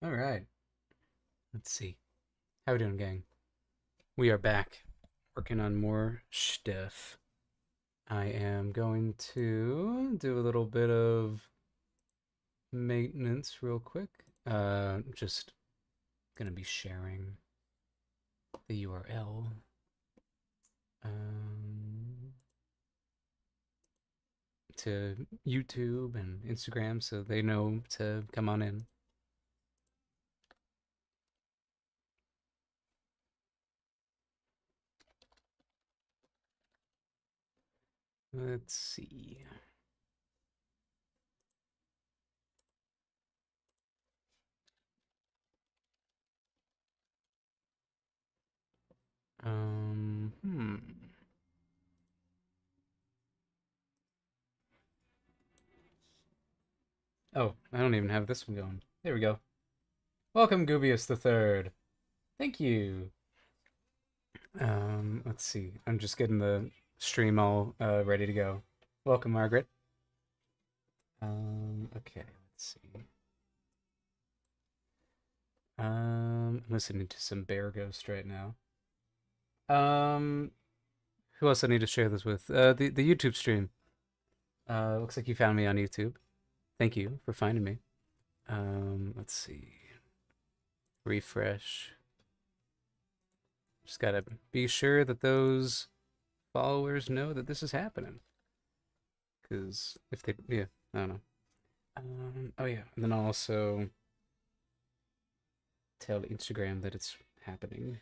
All right. Let's see. How we doing, gang? We are back working on more stuff. I am going to do a little bit of maintenance real quick. Just gonna be sharing the URL um, to YouTube and Instagram so they know to come on in. Let's see. Hmm. Oh, I don't even have this one going. There we go. Welcome, Gubius the Third. Thank you. Let's see. I'm just getting the stream all ready to go. Welcome, Margaret. Okay, let's see. I'm listening to some Bear Ghost right now. Um, who else I need to share this with? The YouTube stream. Looks like you found me on YouTube. Thank you for finding me. Let's see. Refresh. Just gotta be sure that those followers know that this is happening. Because if they, yeah, I don't know. Oh yeah, and then I'll also tell Instagram that it's happening.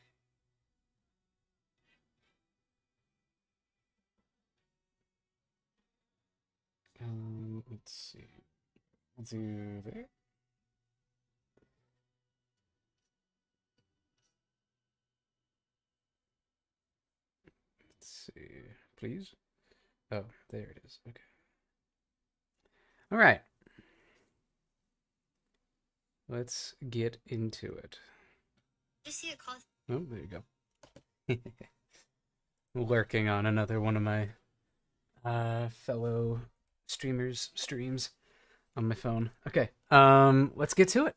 Let's see. I'll do there. Let's see. Please. Oh, there it is. Okay. All right. Let's get into it. Oh, there you go. Lurking on another one of my fellow streamers streams on my phone. Okay. Let's get to it.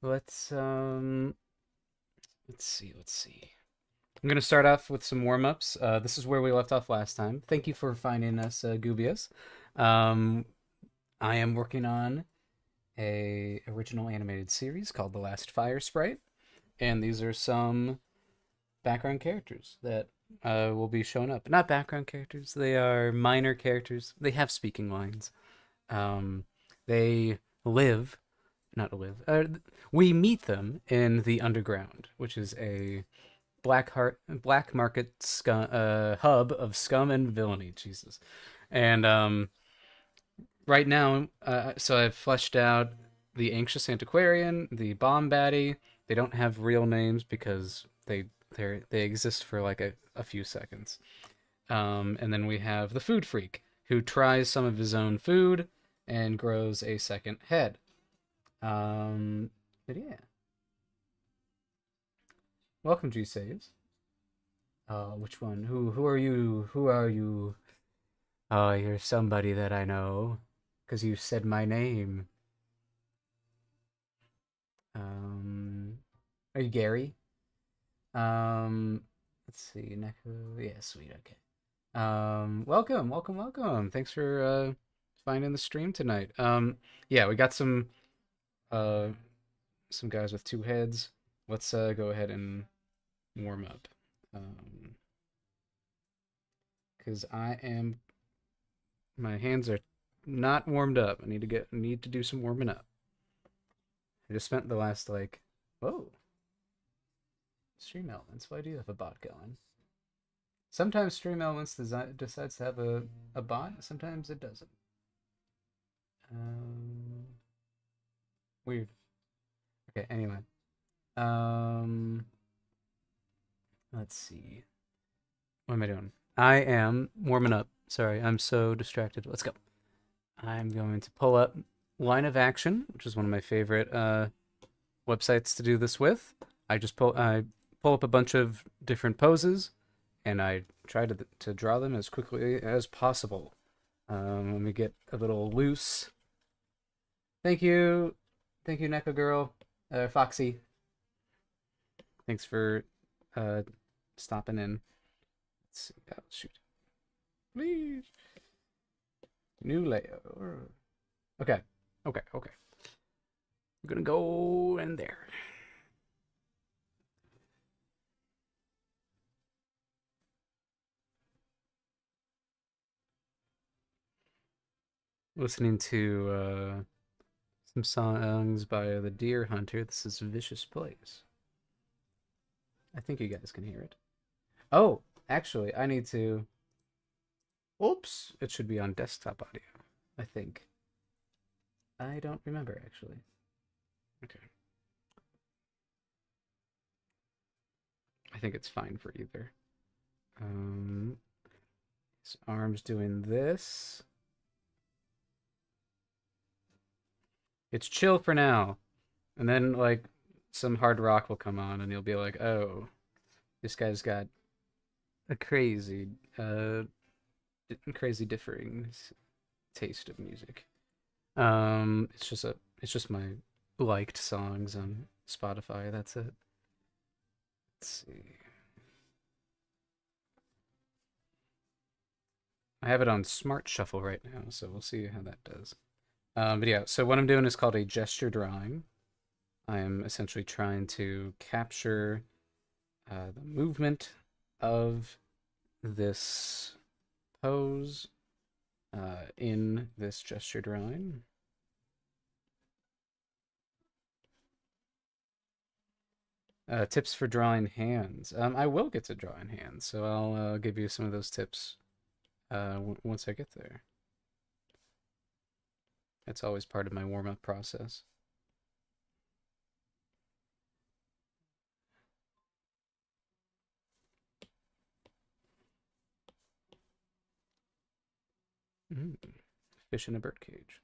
Let's see. I'm gonna start off with some warm-ups. This is where we left off last time. Thank you for finding us, Gubius. Um, I am working on a original animated series called The Last Fire Sprite, and these are some background characters that will be showing up. Not background characters; they are minor characters. They have speaking lines. Um, they live, not live. We meet them in the underground, which is a black market hub of scum and villainy. Jesus, and right now, so I've fleshed out the anxious antiquarian, the bomb baddie. They don't have real names because they exist for like a few seconds. And then we have the food freak who tries some of his own food and grows a second head. But yeah, welcome G saves. Which one? Who are you? Who are you? Oh, you're somebody that I know, because you said my name. Um, are you Gary? Let's see, Neko. Yeah, sweet. Okay. Welcome. Thanks for finding the stream tonight. Yeah, we got uh some guys with two heads. Let's go ahead and warm up. Because my hands are not warmed up. Need to do some warming up. I just spent the last like, whoa, Stream Elements. Why do you have a bot going? Sometimes Stream Elements decides to have a bot. Sometimes it doesn't. Um, Weird. Okay. Anyway. Um, let's see. What am I doing? I am warming up. Sorry, I'm so distracted. Let's go. I'm going to pull up Line of Action, which is one of my favorite websites to do this with. I pull up a bunch of different poses, and I try to draw them as quickly as possible. Let me get a little loose. Thank you, Thank you, Neko Girl. Foxy. Thanks for uh stopping in. Let's see. Oh, shoot. Please. New layout. Okay. Okay. Okay. I'm gonna go in there. Listening to some songs by the Deer Hunter. This is Vicious Place. I think you guys can hear it. Oh, actually, I need to. Oops, it should be on desktop audio, I think. I don't remember, actually. Okay. I think it's fine for either. His arm's doing this. It's chill for now. And then, like, some hard rock will come on, and you'll be like, oh, this guy's got a crazy differing taste of music. It's just my liked songs on Spotify. That's it. Let's see. I have it on Smart Shuffle right now, so we'll see how that does. But yeah, so what I'm doing is called a gesture drawing. I am essentially trying to capture the movement of this pose in this gesture drawing. Tips for drawing hands. I will get to drawing hands, so I'll give you some of those tips once I get there. That's always part of my warm-up process. Fish in a birdcage.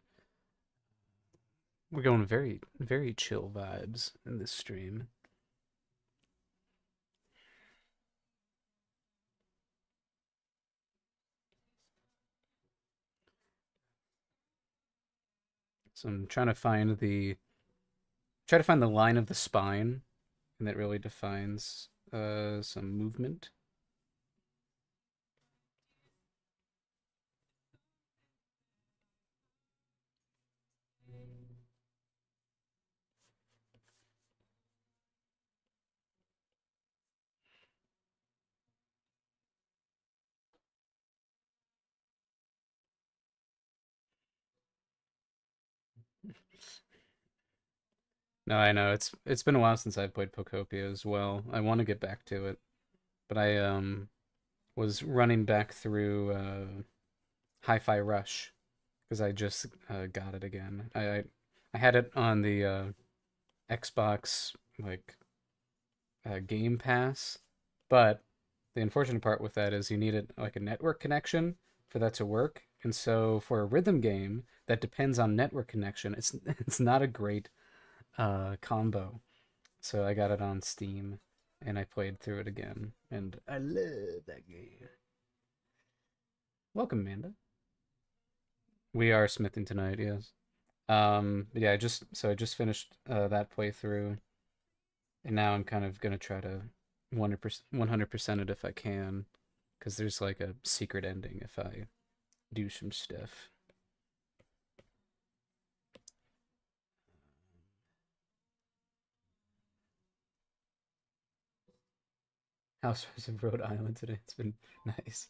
We're going very, very chill vibes in this stream. So I'm trying to find the line of the spine, and that really defines some movement. No, I know it's been a while since I played Pokopia as well. I want to get back to it, but I was running back through Hi-Fi Rush because I just got it again. I had it on the Xbox like Game Pass, but the unfortunate part with that is you need like a network connection for that to work. And so for a rhythm game that depends on network connection, it's not a great combo. So I got it on Steam and I played through it again, and I love that game. Welcome, Amanda. We are smithing tonight, yes. Yeah, I just finished that playthrough, and now I'm kind of gonna try to 100% it if I can, because there's like a secret ending if I do some stuff. Housewives of Rhode Island today. It's been nice.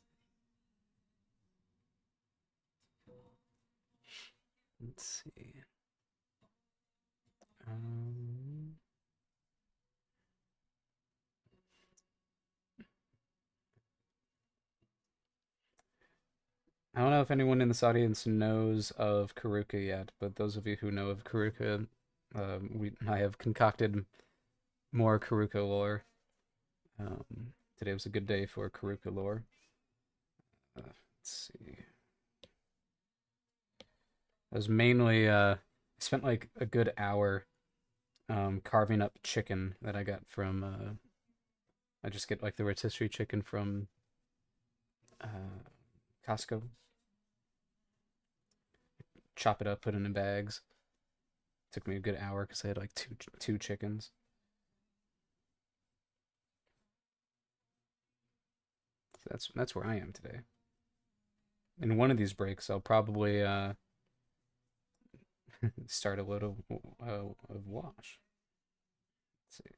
Let's see. Um, I don't know if anyone in this audience knows of Karuka yet, but those of you who know of Karuka, I have concocted more Karuka lore. Today was a good day for Karuka lore. Let's see. I was mainly I spent like a good hour carving up chicken that I got from I just get like the rotisserie chicken from Costco. Chop it up, put it in bags. Took me a good hour because I had like two chickens. So that's where I am today. In one of these breaks, I'll probably start a load of wash. Let's see.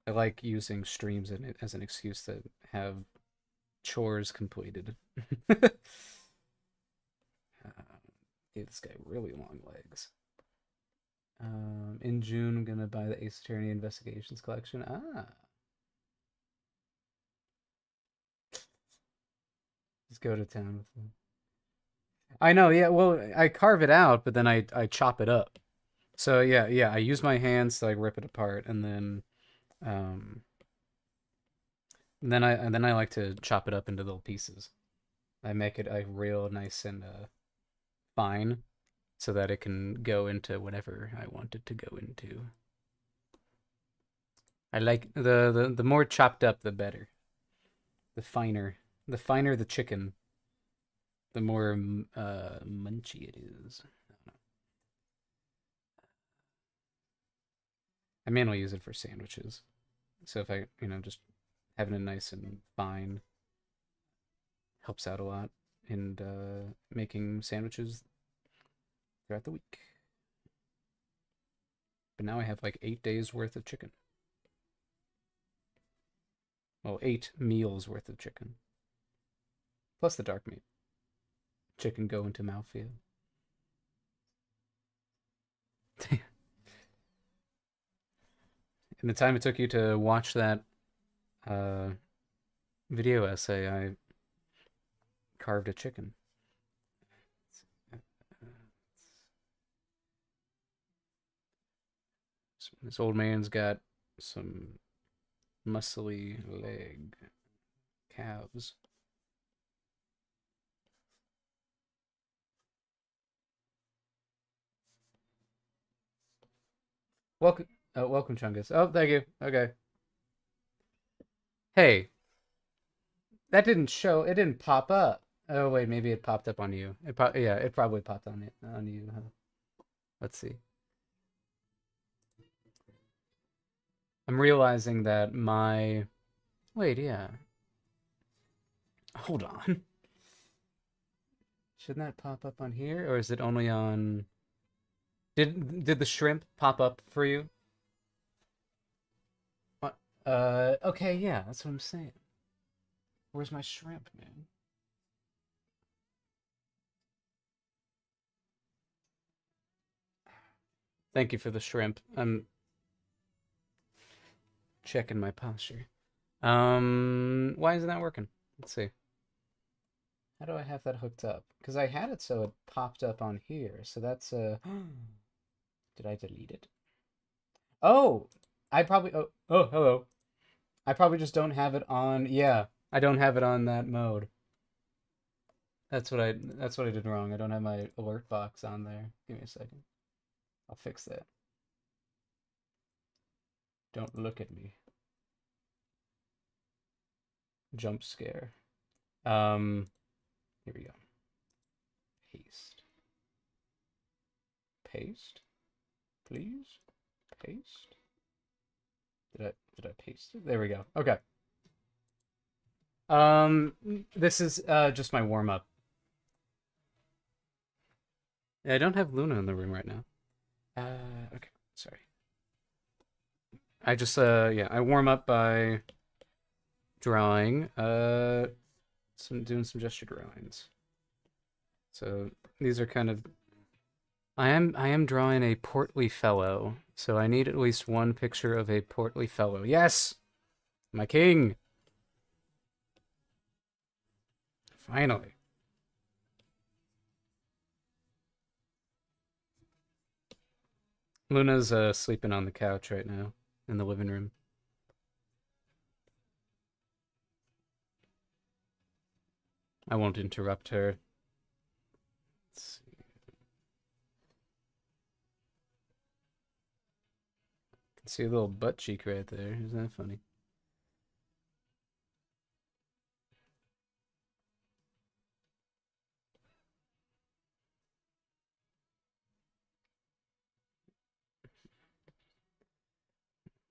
I like using streams as an excuse to have chores completed. Gave this guy really long legs. In June, I'm gonna buy the Ace Attorney Investigations collection. Ah, just go to town with them. I know, yeah. Well, I carve it out, but then I chop it up. So yeah. I use my hands to like rip it apart, um, and then I like to chop it up into little pieces. I make it like real nice and fine, so that it can go into whatever I want it to go into. I like the more chopped up, the better. The finer, the chicken, the more munchy it is. I mainly use it for sandwiches. So if I, just having it nice and fine helps out a lot in making sandwiches throughout the week. But now I have like 8 days worth of chicken. Well, 8 meals worth of chicken. Plus the dark meat. Chicken go into mouthfeel. In the time it took you to watch that uh, video essay, I carved a chicken. This old man's got some muscly leg calves. Welcome, welcome, Chungus. Oh, thank you. Okay. Hey, that didn't show. It didn't pop up. Oh wait, maybe it popped up on you. Yeah, it probably popped on you. Huh? Let's see. I'm realizing that my wait, yeah. Hold on. Shouldn't that pop up on here, or is it only on? Did the shrimp pop up for you? What? Okay, yeah, that's what I'm saying. Where's my shrimp, man? Thank you for the shrimp. I'm checking my posture. Why isn't that working? Let's see. How do I have that hooked up? Because I had it so it popped up on here. So that's did I delete it? Oh, I probably oh hello. I probably just don't have it on. Yeah, I don't have it on that mode. That's what I did wrong. I don't have my alert box on there. Give me a second. I'll fix that. Don't look at me. Jump scare. Here we go. Paste. Paste. Please. Paste. Did I paste it? There we go. Okay. This is just my warm up. Yeah, I don't have Luna in the room right now. Okay, sorry. I just yeah, I warm up by drawing doing some gesture drawings. So these are kind of I am drawing a portly fellow. So I need at least one picture of a portly fellow. Yes! My king! Finally. Luna's sleeping on the couch right now in the living room. I won't interrupt her. Let's see. Can see a little butt cheek right there. Isn't that funny?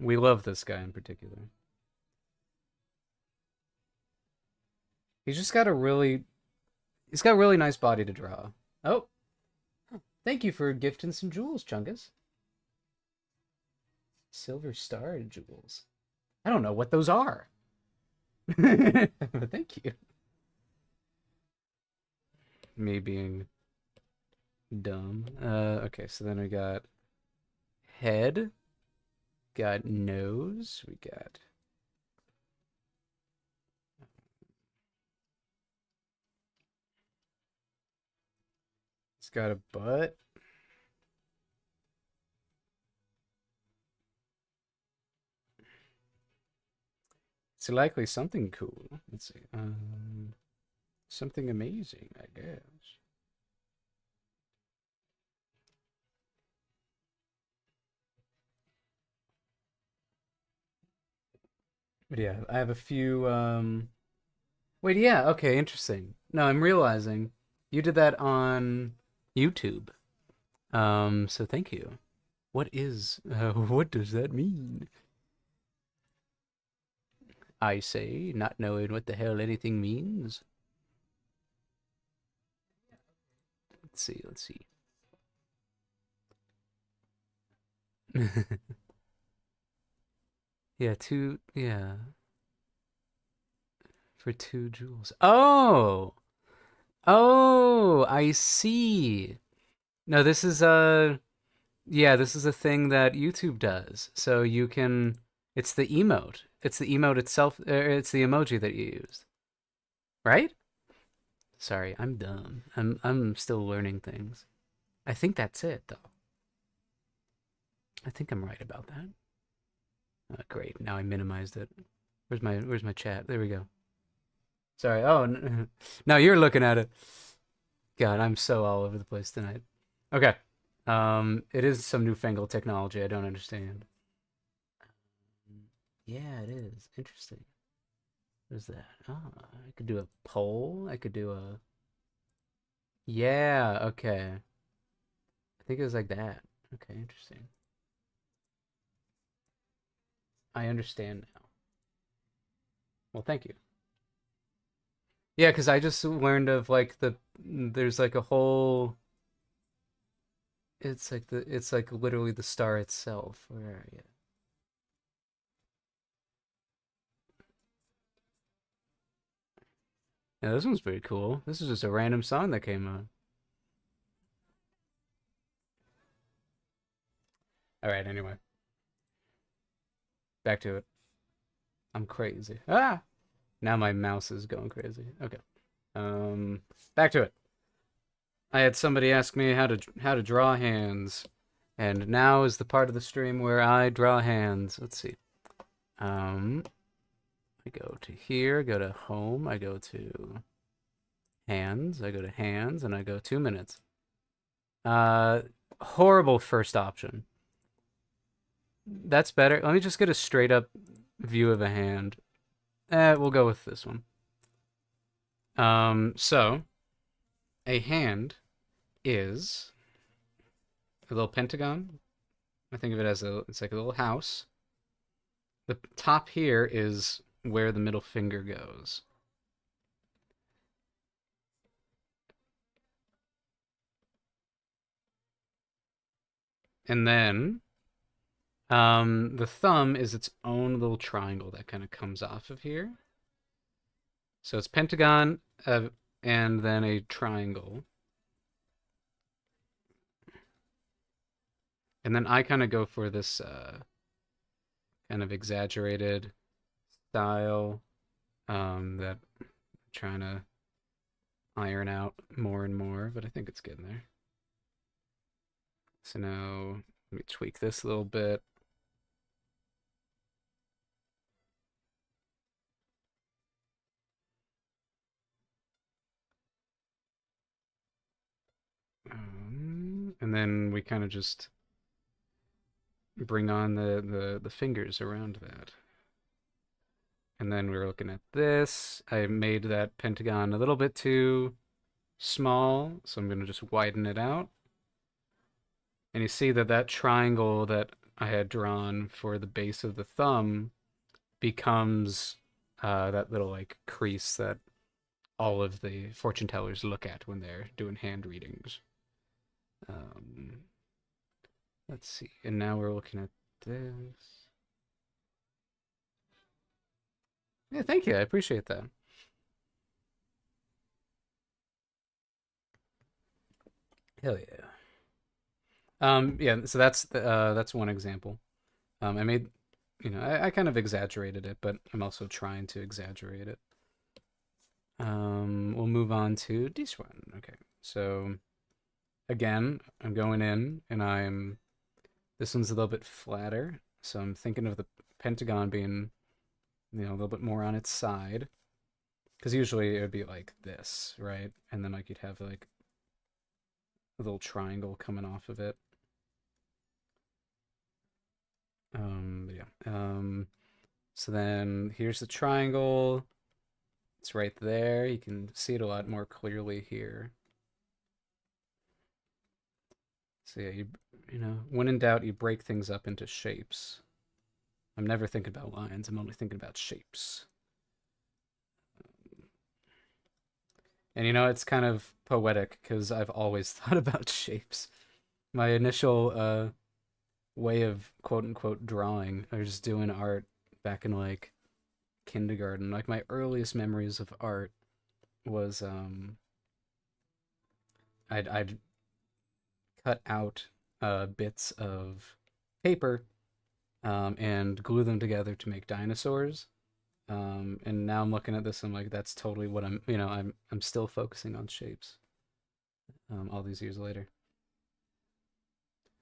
We love this guy in particular. He's just got a really he's got a really nice body to draw. Oh, thank you for gifting some jewels, Chungus. Silver Star jewels. I don't know what those are. But thank you. Me being dumb. Okay, so then we got head, got nose, we got it's got a butt. It's likely something cool. Let's see. Something amazing, I guess. But yeah, I have a few wait, yeah, okay, interesting. No, I'm realizing you did that on YouTube. So thank you. What does that mean? I say, not knowing what the hell anything means. Let's see. Yeah, for 2 jewels. Oh! Oh, I see. No, this is yeah, this is a thing that YouTube does. So you can it's the emote. It's the emote itself, it's the emoji that you used. Right? Sorry, I'm dumb. I'm still learning things. I think that's it though. I think I'm right about that. Great. Now I minimized it. Where's my chat? There we go. Sorry. Oh, no, you're looking at it. God, I'm so all over the place tonight. Okay. It is some newfangled technology I don't understand. Yeah, it is. Interesting. What is that? Ah, I could do a poll. I could do a yeah, okay. I think it was like that. Okay, interesting. I understand now. Well, thank you. Yeah, because I just learned of like there's like a whole it's like literally the star itself. Where are you? Yeah, this one's pretty cool. This is just a random song that came on. All right, anyway, back to it. I'm crazy. Ah! Now my mouse is going crazy. Okay. Um, back to it. I had somebody ask me how to draw hands, and now is the part of the stream where I draw hands. Let's see. Um, I go to here, go to home, I go to hands, I go to hands, and I go 2 minutes. Horrible first option. That's better. Let me just get a straight up view of a hand. We'll go with this one. So a hand is a little pentagon. I think of it as it's like a little house. The top here is where the middle finger goes. And then the thumb is its own little triangle that kind of comes off of here. So it's pentagon and then a triangle. And then I kind of go for this kind of exaggerated style that I'm trying to iron out more and more, but I think it's getting there. So now let me tweak this a little bit. And then we kind of just bring on the fingers around that. And then we're looking at this. I made that pentagon a little bit too small, so I'm going to just widen it out. And you see that that triangle that I had drawn for the base of the thumb becomes that little like crease that all of the fortune tellers look at when they're doing hand readings. Um, let's see. And now we're looking at this. Yeah, thank you. I appreciate that. Hell yeah. Yeah, so that's one example. I made, I kind of exaggerated it, but I'm also trying to exaggerate it. We'll move on to this one. Okay, so again, I'm going in and this one's a little bit flatter. So I'm thinking of the pentagon being, a little bit more on its side. Because usually it would be like this, right? And then like you'd have like a little triangle coming off of it. Yeah. So then here's the triangle. It's right there. You can see it a lot more clearly here. So yeah, when in doubt, you break things up into shapes. I'm never thinking about lines. I'm only thinking about shapes. And it's kind of poetic because I've always thought about shapes. My initial way of quote unquote drawing, I was just doing art back in like kindergarten. Like my earliest memories of art was I'd cut out bits of paper and glue them together to make dinosaurs. And now I'm looking at this, and I'm like, that's totally what I'm still focusing on shapes. All these years later,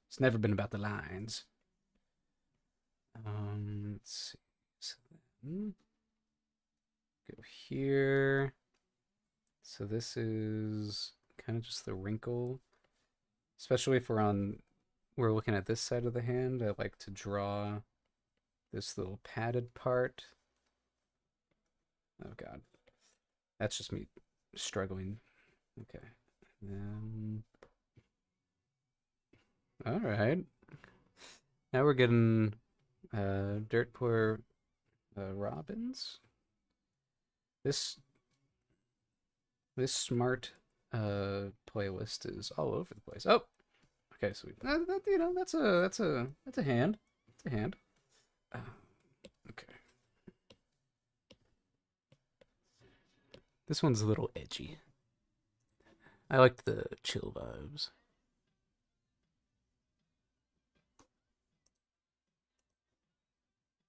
it's never been about the lines. Let's see. So then, go here. So this is kind of just the wrinkle, especially if we're looking at this side of the hand. I like to draw this little padded part. Oh God, that's just me struggling. Okay, then all right. Now we're getting Dirt Poor Robins. This smart playlist is all over the place. Oh, okay, sweet. That's a hand. It's a hand. Uh, okay. This one's a little edgy. I like the chill vibes.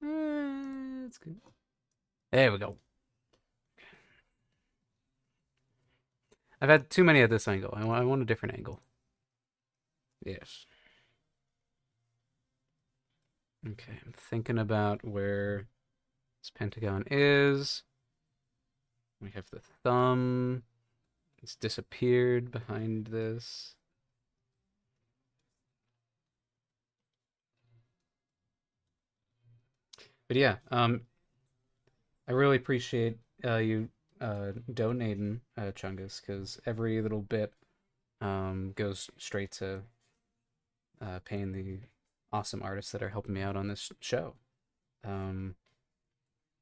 That's good. There we go. I've had too many at this angle. I want a different angle. Yes. Okay, I'm thinking about where this pentagon is. We have the thumb. It's disappeared behind this. But yeah, I really appreciate you donating, Chungus, because every little bit goes straight to paying the awesome artists that are helping me out on this show. Um,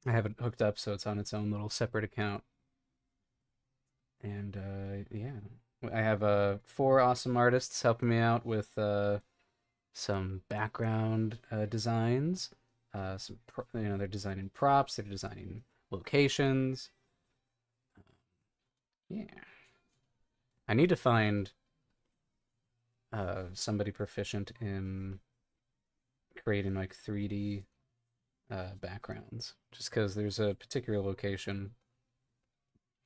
I have it hooked up so it's on its own little separate account. And yeah, I have 4 awesome artists helping me out with some background designs. They're designing props, they're designing locations. Yeah, I need to find somebody proficient in creating like 3D backgrounds, just because there's a particular location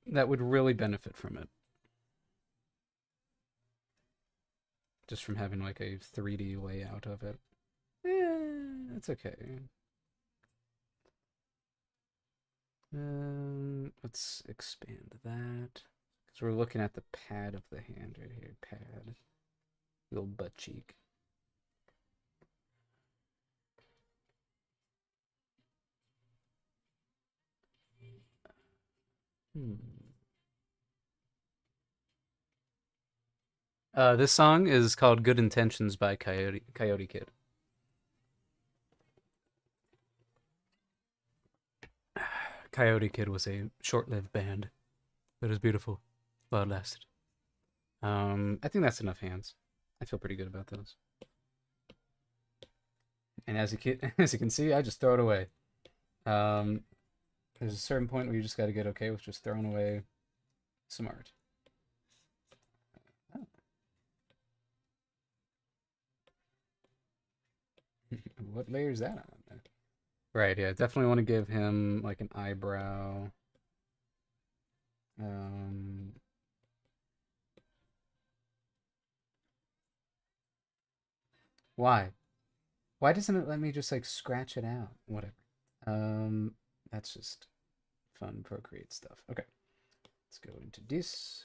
that would really benefit from it. Just from having like a 3D layout of it. It's okay. Let's expand that. Because we're looking at the pad of the hand right here. Pad. Little butt cheek. Hmm. This song is called Good Intentions by Coyote Kid. Coyote Kid was a short-lived band that was beautiful while it lasted. I think that's enough hands. I feel pretty good about those. And as as you can see, I just throw it away. There's a certain point where you just got to get okay with just throwing away some art. Oh. What layer is that on? Right, yeah, definitely want to give him like an eyebrow. Why? Why doesn't it let me just like scratch it out? Whatever. That's just fun Procreate stuff. Okay, let's go into this.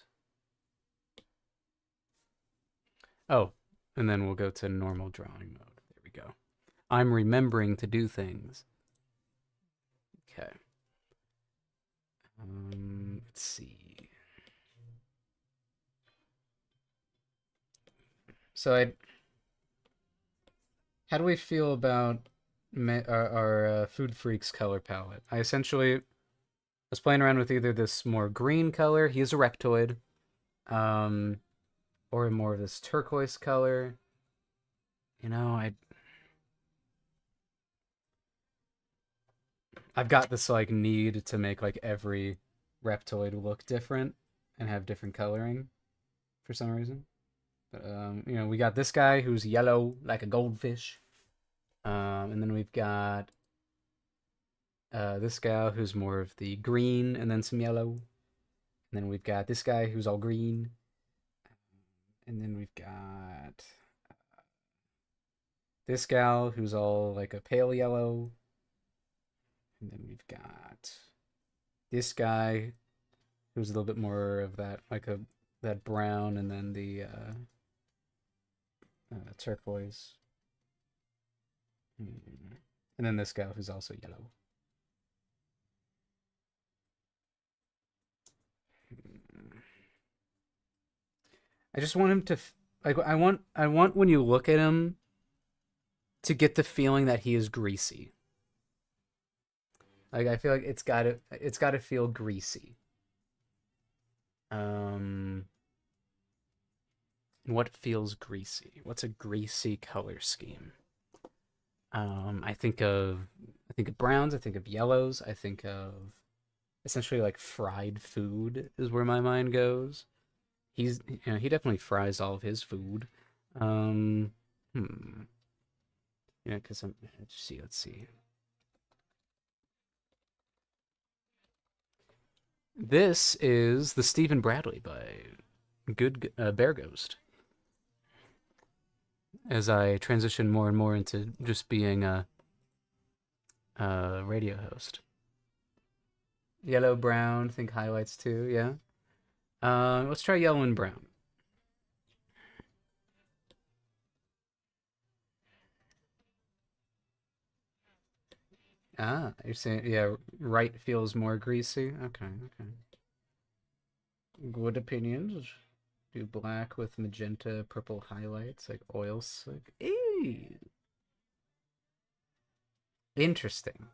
Oh, and then we'll go to normal drawing mode. There we go. I'm remembering to do things. Okay. Let's see. So how do we feel about our Food Freaks color palette? I essentially was playing around with either this more green color, he's a reptoid, or more of this turquoise color. You know, I've got this like need to make like every reptoid look different and have different coloring for some reason. But you know, we got this guy who's yellow like a goldfish. And then we've got this gal who's more of the green and then some yellow. And then we've got this guy who's all green. And then we've got this gal who's all like a pale yellow. And then we've got this guy who's a little bit more of that, like that brown, and then the turquoise. And then this guy who's also yellow. I just want him to like I want when you look at him to get the feeling that he is greasy. Like I feel like it's got to feel greasy. What feels greasy? What's a greasy color scheme? I think of browns, I think of yellows, I think of essentially like fried food is where my mind goes. He definitely fries all of his food. Um, hmm. Yeah, because let's see. This is the Stephen Bradley by Good Bear Ghost. As I transition more and more into just being a radio host. Yellow, brown, think highlights too, yeah. Let's try yellow and brown. Ah, you're saying, yeah, right feels more greasy? Okay, okay. Good opinions. Do black with magenta, purple highlights, like oil slick. Eee. Interesting.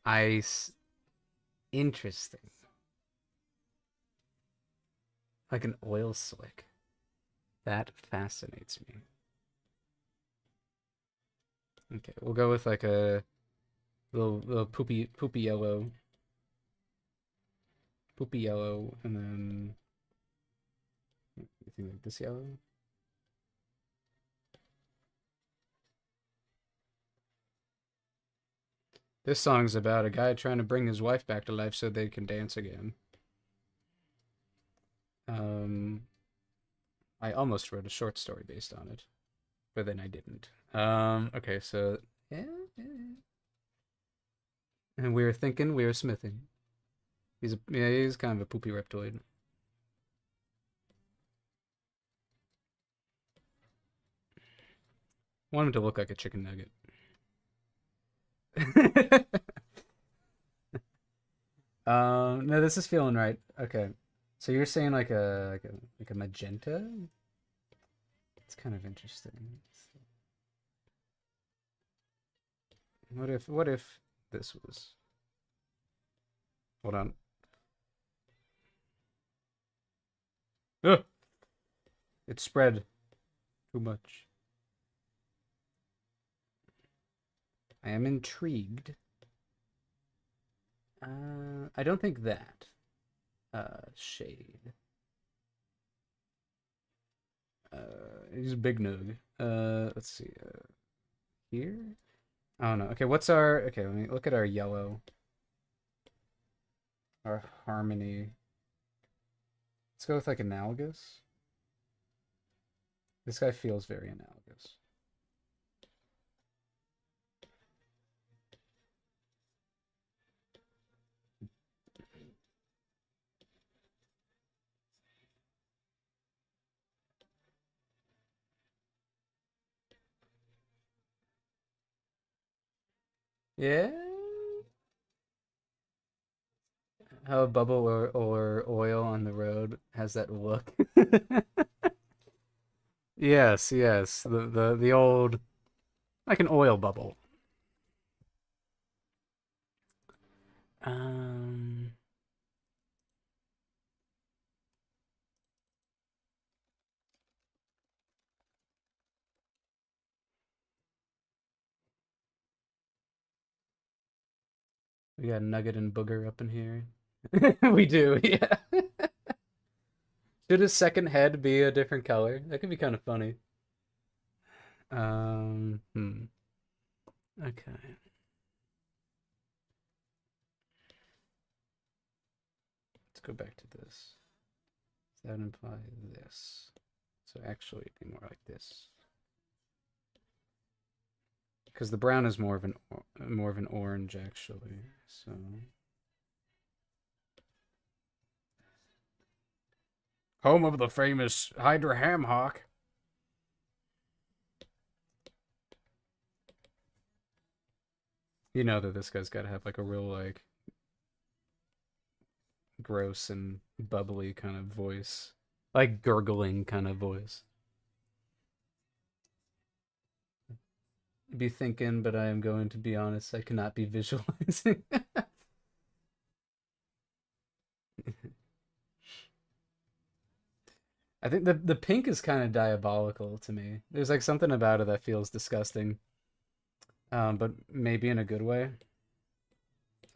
Ice. Interesting. Like an oil slick. That fascinates me. Okay, we'll go with like a little poopy yellow. Poopy yellow, and then you think like this yellow? This song's about a guy trying to bring his wife back to life so they can dance again. I almost wrote a short story based on it, but then I didn't. Okay, so yeah. And we were smithing. He's kind of a poopy reptoid. Want him to look like a chicken nugget. No, this is feeling right. Okay, so you're saying like a magenta? It's kind of interesting. What if this was Hold on. Ugh, it spread too much. I am intrigued. I don't think that. Shade. He's a big nug. Let's see. Here? Oh no. Okay, what's our... Okay, let me look at our yellow. Our harmony. Let's go with like analogous. This guy feels very analogous. Yeah? How a bubble or oil on the road has that look. Yes, yes. The old like an oil bubble. Um we got Nugget and Booger up in here. We do, yeah. Should his second head be a different color? That could be kind of funny. Hmm. Okay. Let's go back to this. Does that imply this? So actually it'd be more like this. Because the brown is more of an orange actually. So home of the famous Hydra Ham Hock. You know that this guy's got to have like a real like gross and bubbly kind of voice, like gurgling kind of voice. Be thinking, but I am going to be honest. I cannot be visualizing. I think the pink is kind of diabolical to me. There's like something about it that feels disgusting, but maybe in a good way.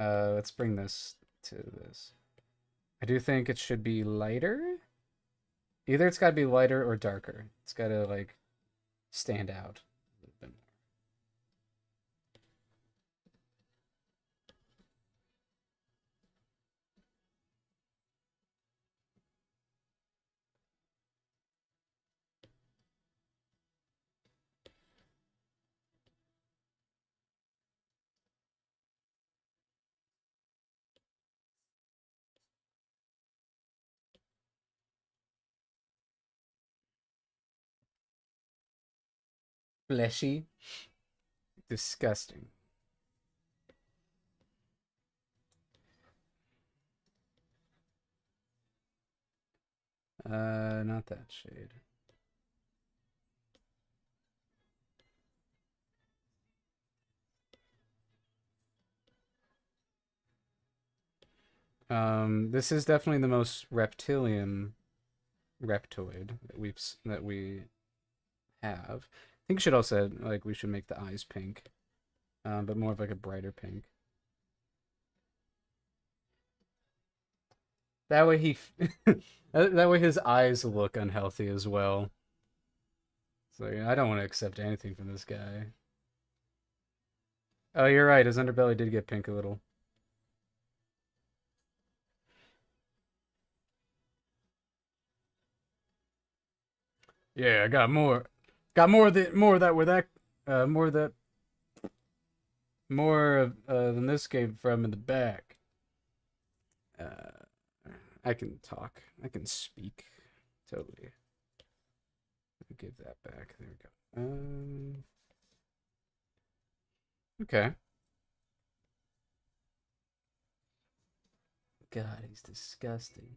Let's bring this to this. I do think it should be lighter. Either it's got to be lighter or darker. It's got to like stand out a little bit more. Fleshy, disgusting. Not that shade. This is definitely the most reptilian reptoid that we have. I think we should also like we should make the eyes pink, but more of like a brighter pink. That way that way his eyes look unhealthy as well. So yeah, I don't want to accept anything from this guy. Oh, you're right. His underbelly did get pink a little. Yeah, I got more. Got more of that where that more of that more than this came from in the back. Uh, I can talk. I can speak. Totally. Give that back. There we go. Okay. God, he's disgusting.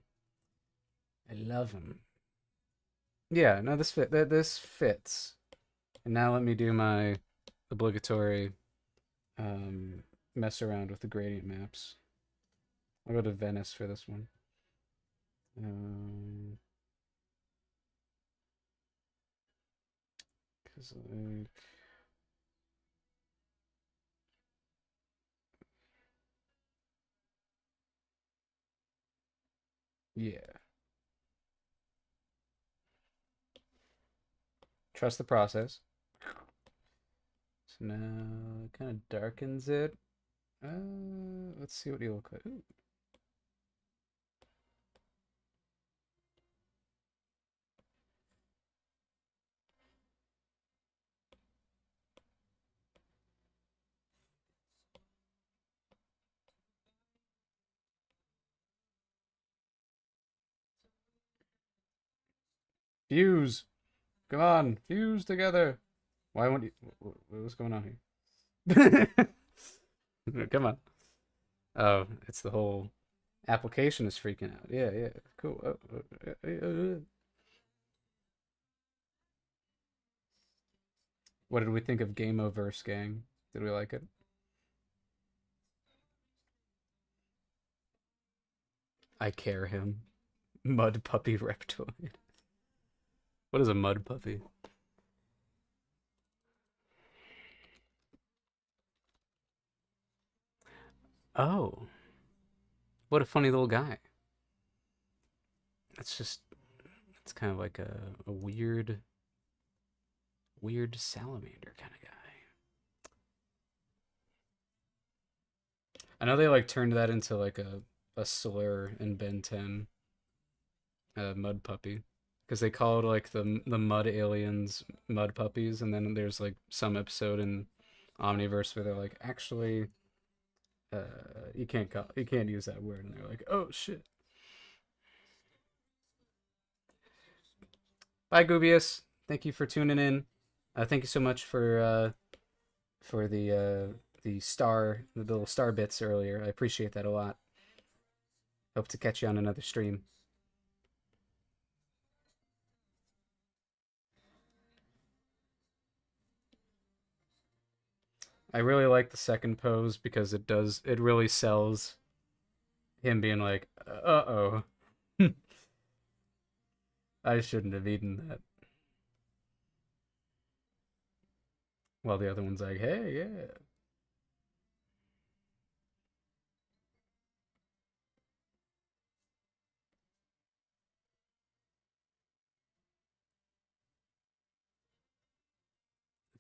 I love him. Yeah, no, this fits. And now let me do my obligatory mess around with the gradient maps. I'll go to Venice for this one. Cause like, yeah. Trust the process. So now it kind of darkens it. Let's see what you look like. Ooh. Fuse. Come on, fuse together. Why won't you? What's going on here? Come on. Oh, it's the whole application is freaking out. Yeah, yeah, cool. What did we think of Gameoverse Gang? Did we like it? I care him. Mud puppy reptoid. What is a mud puppy? Oh, what a funny little guy. It's kind of like a weird salamander kind of guy. I know they like turned that into like a slur in Ben 10, mud puppy, because they called like the mud aliens mud puppies, and then there's like some episode in Omniverse where they're like, actually, you can't use that word, and they're like, oh shit. Bye, Gubius. Thank you for tuning in. Thank you so much for the little star bits earlier. I appreciate that a lot. Hope to catch you on another stream. I really like the second pose because it really sells him being like, uh-oh. I shouldn't have eaten that. While the other one's like, hey, yeah.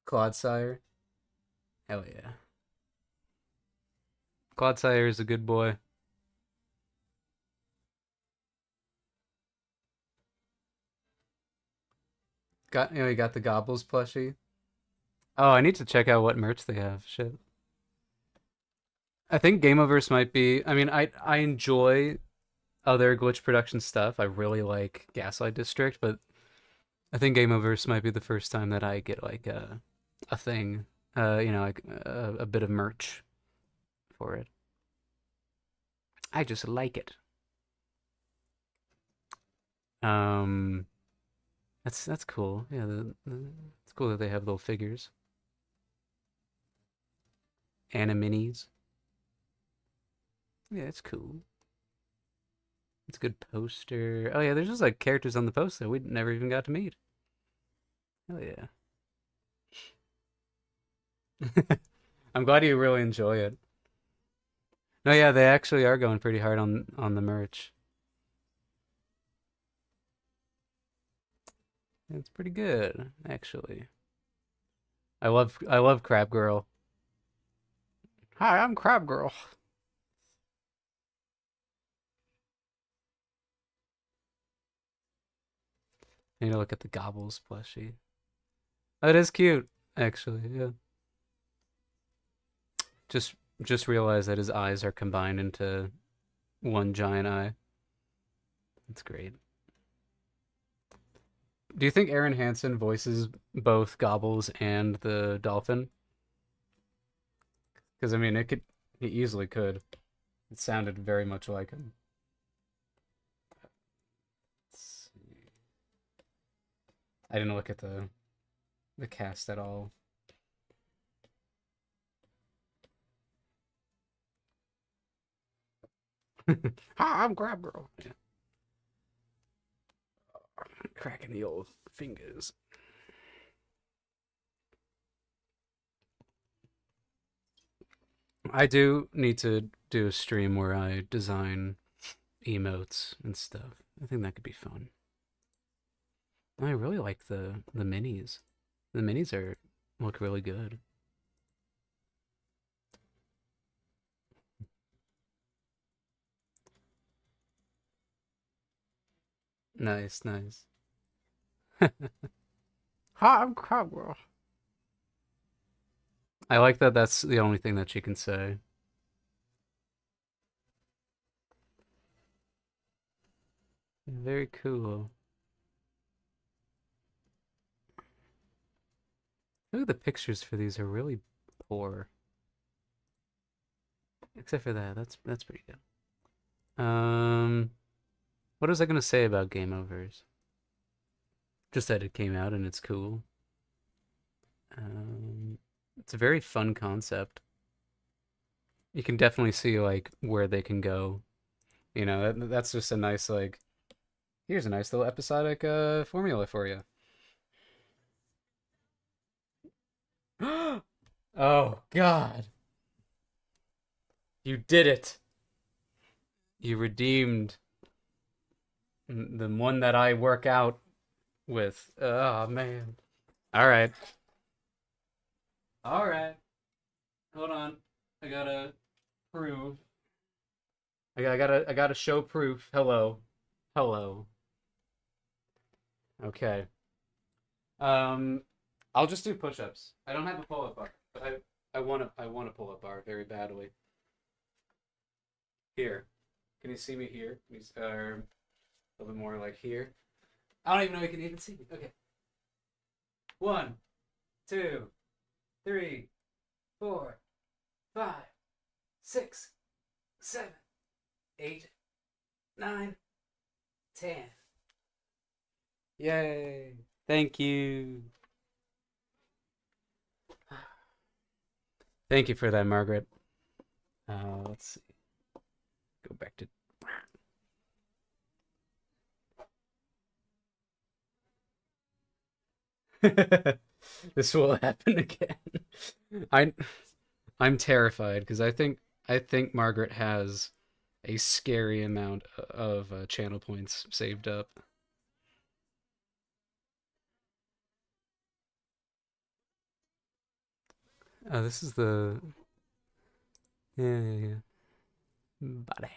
Clodsire. Hell yeah. Clodsire is a good boy. He got the Gobbles plushie. Oh, I need to check out what merch they have. Shit. I think Gameoverse might be. I mean, I enjoy other Glitch Production stuff. I really like Gaslight District, but I think Gameoverse might be the first time that I get like a thing, like a bit of merch for it. I just like it. Um, that's cool. Yeah, it's cool that they have little figures, Animinies. Yeah, it's cool. It's a good poster. Oh yeah, there's just like characters on the poster we never even got to meet. Hell yeah. I'm glad you really enjoy it. No, yeah, they actually are going pretty hard on the merch. It's pretty good, actually. I love Crab Girl. Hi, I'm Crab Girl. I need to look at the Gobbles plushie. Oh, it is cute, actually. Yeah. Just just realized that his eyes are combined into one giant eye. That's great. Do you think Aaron Hansen voices both Gobbles and the dolphin? Because I mean, he easily could. It sounded very much like him. I didn't look at the cast at all. Hi, I'm Crab Girl. Yeah. Cracking the old fingers. I do need to do a stream where I design emotes and stuff. I think that could be fun. I really like the minis. The minis are look really good. Nice, nice. Hi, I'm Crab Girl. I like that that's the only thing that she can say. Very cool. Look at the pictures for these are really poor. Except for that, that's pretty good. What was I gonna say about Game Overs? Just that it came out and it's cool. Um, it's a very fun concept. You can definitely see like where they can go. You know, that's just a nice like. Here's a nice little episodic formula for you. Oh God, you did it! You redeemed the one that I work out with. Oh man. All right. All right. Hold on. I gotta prove. I gotta show proof. Hello. Hello. Okay. Um, I'll just do push-ups. I don't have a pull-up bar, but I want a pull-up bar very badly. Here. Can you see me here? A little bit more like here. I don't even know if you can even see me. Okay. One, two, three, four, five, six, seven, eight, nine, 10. Yay. Thank you. Thank you for that, Margaret. Let's see. Go back to. This will happen again. I I'm terrified because I think Margaret has a scary amount of channel points saved up. This is the yeah. Buddy.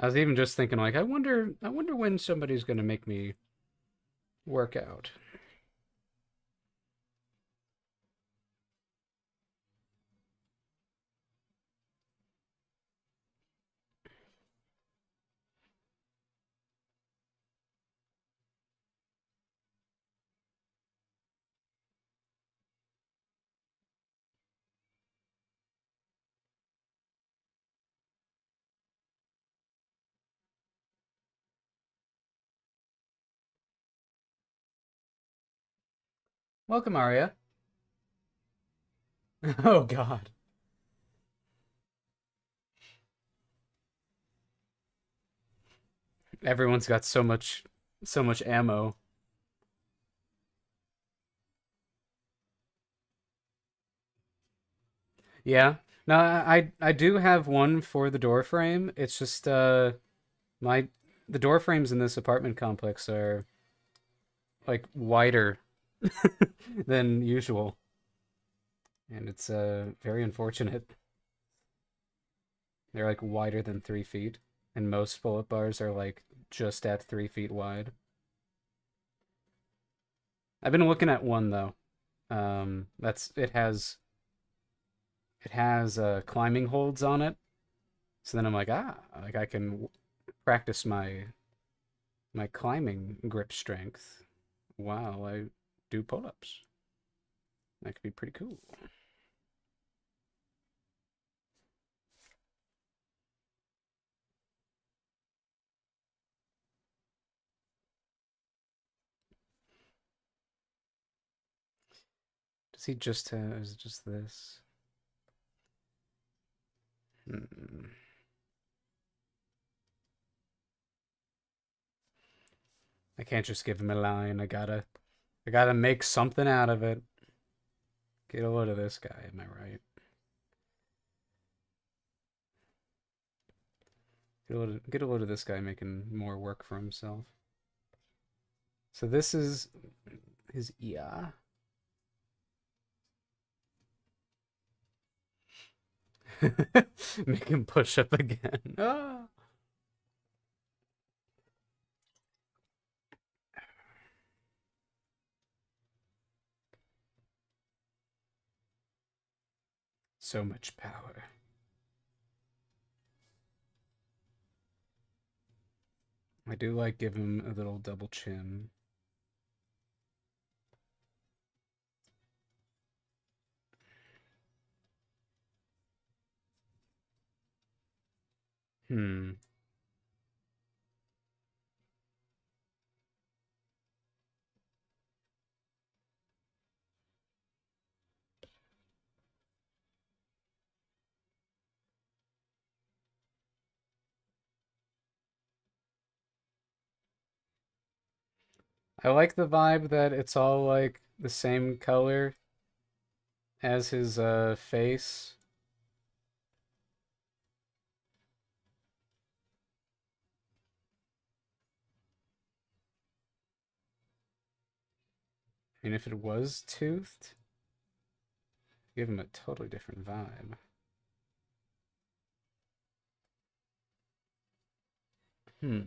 I was even just thinking like I wonder when somebody's gonna make me work out. Welcome, Aria. Oh God. Everyone's got so much ammo. Yeah. No, I do have one for the door frame. It's just my the door frames in this apartment complex are like wider than usual, and it's very unfortunate. They're like wider than 3 feet, and most pull-up bars are like just at 3 feet wide. I've been looking at one though. That's it has climbing holds on it. So then I'm like, like I can practice my climbing grip strength. while I do pull-ups. That could be pretty cool. Does he just have, is it just this? Hmm. I can't just give him a line. I gotta make something out of it. Get a load of this guy, am I right? Get a load of this guy making more work for himself. So this is his ear. Make him push up again. Ah. So much power. I do like give him a little double chin. Hmm. I like the vibe that it's all like the same color as his face. And if it was toothed, give him a totally different vibe. Hmm.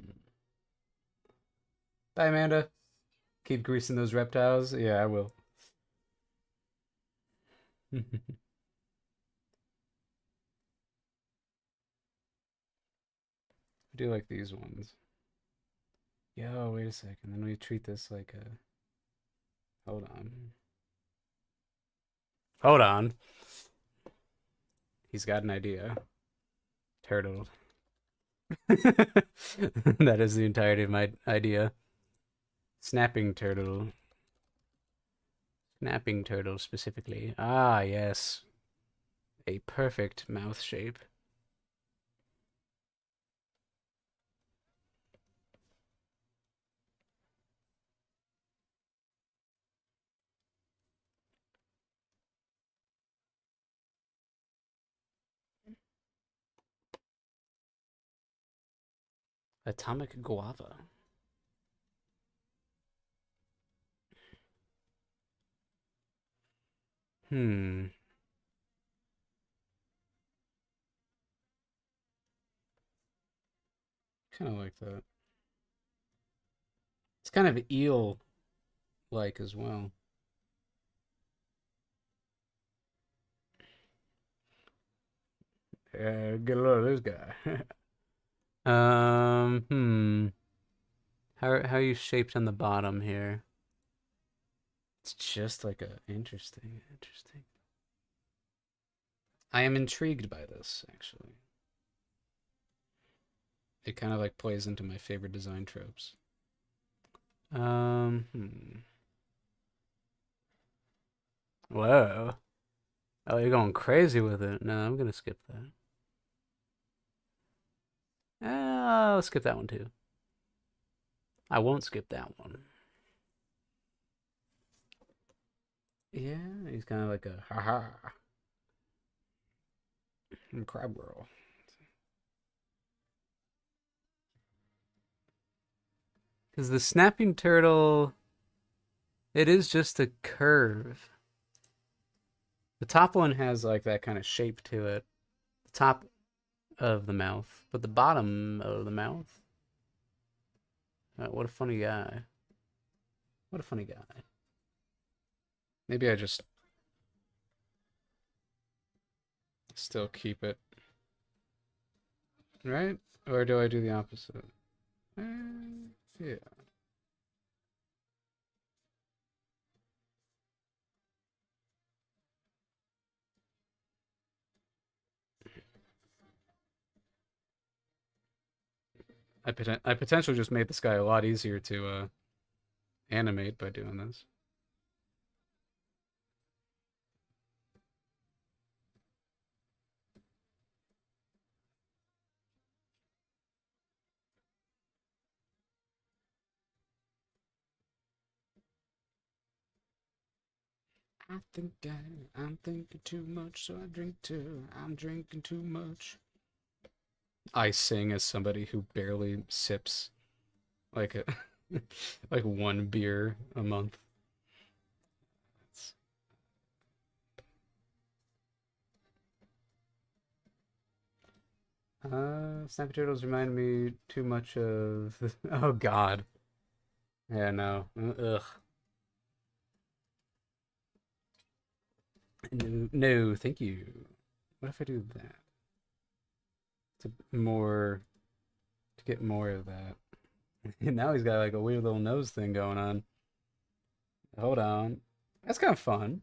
Bye, Amanda. Keep greasing those reptiles. Yeah, I will. I do like these ones. Yo, wait a second. Then we treat this like a. Hold on. Hold on. He's got an idea. Turtle. That is the entirety of my idea. Snapping turtle. Snapping turtle specifically. Ah, yes. A perfect mouth shape. Atomic guava. Hmm. Kind of like that. It's kind of eel-like as well. Yeah, get a load of this guy. Hmm. How are you shaped on the bottom here? It's just like a interesting. I am intrigued by this, actually. It kind of like plays into my favorite design tropes. Hmm. Whoa. Oh, you're going crazy with it. No, I'm gonna skip that. I'll skip that one too. I won't skip that one. Yeah, he's kind of like a haha crab girl. Because the snapping turtle, it is just a curve. The top one has like that kind of shape to it. The top of the mouth, but the bottom of the mouth. What a funny guy. What a funny guy. Maybe I just still keep it. Right? Or do I do the opposite? Yeah. I potentially just made this guy a lot easier to animate by doing this. I'm thinking too much, so I drink too. I'm drinking too much. I sing as somebody who barely sips like a like one beer a month. Snappy Turtles remind me too much of. Oh God. Yeah, no. Ugh. No, no, thank you. What if I do that? To more, to get more of that. And now he's got like a weird little nose thing going on. Hold on. That's kind of fun.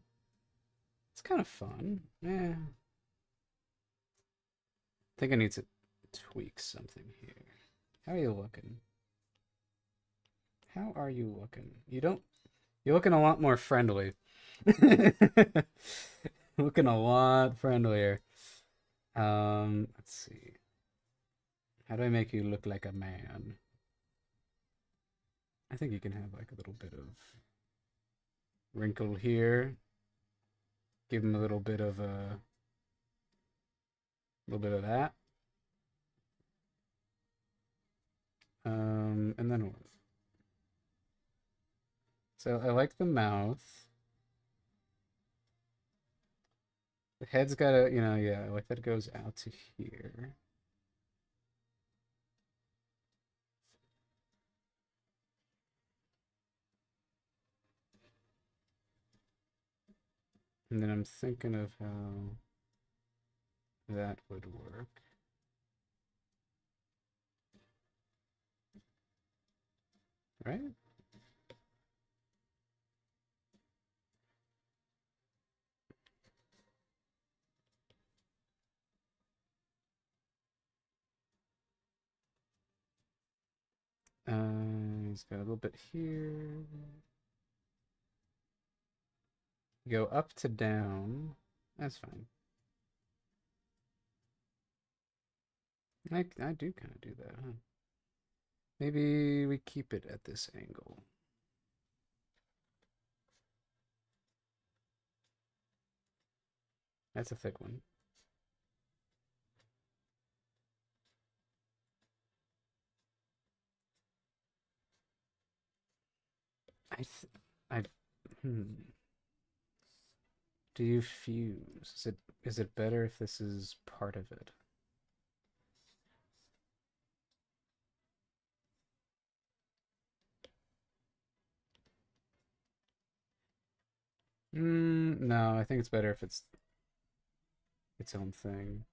It's kind of fun. Yeah. I think I need to tweak something here. How are you looking? How are you looking? You don't. You're looking a lot more friendly. Looking a lot friendlier. Let's see. How do I make you look like a man? I think you can have like a little bit of wrinkle here. Give him a little bit of that. And then what? So I like the mouth. The head's got a, yeah, I like that it goes out to here. And then I'm thinking of how that would work. Right? He's got a little bit here. Go up to down. That's fine. I do kind of do that, huh? Maybe we keep it at this angle. That's a thick one. I do you fuse? Is it better if this is part of it? No, I think it's better if it's its own thing.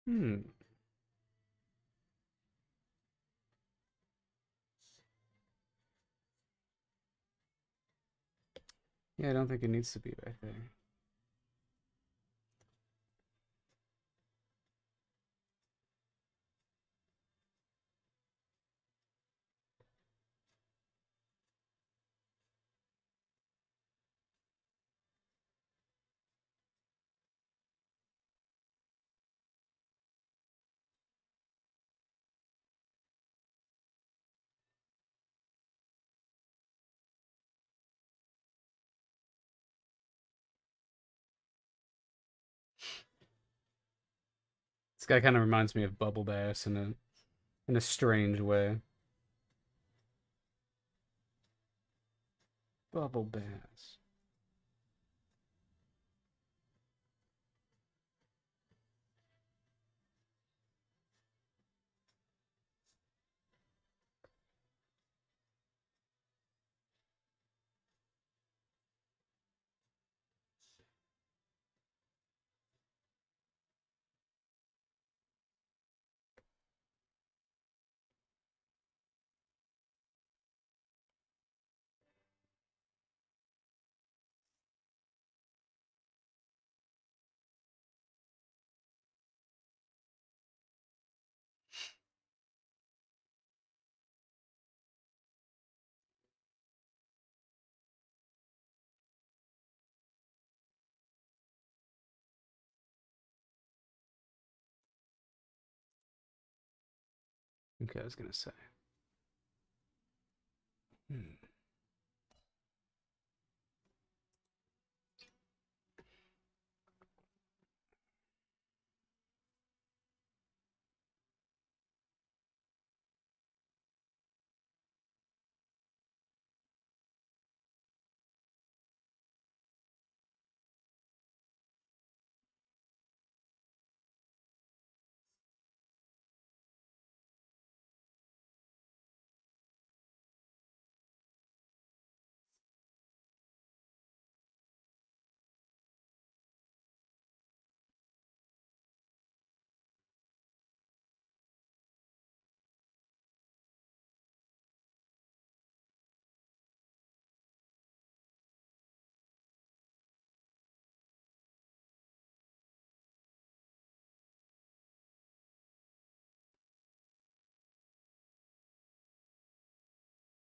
Hmm. Yeah, I don't think it needs to be back there. This guy kind of reminds me of Bubble Bass in a strange way. Bubble Bass. Okay, I was gonna say. Hmm.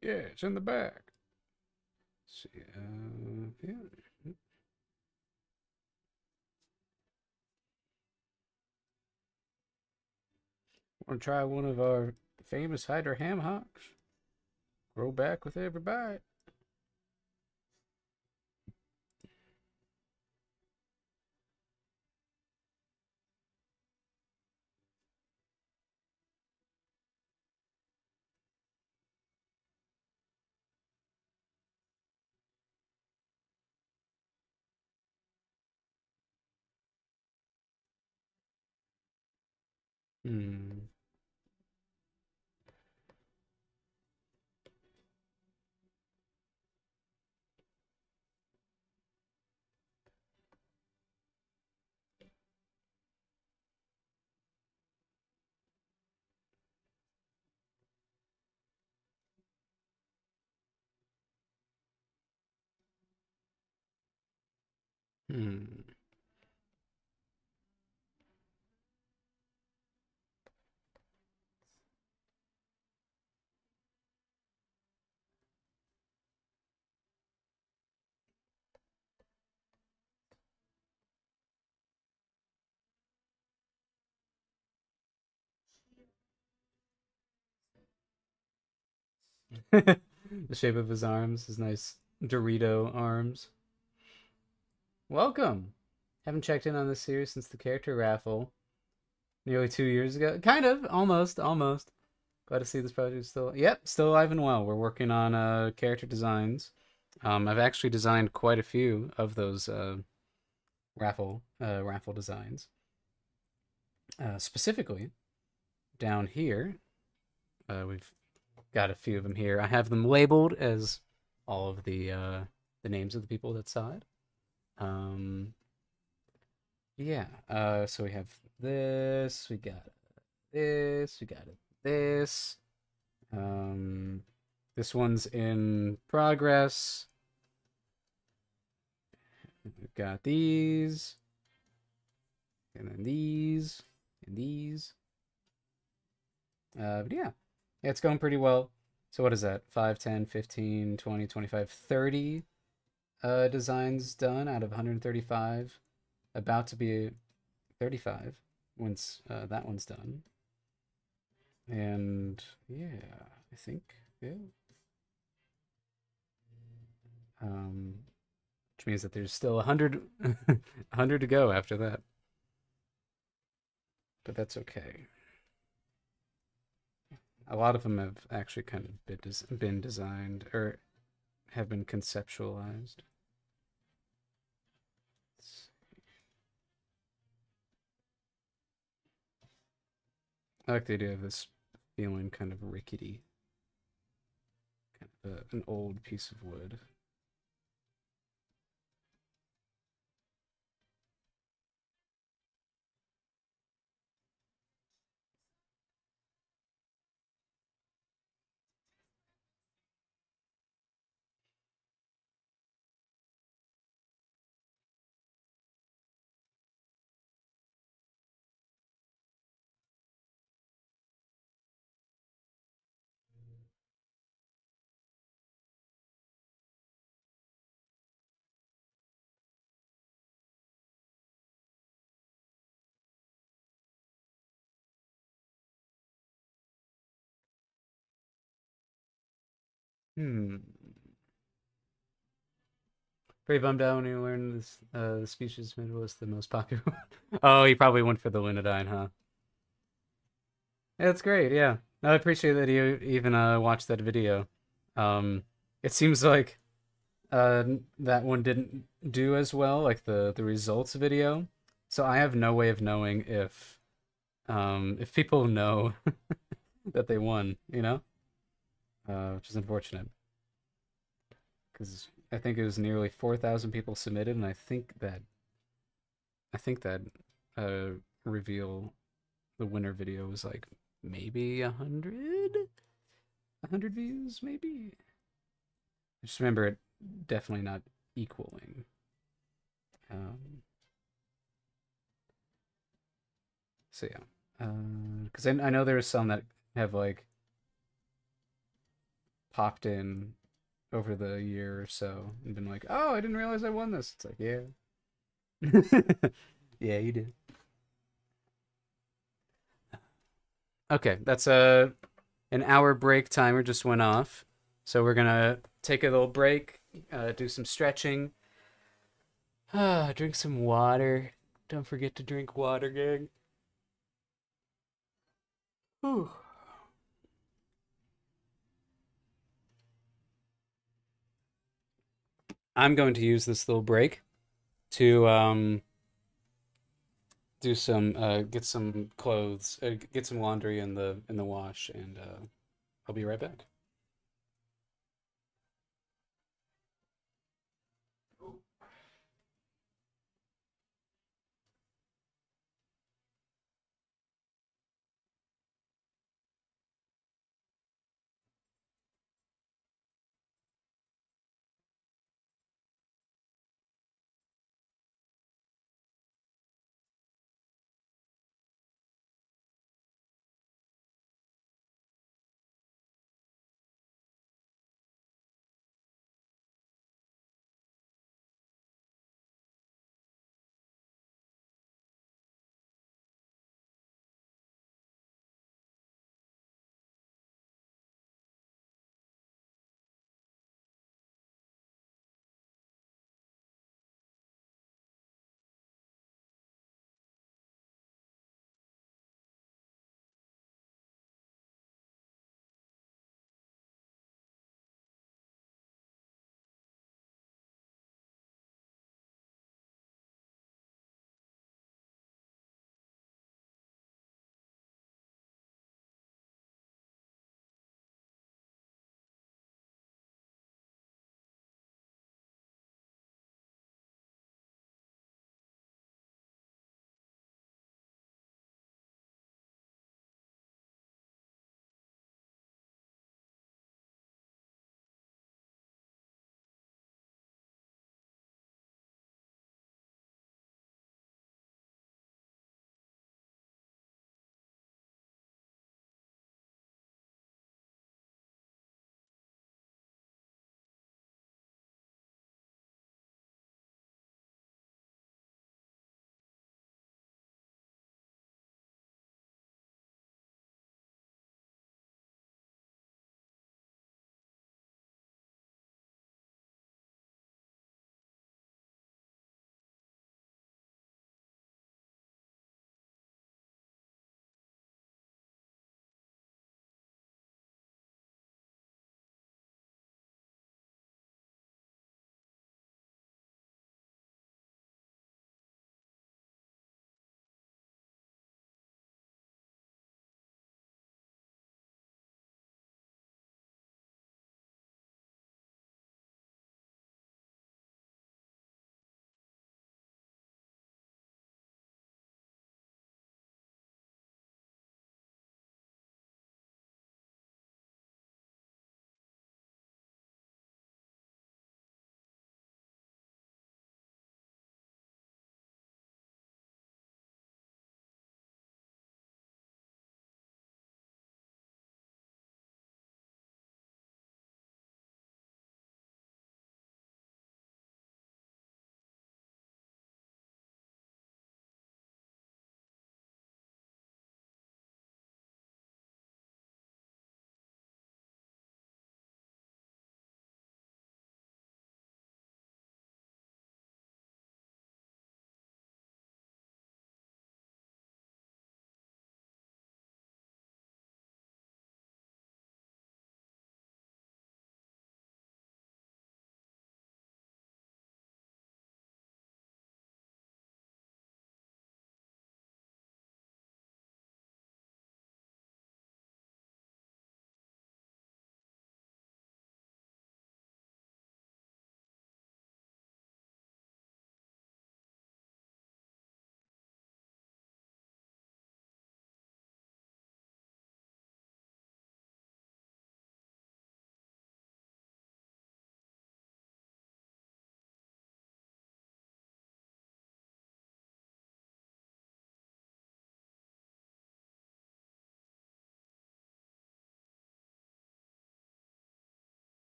Yeah, it's in the back. Let's see, yeah. Want to try one of our famous Hydra ham hocks? Grow back with every bite. Hmm. Hmm. The shape of his arms, his nice Dorito arms. Welcome. Haven't checked in on this series since the character raffle nearly 2 years ago. Kind of, almost, almost. Glad to see this project is still. Yep, still alive and well. We're working on character designs. I've actually designed quite a few of those raffle designs. Specifically, down here, we've got a few of them here. I have them labeled as all of the names of the people that saw it. Um, yeah. So we have this. We got this. We got it. This. Um, this one's in progress. We've got these, and then these, and these. But yeah, it's going pretty well. So what is that? 5, 10, 15, 20, 25, 30 designs done out of 135. About to be 35 once that one's done. And yeah, I think yeah. Um, which means that there's still 100 100 to go after that. but that's okay. A lot of them have actually kind of been designed or have been conceptualized. I like the idea of this feeling kind of rickety, kind of an old piece of wood. Hmm. Pretty bummed out when you learned this. The species made was the most popular. Oh, he probably went for the Lunodyne, huh? Yeah, that's great. Yeah, no, I appreciate that you even watched that video. Um, it seems like that one didn't do as well, like the results video. So I have no way of knowing if people know that they won, which is unfortunate because I think it was nearly 4,000 people submitted, and I think that uh reveal the winner video was like maybe 100 views, maybe. I just remember it definitely not equaling. Um, so yeah, because I know there's some that have like popped in over the year or so and been like, "Oh, I didn't realize I won this." It's like, yeah, yeah, you did. Okay, that's an hour break timer just went off, so we're gonna take a little break, do some stretching, drink some water. Don't forget to drink water, gang. Whew. I'm going to use this little break to do some get some clothes, get some laundry in the wash, and I'll be right back.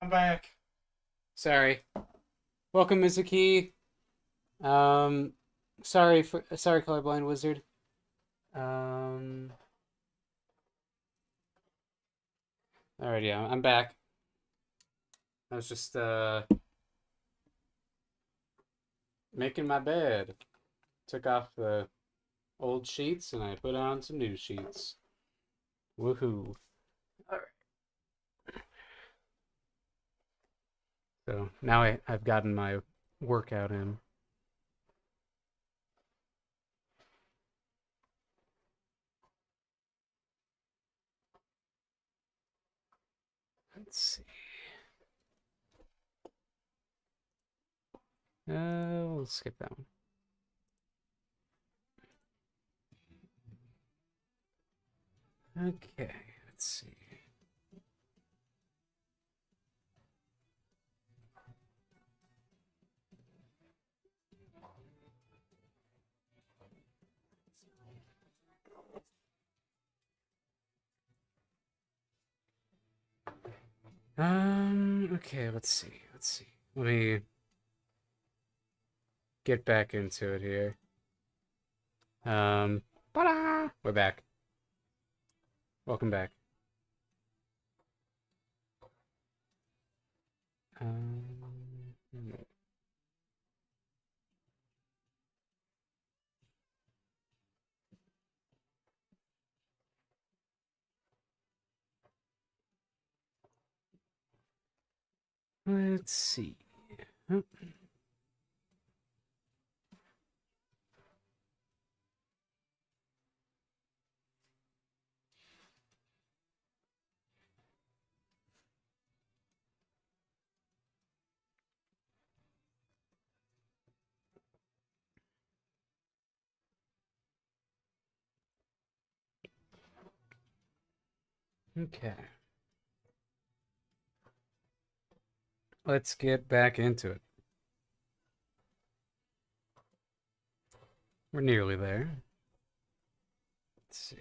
I'm back. Sorry. Welcome, Mizuki. Um, sorry, colorblind wizard. Um, alright, yeah, I'm back. I was just making my bed. Took off the old sheets and I put on some new sheets. Woohoo! All right. So now I've gotten my workout in. Let's see. We'll skip that one. Okay, let's see. Okay, let's see. Let's see. Let me get back into it here. Ta-da! We're back. Welcome back. Um, let's see. Oh, okay. Let's get back into it. We're nearly there. Let's see.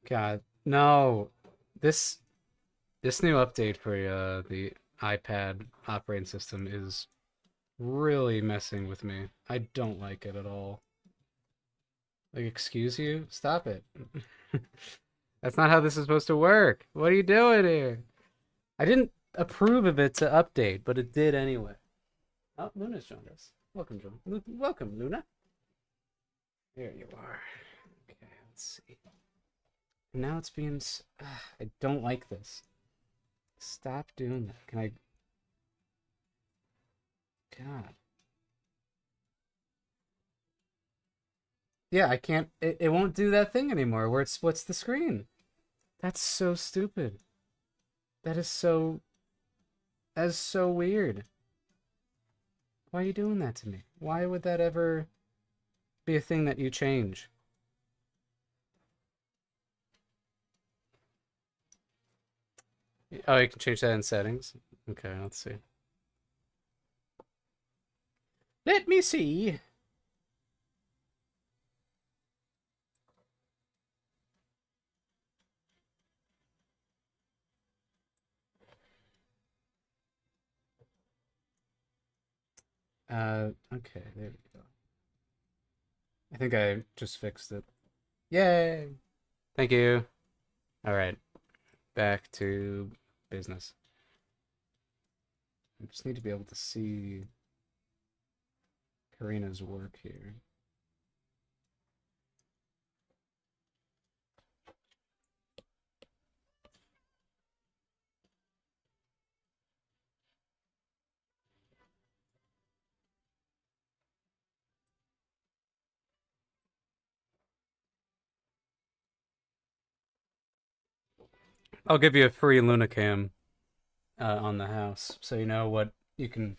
God, no. This this new update for the iPad operating system is really messing with me. I don't like it at all. Like, excuse you? Stop it. That's not how this is supposed to work. What are you doing here? I didn't approve of it to update, but it did anyway. Oh, Luna's joined us. Welcome, welcome, Luna. There you are. Okay, let's see. Now it's being. I don't like this. Stop doing that. Can I? God. Yeah, I can't. It won't do that thing anymore where it splits the screen. That's so stupid. That is so. That is so weird. Why are you doing that to me? Why would that ever be a thing that you change? Oh, you can change that in settings. Okay, let's see. Let me see. Okay, there we go. I think I just fixed it. Yay! Thank you. All right, back to business. I just need to be able to see Karina's work here. I'll give you a free Lunacam on the house, so you know what you can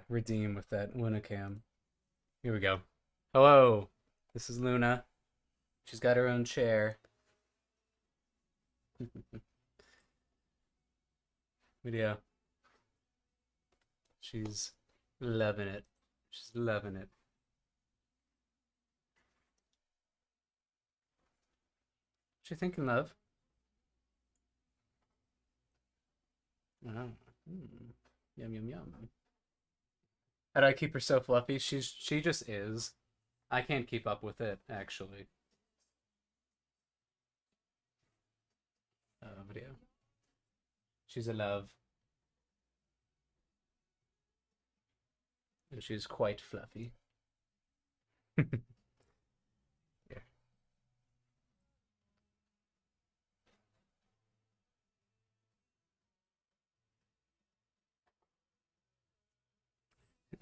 redeem with that Lunacam. Here we go. Hello, this is Luna. She's got her own chair. Video. She's loving it. She's loving it. What you thinking, love? Oh. Mm. Yum yum yum. How do I keep her so fluffy? She just is. I can't keep up with it actually. Video. She's a love, and she's quite fluffy. Yeah.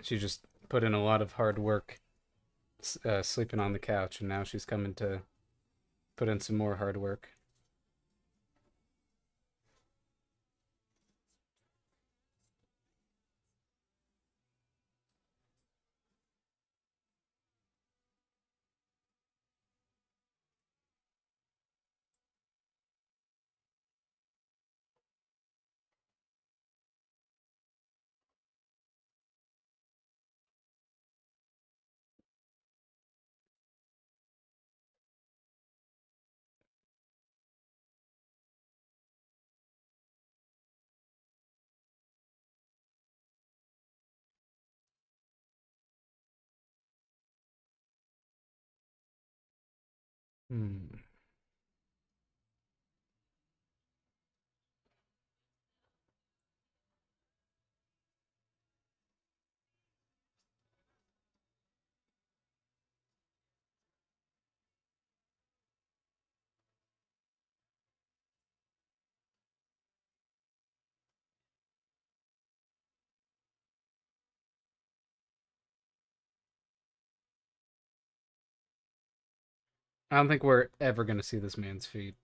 She just put in a lot of hard work sleeping on the couch, and now she's coming to put in some more hard work. Hmm. I don't think we're ever gonna see this man's feet.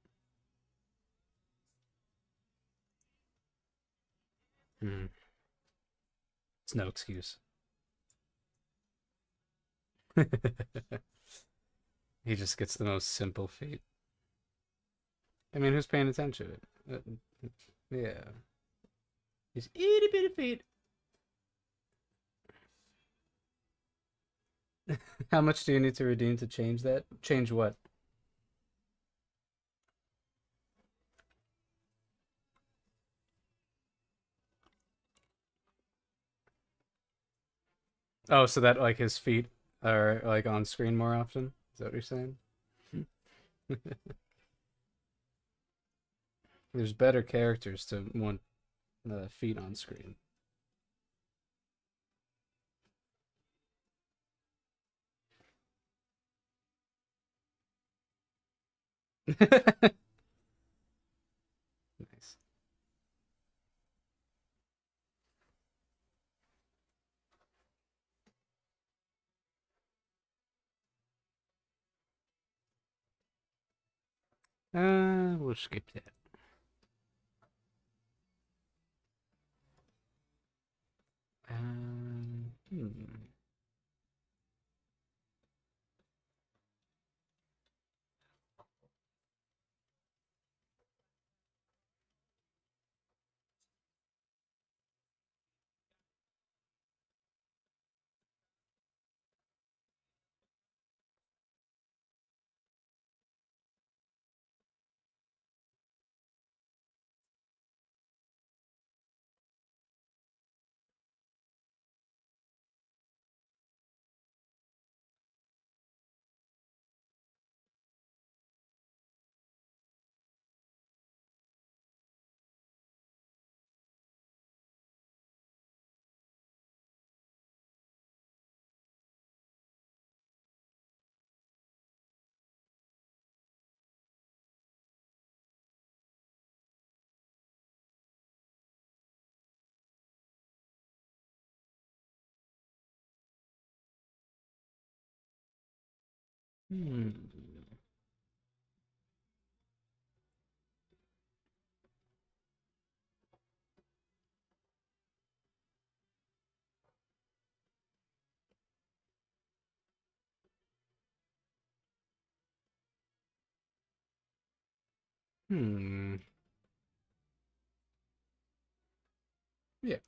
Hmm. It's no excuse. He just gets the most simple feet. I mean, who's paying attention to it? Yeah. He's itty bitty feet. How much do you need to redeem to change that? Change what? Oh, so that like his feet are like on screen more often? Is that what you're saying? There's better characters to want feet on screen. Nice. We'll skip that. Hmm. Hmm. Hmm. Yeah.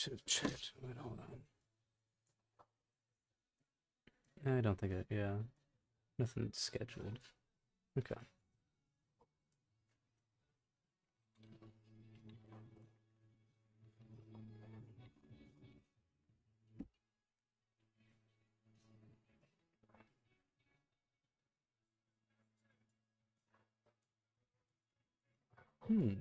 Wait, hold on. I don't think it. Yeah, nothing scheduled. Okay. Hmm.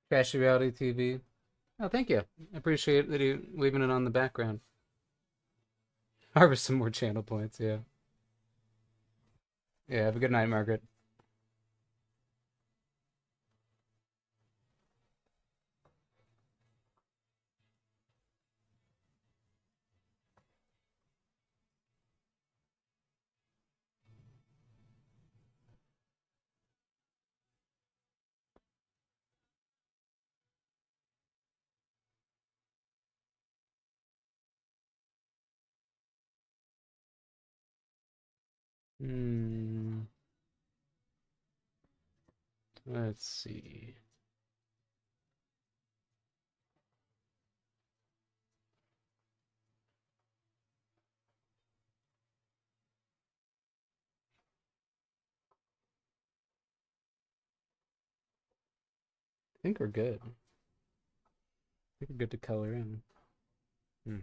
Trashy Reality TV. Oh, thank you. I appreciate that you leaving it on the background. Harvest some more channel points. Yeah. Yeah. Have a good night, Margaret. Hmm. Let's see. I think we're good. I think we're good to color in. Hmm.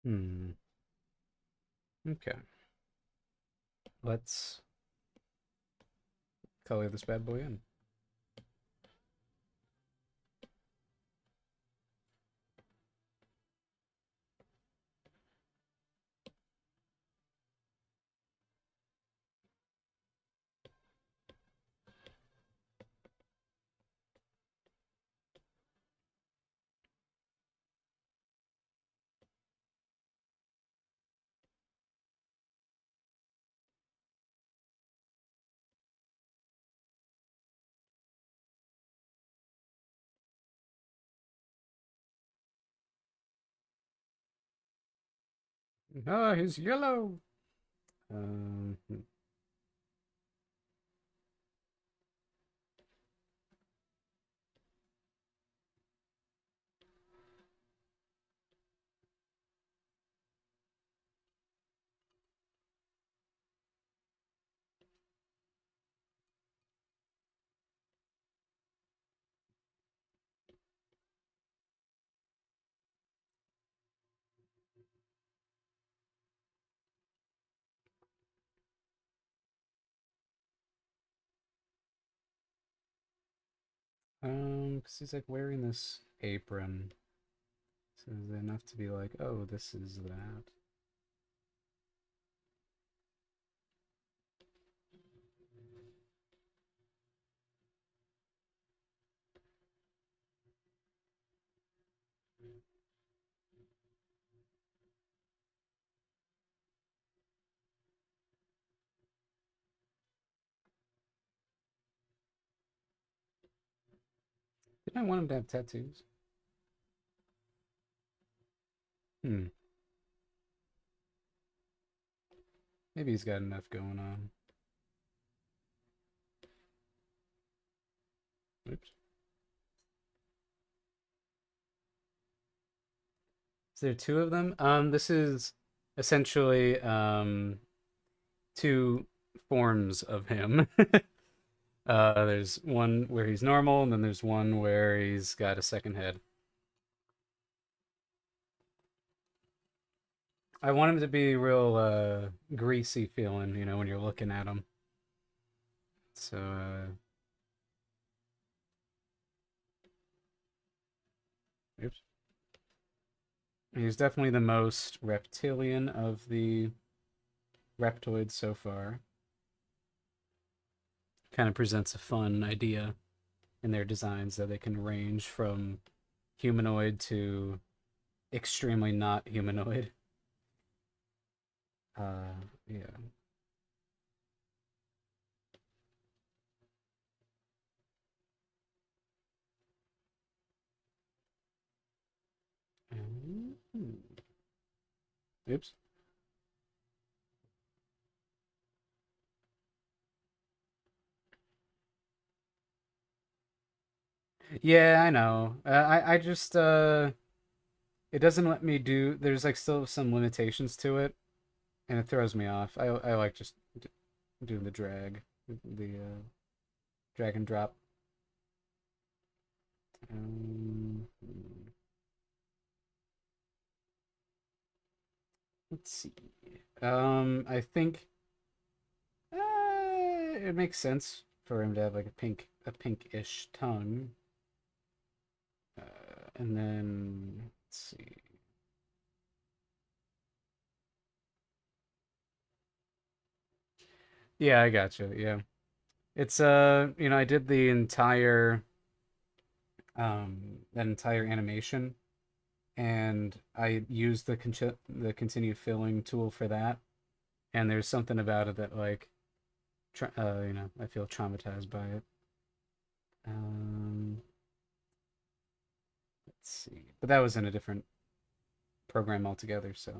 Hmm. Okay. Let's color this bad boy in. Oh, he's yellow. Um. Because he's like wearing this apron. So is it enough to be like, oh, this is that? Didn't I want him to have tattoos? Hmm. Maybe he's got enough going on. Oops. Is there two of them? This is essentially two forms of him. There's one where he's normal, and then there's one where he's got a second head. I want him to be real greasy feeling, when you're looking at him. So oops. He's definitely the most reptilian of the reptoids so far. Kind of presents a fun idea in their designs that they can range from humanoid to extremely not humanoid. Yeah. Oops. Yeah, I know. I just it doesn't let me do. There's like still some limitations to it, and it throws me off. I like just doing the drag and drop. Um, let's see. I think it makes sense for him to have like a pinkish tongue. And then let's see. Yeah, I gotcha. Yeah, it's I did the entire that entire animation, and I used the continued filling tool for that. And there's something about it that like, I feel traumatized by it. Um, let's see, but that was in a different program altogether. So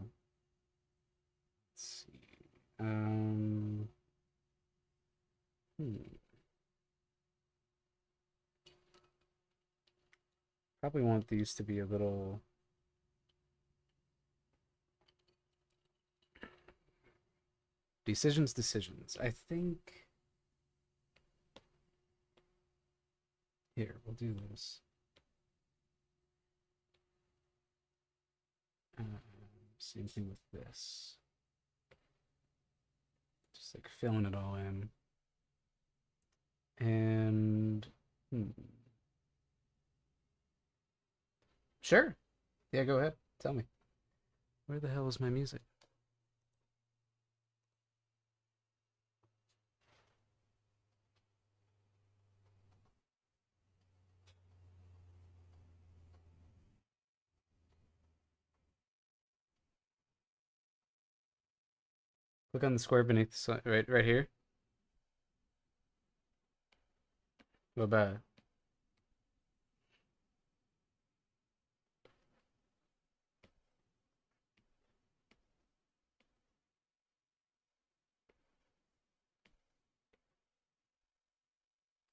let's see. Um, hmm. Probably want these to be a little decisions. I think here we'll do this. Uh, Same thing with this. Just like filling it all in. And sure. Yeah, go ahead. Tell me. Where the hell is my music? Click on the square beneath right here. What about it?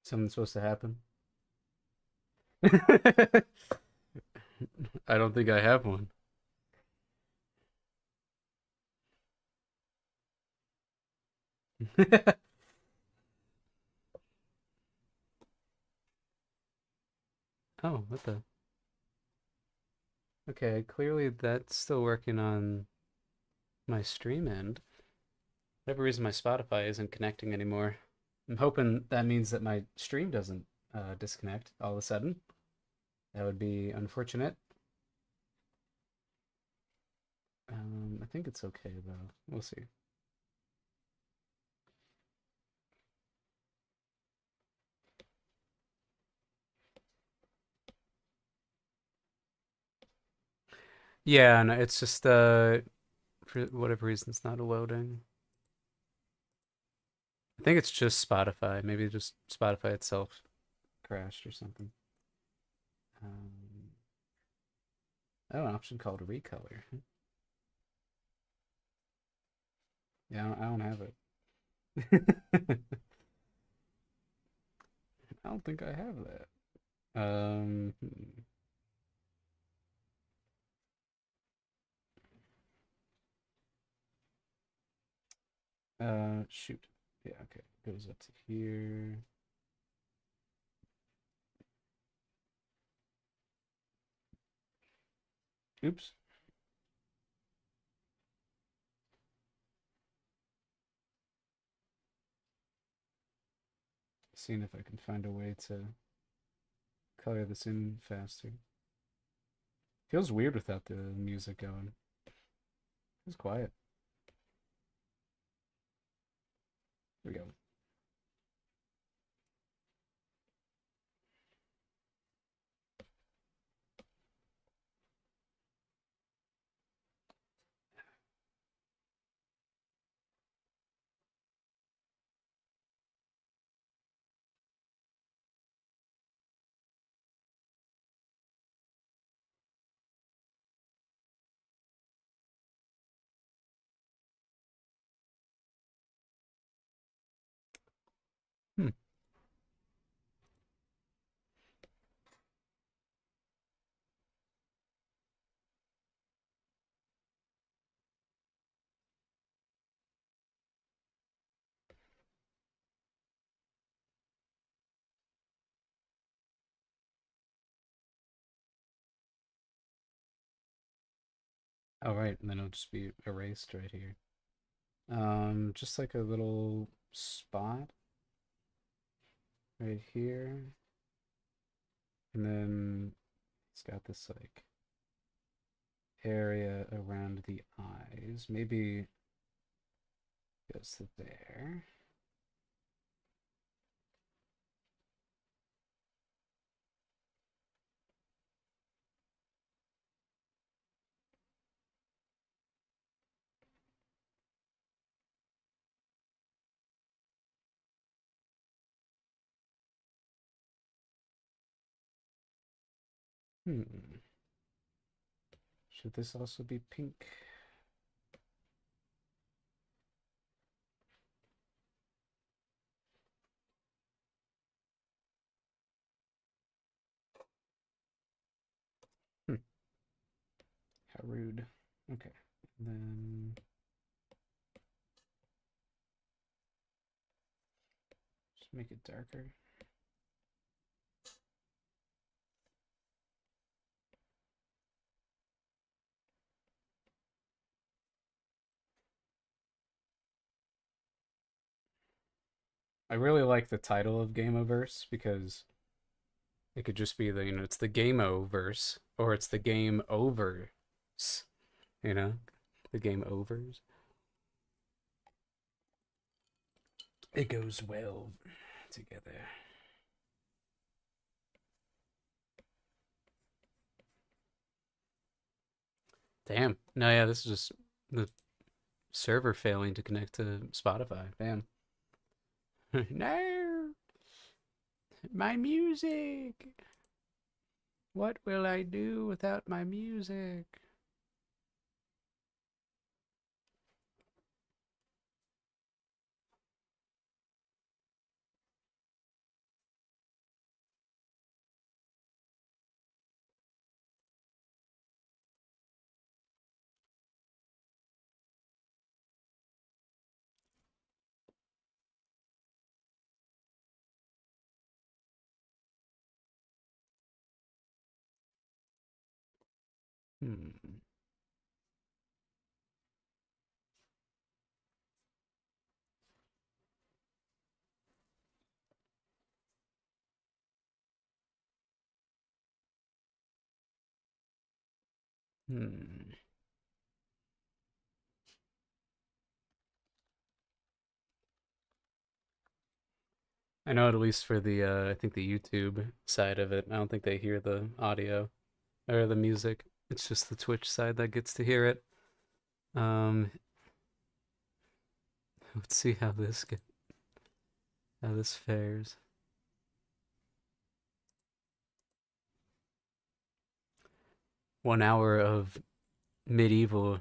Something's supposed to happen? I don't think I have one. Oh, what the? Okay, clearly that's still working on my stream end. For whatever reason, my Spotify isn't connecting anymore. I'm hoping that means that my stream doesn't disconnect all of a sudden. That would be unfortunate. I think it's okay though. We'll see. Yeah, no, it's just for whatever reason it's not loading. I think it's just Spotify. Maybe just Spotify itself crashed or something. Um, oh, an option called recolor. Yeah, I don't have it. I don't think I have that. Shoot. Yeah, okay. Goes up to here. Oops. Seeing if I can find a way to color this in faster. Feels weird without the music going. It's quiet. Here we go. Hmm. All right, and then it'll just be erased right here. Just like a little spot right here, and then it's got this like area around the eyes. Maybe goes to there. Hmm. Should this also be pink? Hmm. How rude. Okay. And then just make it darker. I really like the title of Gameoverse because it could just be it's the Gameoverse or it's the Game Overs, you know, the Game Overs. It goes well together. Damn. No, yeah, this is just the server failing to connect to Spotify. Damn. No, my music. What will I do without my music? Hmm. Hmm. I know at least for the I think the YouTube side of it, I don't think they hear the audio or the music. It's just the Twitch side that gets to hear it. Um, let's see how this fares. 1 hour of medieval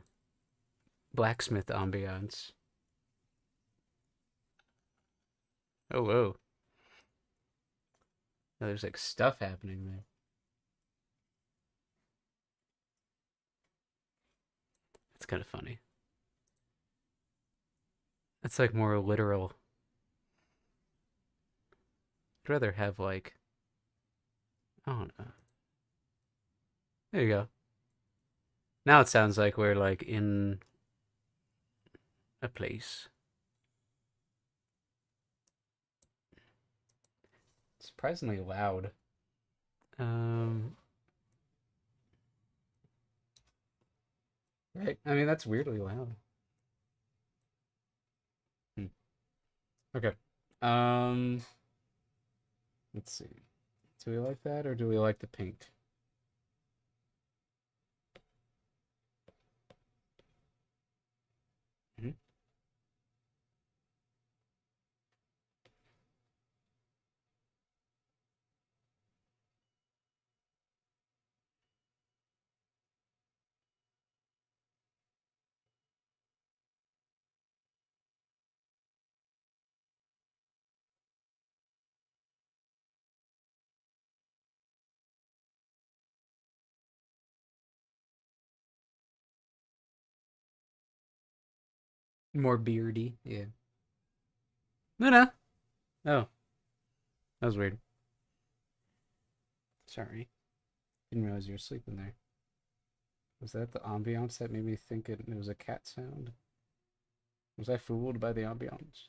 blacksmith ambiance. Oh whoa, oh, there's like stuff happening there. It's kind of funny. It's like more literal. I'd rather have like I don't know. There you go. Now it sounds like we're like in a place. Surprisingly loud. Um, right. I mean, that's weirdly loud. Hmm. Okay. Um, let's see. Do we like that or do we like the pink? Mhm. More beardy. Yeah. No, no. Oh, that was weird. Sorry. Didn't realize you were sleeping there. Was that the ambiance that made me think it was a cat sound? Was I fooled by the ambiance?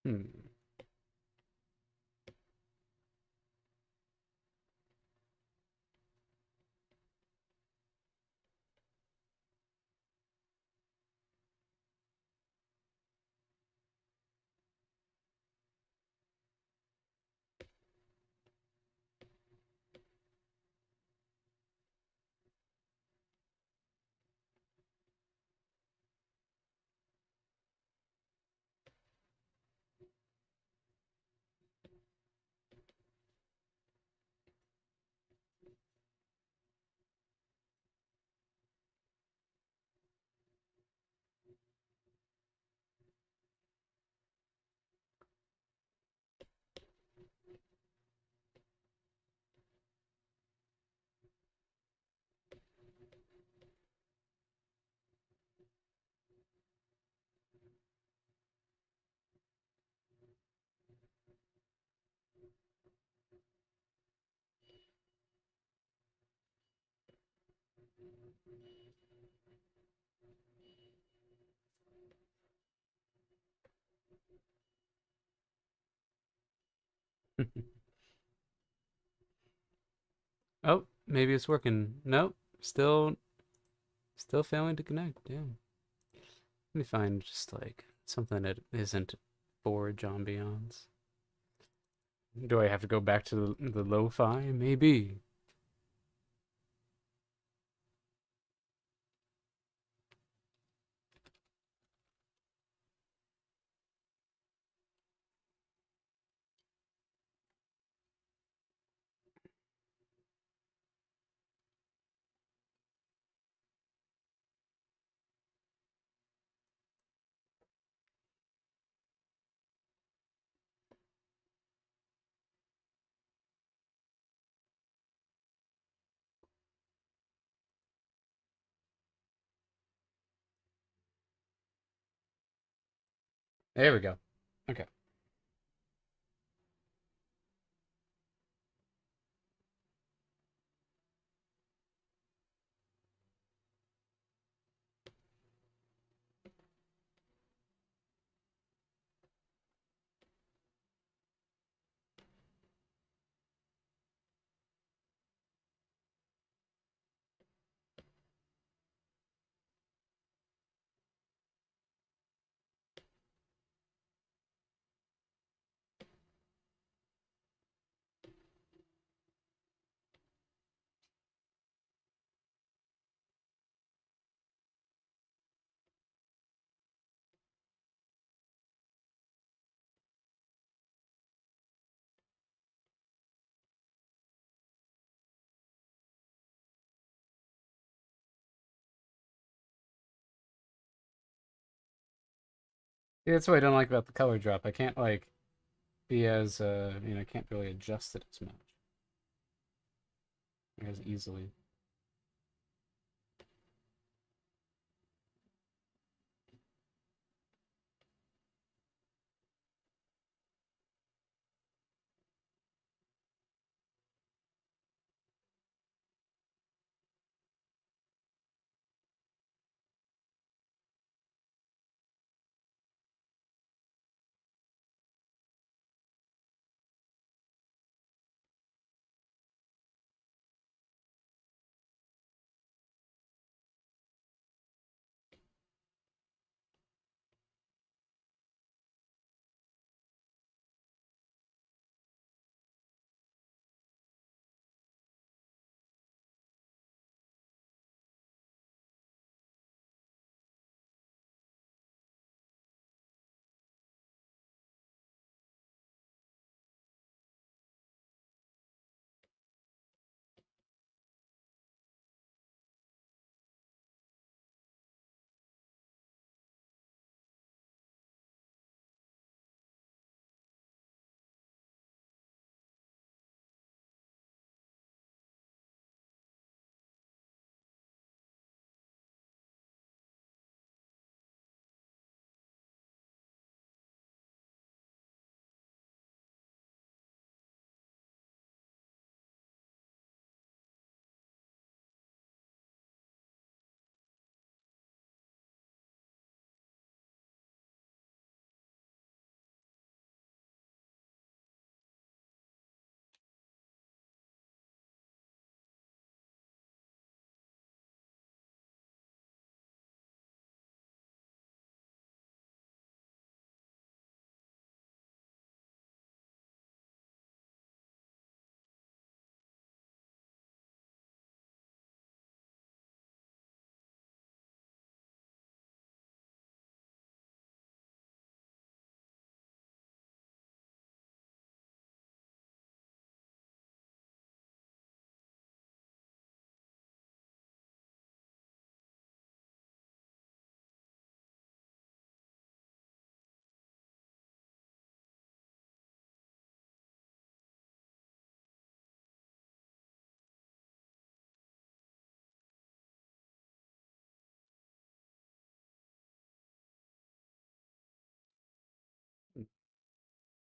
Hmm. Oh, maybe it's working. Nope. Still failing to connect. Damn. Let me find just like something that isn't forge ambiance. Do I have to go back to the lo-fi? Maybe. There we go. Okay. Yeah, that's what I don't like about the color drop. I can't like be as I can't really adjust it as much as easily.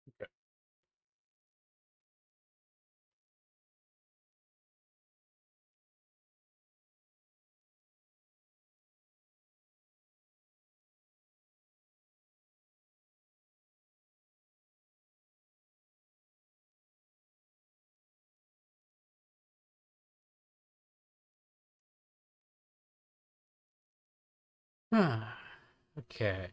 Okay. Okay.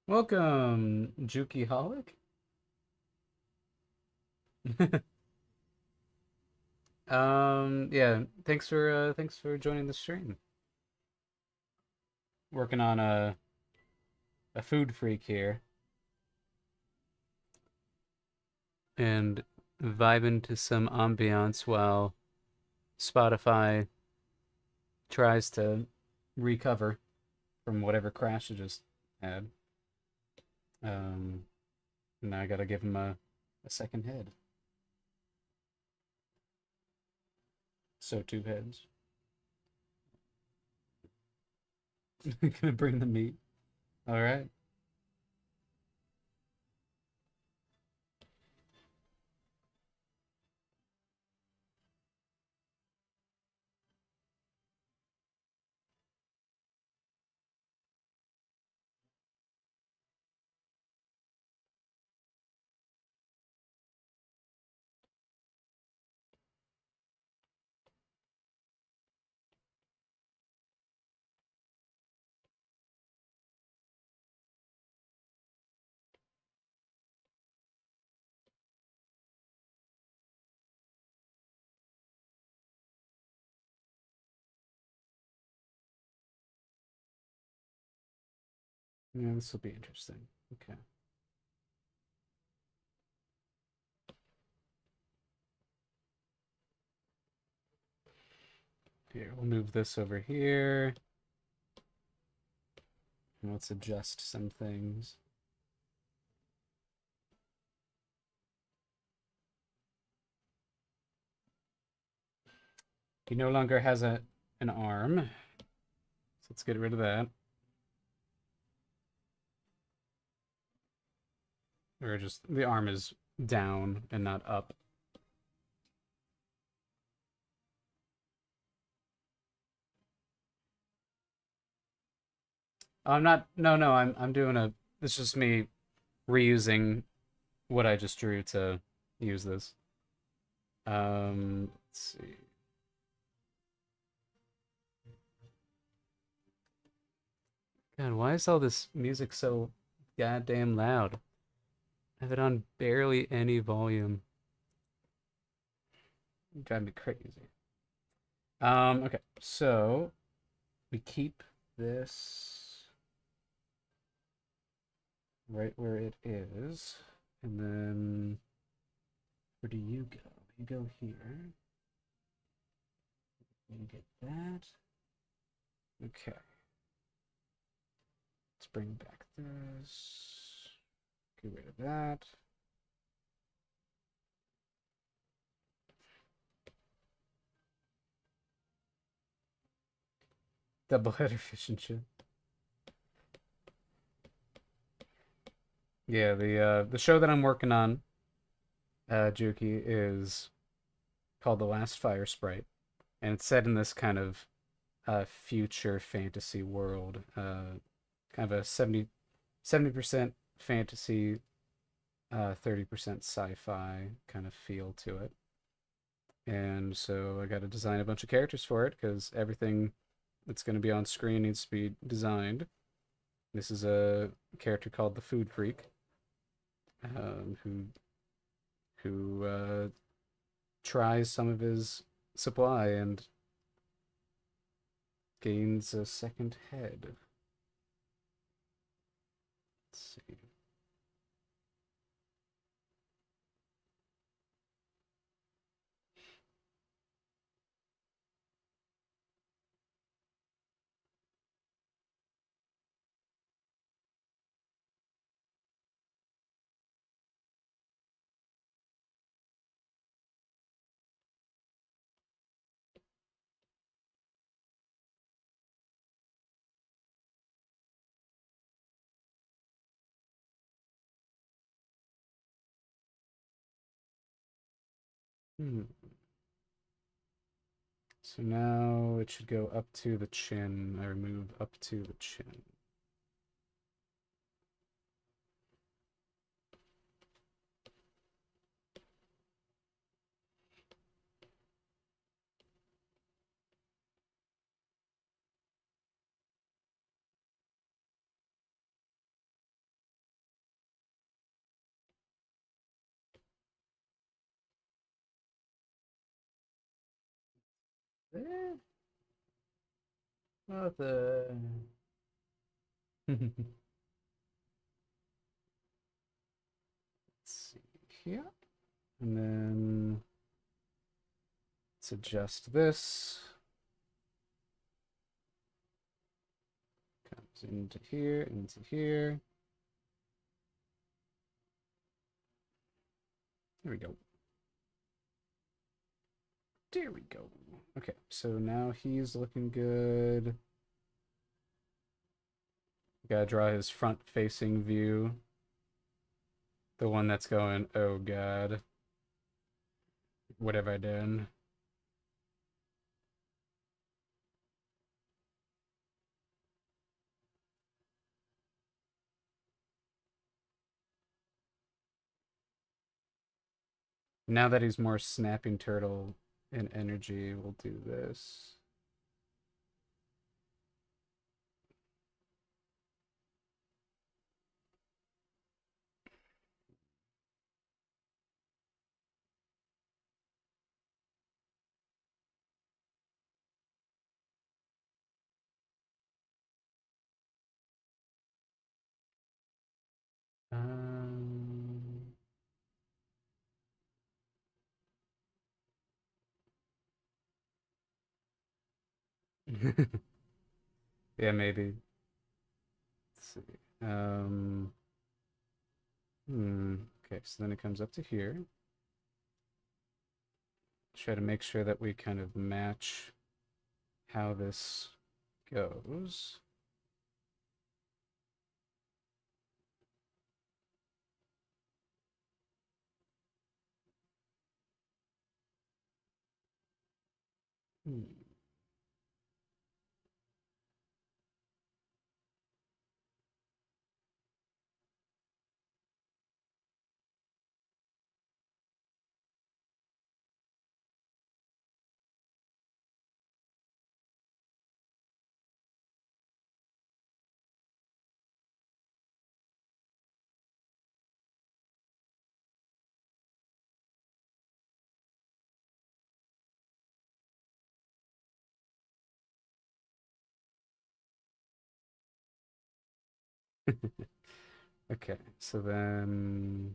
Welcome, Juki Holic. Yeah, thanks for joining the stream. Working on a food freak here and vibing to some ambiance while Spotify tries to recover from whatever crash it just had. Um, Now I gotta give him a second head. So two heads. Gonna bring the meat. All right. Yeah, this will be interesting. Okay. Here, we'll move this over here. And let's adjust some things. He no longer has an arm. So let's get rid of that. Or just the arm is down and not up. I'm not. No. I'm doing a. It's just me reusing what I just drew to use this. Let's see. God, why is all this music so goddamn loud? I have it on barely any volume. Drive me crazy. Okay, so we keep this right where it is, and then where do you go? You go here. You get that. Okay. Let's bring back this. Get rid of that. Double header fish and chip. Yeah, the show that I'm working on, Juki, is called The Last Fire Sprite, and it's set in this kind of future fantasy world. Kind of a 70% fantasy, 30% sci-fi kind of feel to it. And so I got to design a bunch of characters for it because everything that's going to be on screen needs to be designed. This is a character called the Food Freak, who tries some of his supply and gains a second head. Let's see. Hmm. So now it should go up to the chin. I remove up to the chin. Eh, what the? Let's see here. And then let's adjust this. Comes into here, into here. There we go. There we go. Okay, so now he's looking good. Gotta draw his front-facing view. The one that's going, oh god. What have I done? Now that he's more snapping turtle in energy, we'll do this. Um, Yeah, maybe. Let's see. Okay, so then it comes up to here. Try to make sure that we kind of match how this goes. Hmm. Okay, so then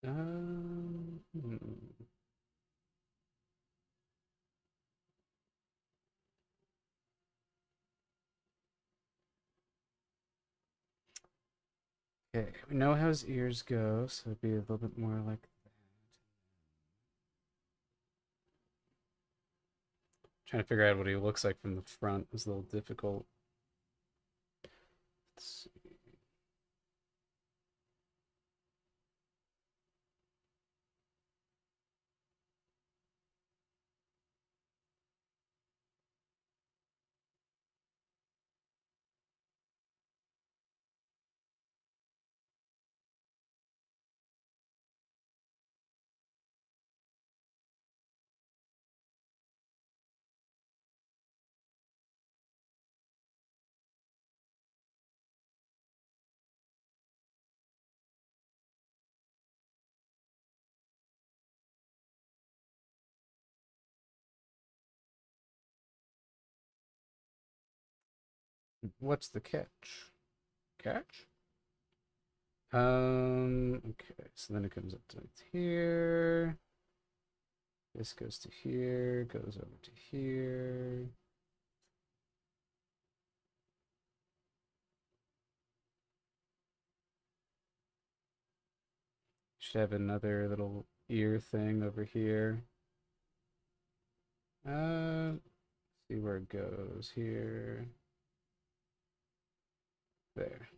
hmm. Okay, we know how his ears go, so it'd be a little bit more like that. Trying to figure out what he looks like from the front is a little difficult. Let's see. What's the catch? Catch? Okay, so then it comes up to here. This goes to here, goes over to here. Should have another little ear thing over here. See where it goes here. There.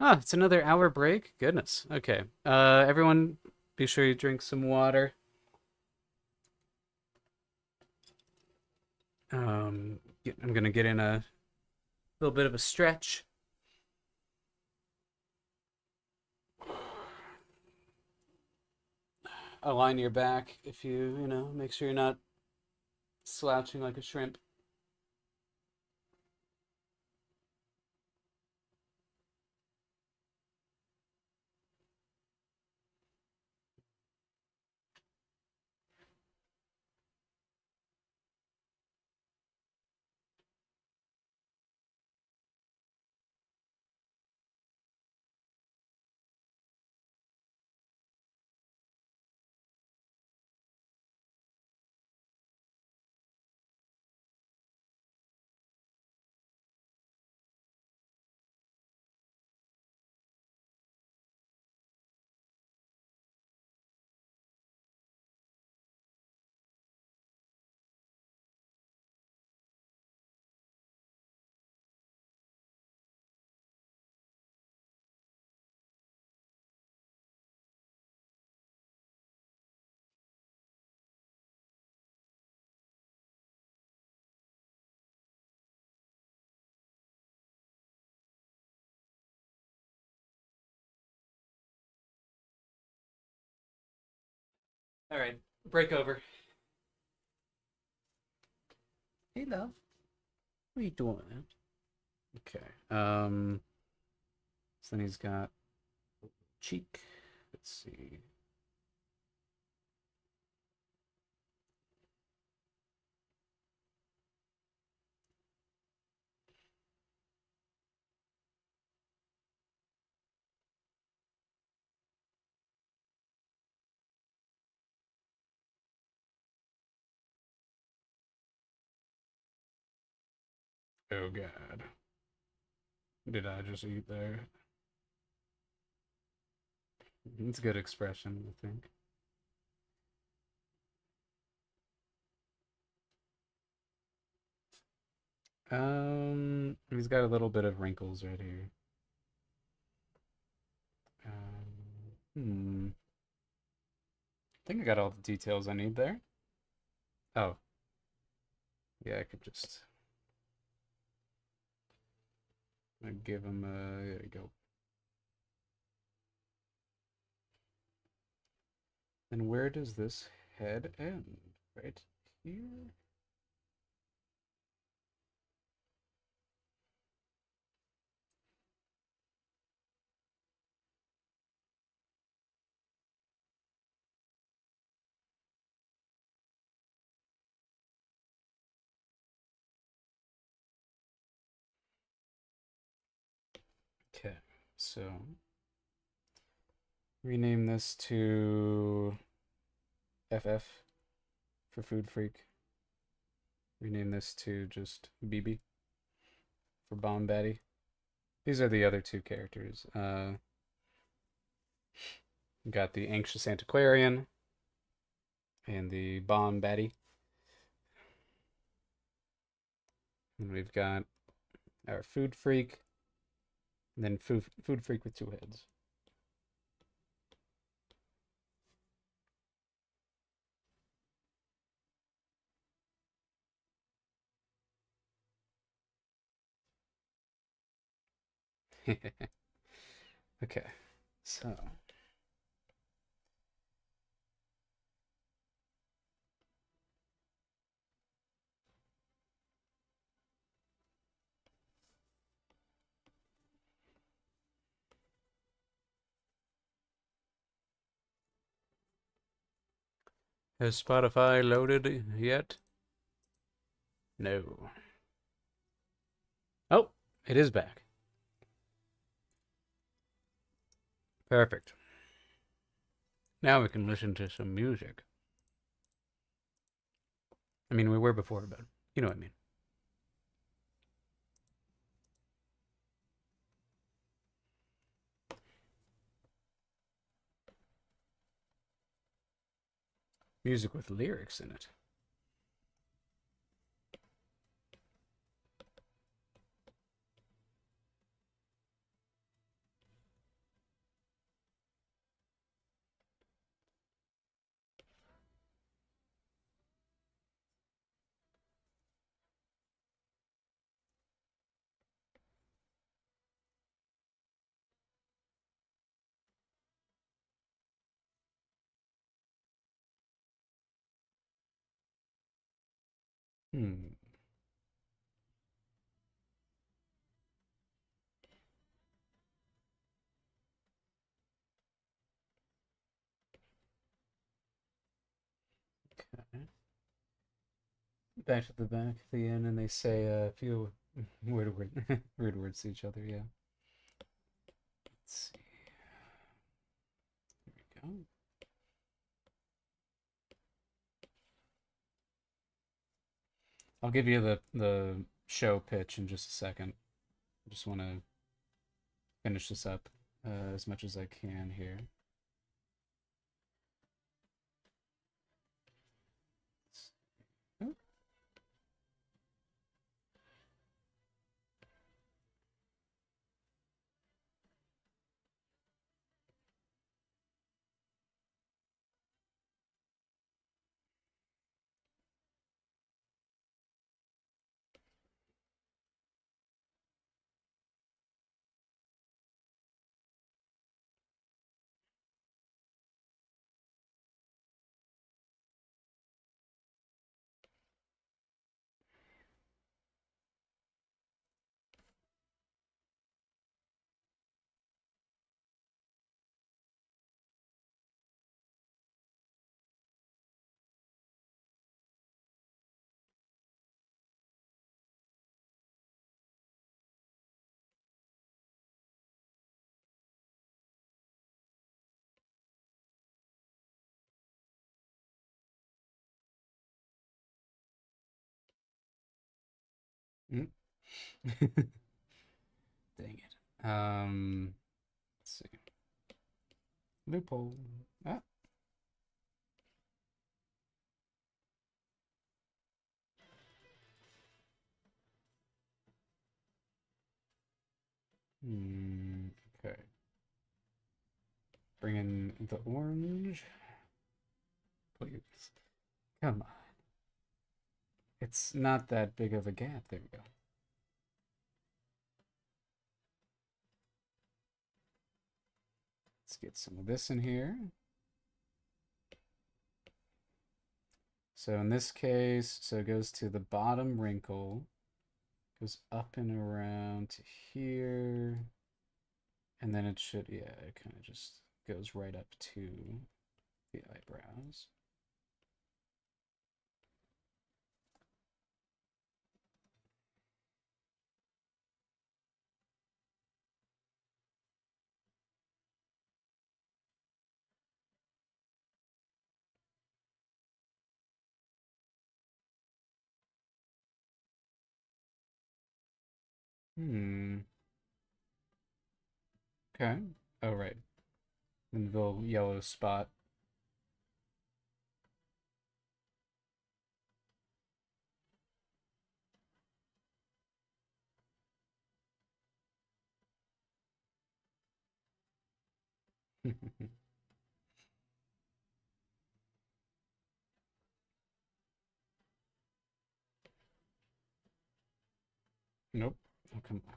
Ah, it's another hour break. Goodness. Okay. Everyone, be sure you drink some water. I'm gonna get in a little bit of a stretch. Align your back if you make sure you're not slouching like a shrimp. All right, break over. Hey, love. What are you doing? Okay. So then he's got cheek. Let's see. Oh God. Did I just eat there? It's a good expression, I think. He's got a little bit of wrinkles right here. I think I got all the details I need there. Oh, yeah, I could just give him a. There you go. And where does this head end? Right here? Okay, so rename this to FF for Food Freak. Rename this to just BB for Bomb Batty. These are the other two characters. Got the Anxious Antiquarian and the Bomb Batty. And we've got our Food Freak, and then Food Freak with two heads. Okay, so has Spotify loaded yet? No. Oh, it is back. Perfect. Now we can listen to some music. I mean, we were before, but you know what I mean. Music with lyrics in it. Hmm. Okay. Back to the back at the end, and they say a few weird words to each other. Yeah. Let's see. There we go. I'll give you the show pitch in just a second. I just want to finish this up as much as I can here. Oh, Dang it. Let's see. Loophole. Ah. Okay. Bring in the orange. Please. Come on. It's not that big of a gap. There we go. Let's get some of this in here. So in this case, so it goes to the bottom wrinkle, goes up and around to here, and then it should, yeah, it kind of just goes right up to the eyebrows. Okay. Oh, right. And the little yellow spot. Nope. Oh, come on.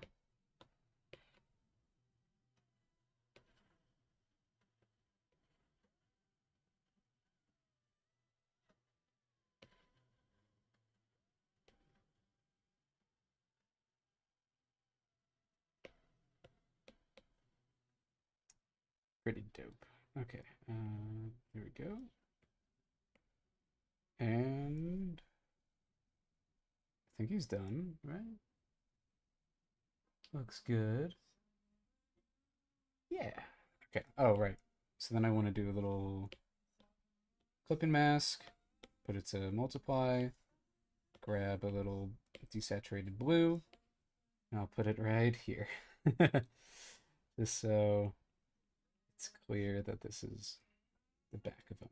Pretty dope. Okay. There we go. And I think he's done, right? Looks good. Yeah. Okay. Oh, right. So then I want to do a little clipping mask, put it to multiply, grab a little desaturated blue, and I'll put it right here. Just so it's clear that this is the back of him.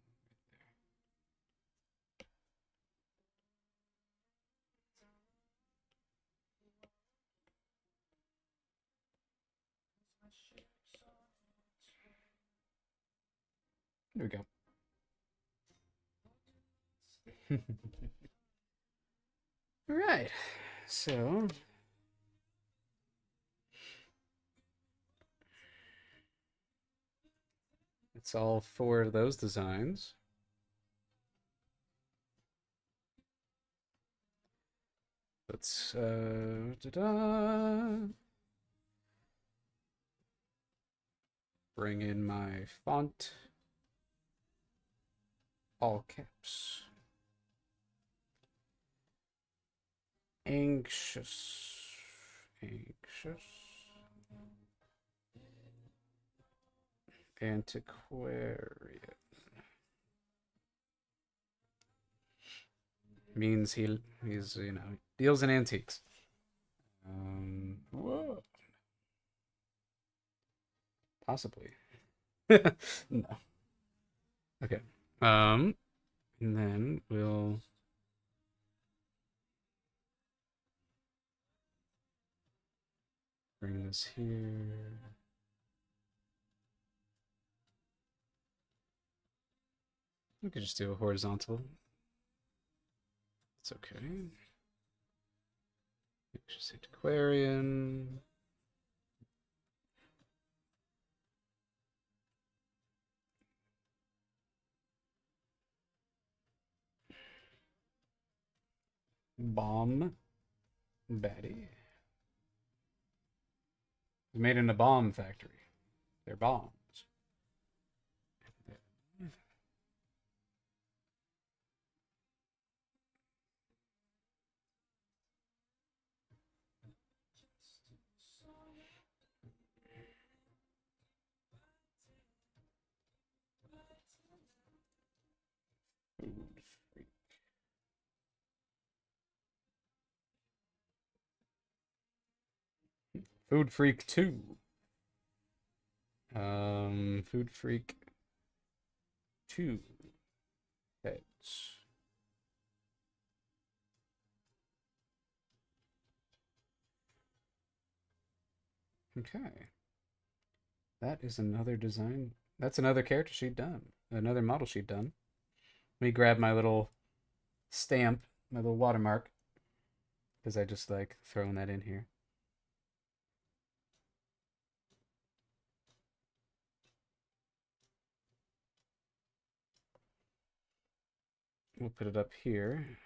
There we go. All right. So it's all four of those designs. Let's bring in my font, all caps. Anxious. Antiquarian. Means he's deals in antiques. Whoa. Possibly. No. Okay. And then we'll bring this here. We could just do a horizontal. It's okay. Anxious antiquarian. Bomb Batty. Made in a bomb factory. They're bombs. Food Freak 2. Food Freak 2. Pets. Okay. That is another design. That's another character sheet done. Another model sheet done. Let me grab my little stamp, my little watermark, because I just like throwing that in here. We'll put it up here.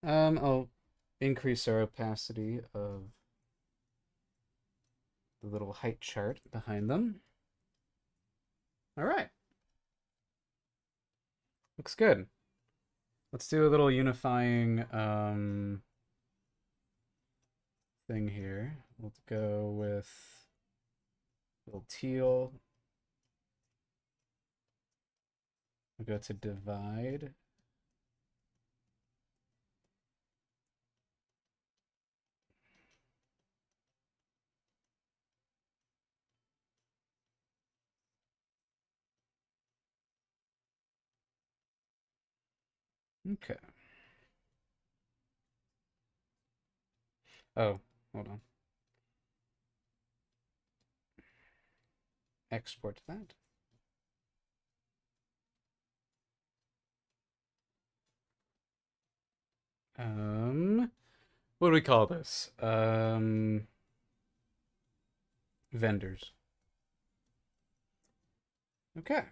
I'll increase our opacity of the little height chart behind them. All right. Looks good. Let's do a little unifying thing here. We'll go with a little teal. We'll go to divide. Okay. Oh, hold on. Export that. What do we call this? Vendors. Okay.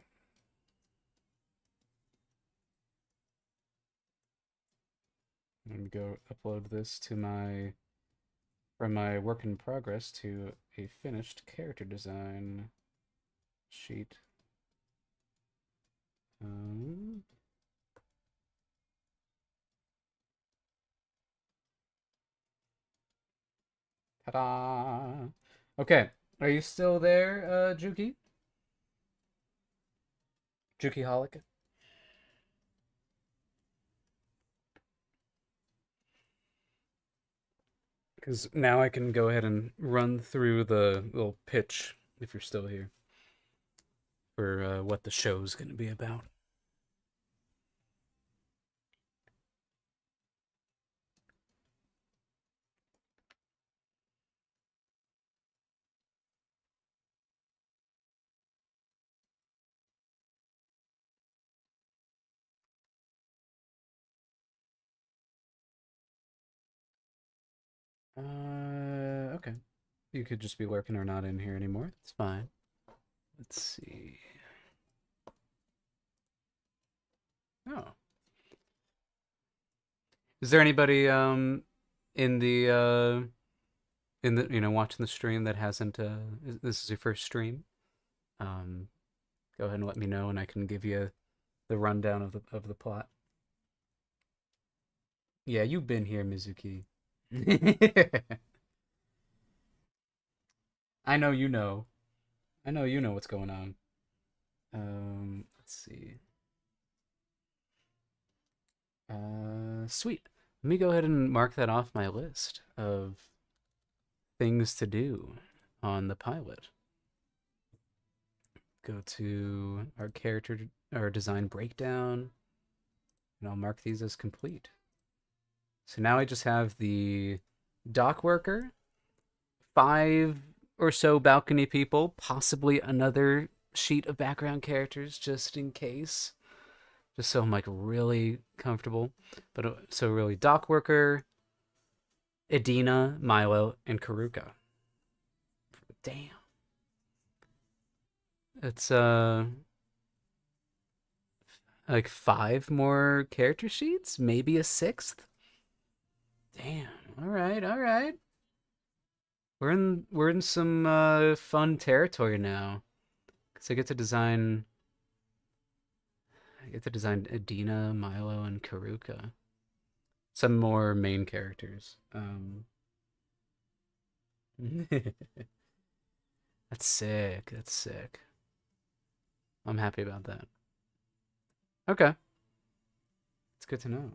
Let me go upload this to from my work in progress to a finished character design sheet. Ta-da! Okay, are you still there, Juki? Juki Holic? Because now I can go ahead and run through the little pitch, if you're still here, for what the show's going to be about. Okay. You could just be lurking or not in here anymore. It's fine. Let's see. Oh. Is there anybody in the watching the stream that hasn't this is your first stream? Um Go ahead and let me know and I can give you the rundown of the plot. Yeah, you've been here, Mizuki. I know you know. I know you know what's going on. Let's see. Sweet. Let me go ahead and mark that off my list of things to do on the pilot. Go to our design breakdown, and I'll mark these as complete. So now I just have the dock worker, 5 or so balcony people, possibly another sheet of background characters just in case. Just so I'm like really comfortable. But so really dock worker, Edina, Milo, and Karuka. Damn. It's like 5 more character sheets, maybe a 6th. Damn. All right, all right. We're in some fun territory now. Cuz I get to design Edina, Milo, and Karuka. Some more main characters. That's sick. That's sick. I'm happy about that. Okay. It's good to know.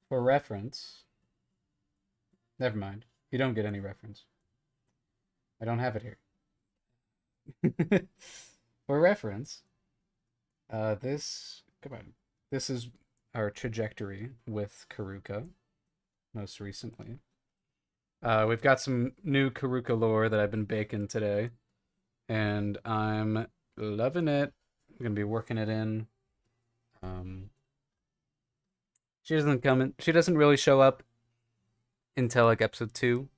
For reference, never mind. You don't get any reference. I don't have it here. For reference, this come on. This is our trajectory with Karuka most recently. We've got some new Karuka lore that I've been baking today, and I'm loving it. I'm gonna be working it in. Um, she doesn't come in. She doesn't really show up until like episode 2,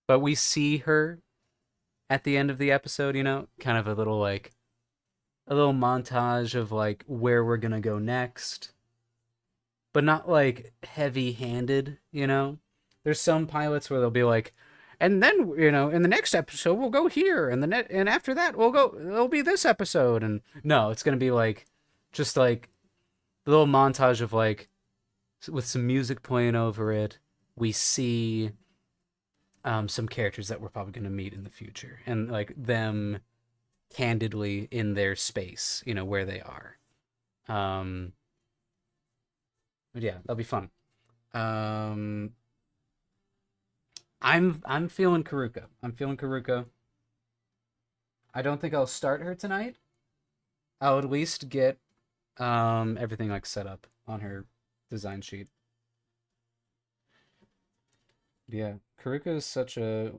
but we see her at the end of the episode. Kind of a little montage of like where we're gonna go next, but not like heavy-handed. There's some pilots where they'll be like, and then in the next episode we'll go here, and and after that we'll go. It'll be this episode, and no, it's gonna be like just like a little montage of like with some music playing over it. We see some characters that we're probably gonna meet in the future, and like them candidly in their space, where they are. Um, but yeah, that'll be fun. Um, I'm feeling Karuka. I'm feeling Karuka. I don't think I'll start her tonight. I'll at least get everything like set up on her design sheet. Yeah, Karuka is such a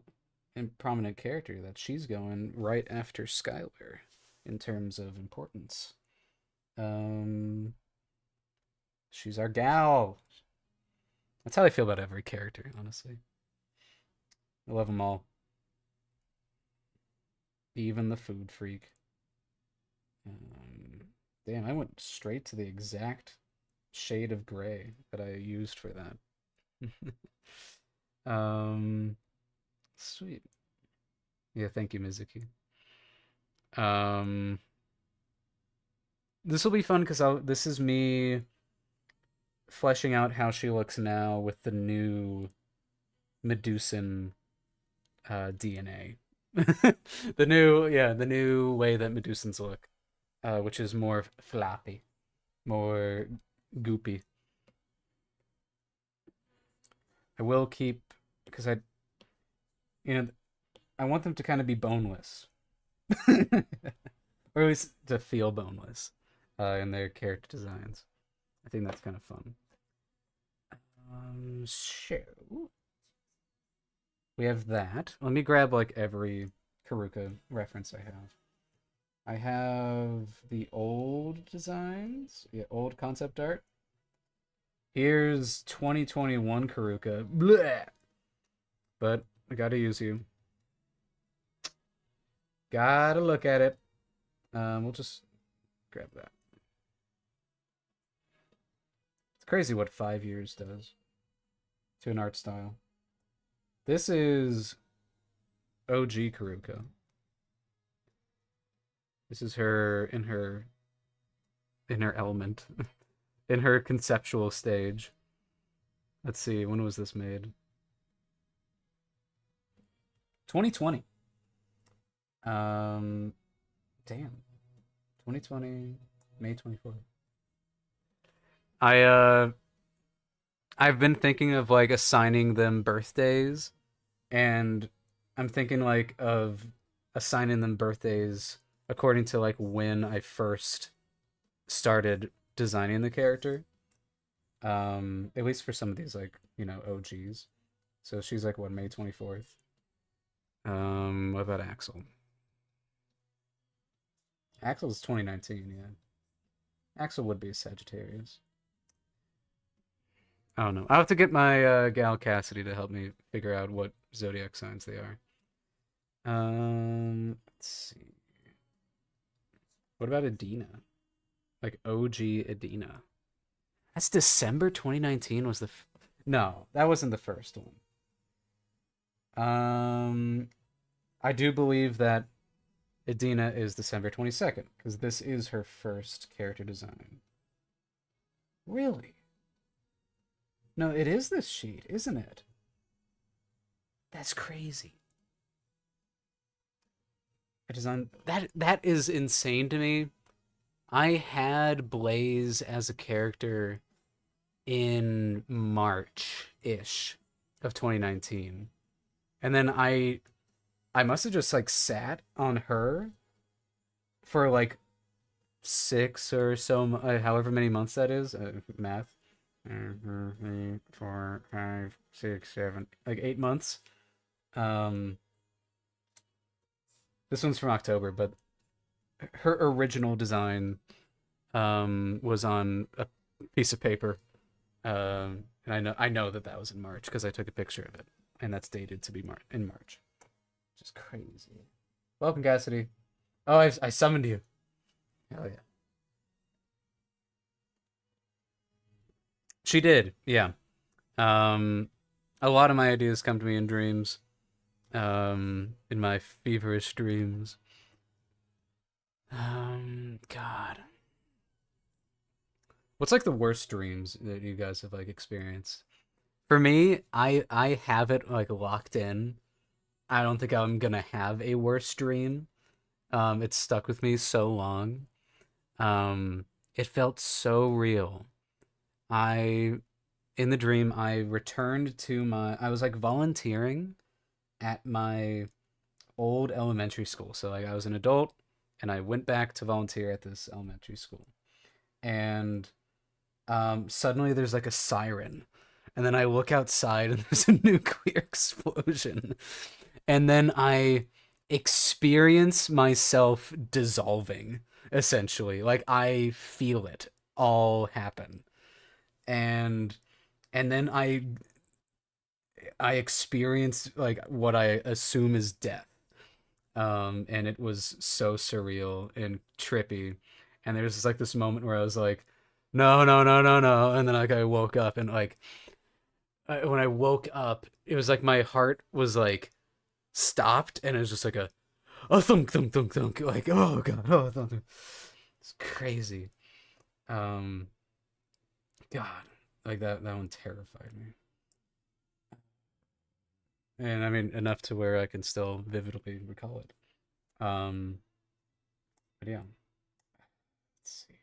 prominent character that she's going right after Skylar in terms of importance. Um, she's our gal. That's how I feel about every character, honestly. I love them all, even the food freak. Um, Damn, I went straight to the exact shade of gray that I used for that. um, Sweet. Yeah, thank you, Mizuki. Um, this will be fun because this is me fleshing out how she looks now with the new Medusan DNA. The new way that Medusans look, which is more floppy, more goopy. I will keep because you know, I want them to kind of be boneless, or at least to feel boneless, in their character designs. I think that's kind of fun. So we have that. Let me grab like every Karuka reference I have. I have the old designs, yeah, old concept art. Here's 2021 Karuka. Blech! But I gotta use you. Gotta look at it. We'll just grab that. It's crazy what 5 years does to an art style. This is OG Karuka. This is her in her element, in her conceptual stage. Let's see, when was this made? 2020. Damn. 2020, May 24th. I I've been thinking of like assigning them birthdays, and I'm thinking like of assigning them birthdays according to like when I first started designing the character. At least for some of these like, OGs. So she's like what, May 24th. What about Axel? Axel's 2019, yeah. Axel would be a Sagittarius. I don't know. I'll have to get my gal Cassidy to help me figure out what zodiac signs they are. Let's see. What about Adina? Like OG Adina. That's December 2019 was No, that wasn't the first one. I do believe that Adina is December 22nd because this is her first character design. Really? No, it is this sheet, isn't it? That's crazy. I designed that is insane to me. I had Blaze as a character in March-ish of 2019. And then I must have just like sat on her for like however many months that is, math. 4, 5, 6, 7, like 8 months. Um, this one's from October, but her original design was on a piece of paper. And I know that that was in March because I took a picture of it, and that's dated to be in March. Just crazy. Welcome, Cassidy. Oh, I summoned you. Hell yeah. She did, yeah. Um, a lot of my ideas come to me in dreams. In my feverish dreams. God. What's like the worst dreams that you guys have like experienced? For me, I have it like locked in. I don't think I'm gonna have a worse dream. It's stuck with me so long. It felt so real. I in the dream I returned to my I was like volunteering at my old elementary school. So like I was an adult and I went back to volunteer at this elementary school. And suddenly there's like a siren. And then I look outside and there's a nuclear explosion. And then I experience myself dissolving essentially. Like I feel it all happen. And then I experienced like what I assume is death. And it was so surreal and trippy. And there was just like this moment where I was like, no, no, no, no, no. And then like I woke up and like when I woke up, it was like my heart was like stopped and it was just like a thunk thunk thunk thunk like oh god oh thunk, thunk. It's crazy. Um, God, like that one terrified me. And I mean enough to where I can still vividly recall it. Um, but yeah, let's see.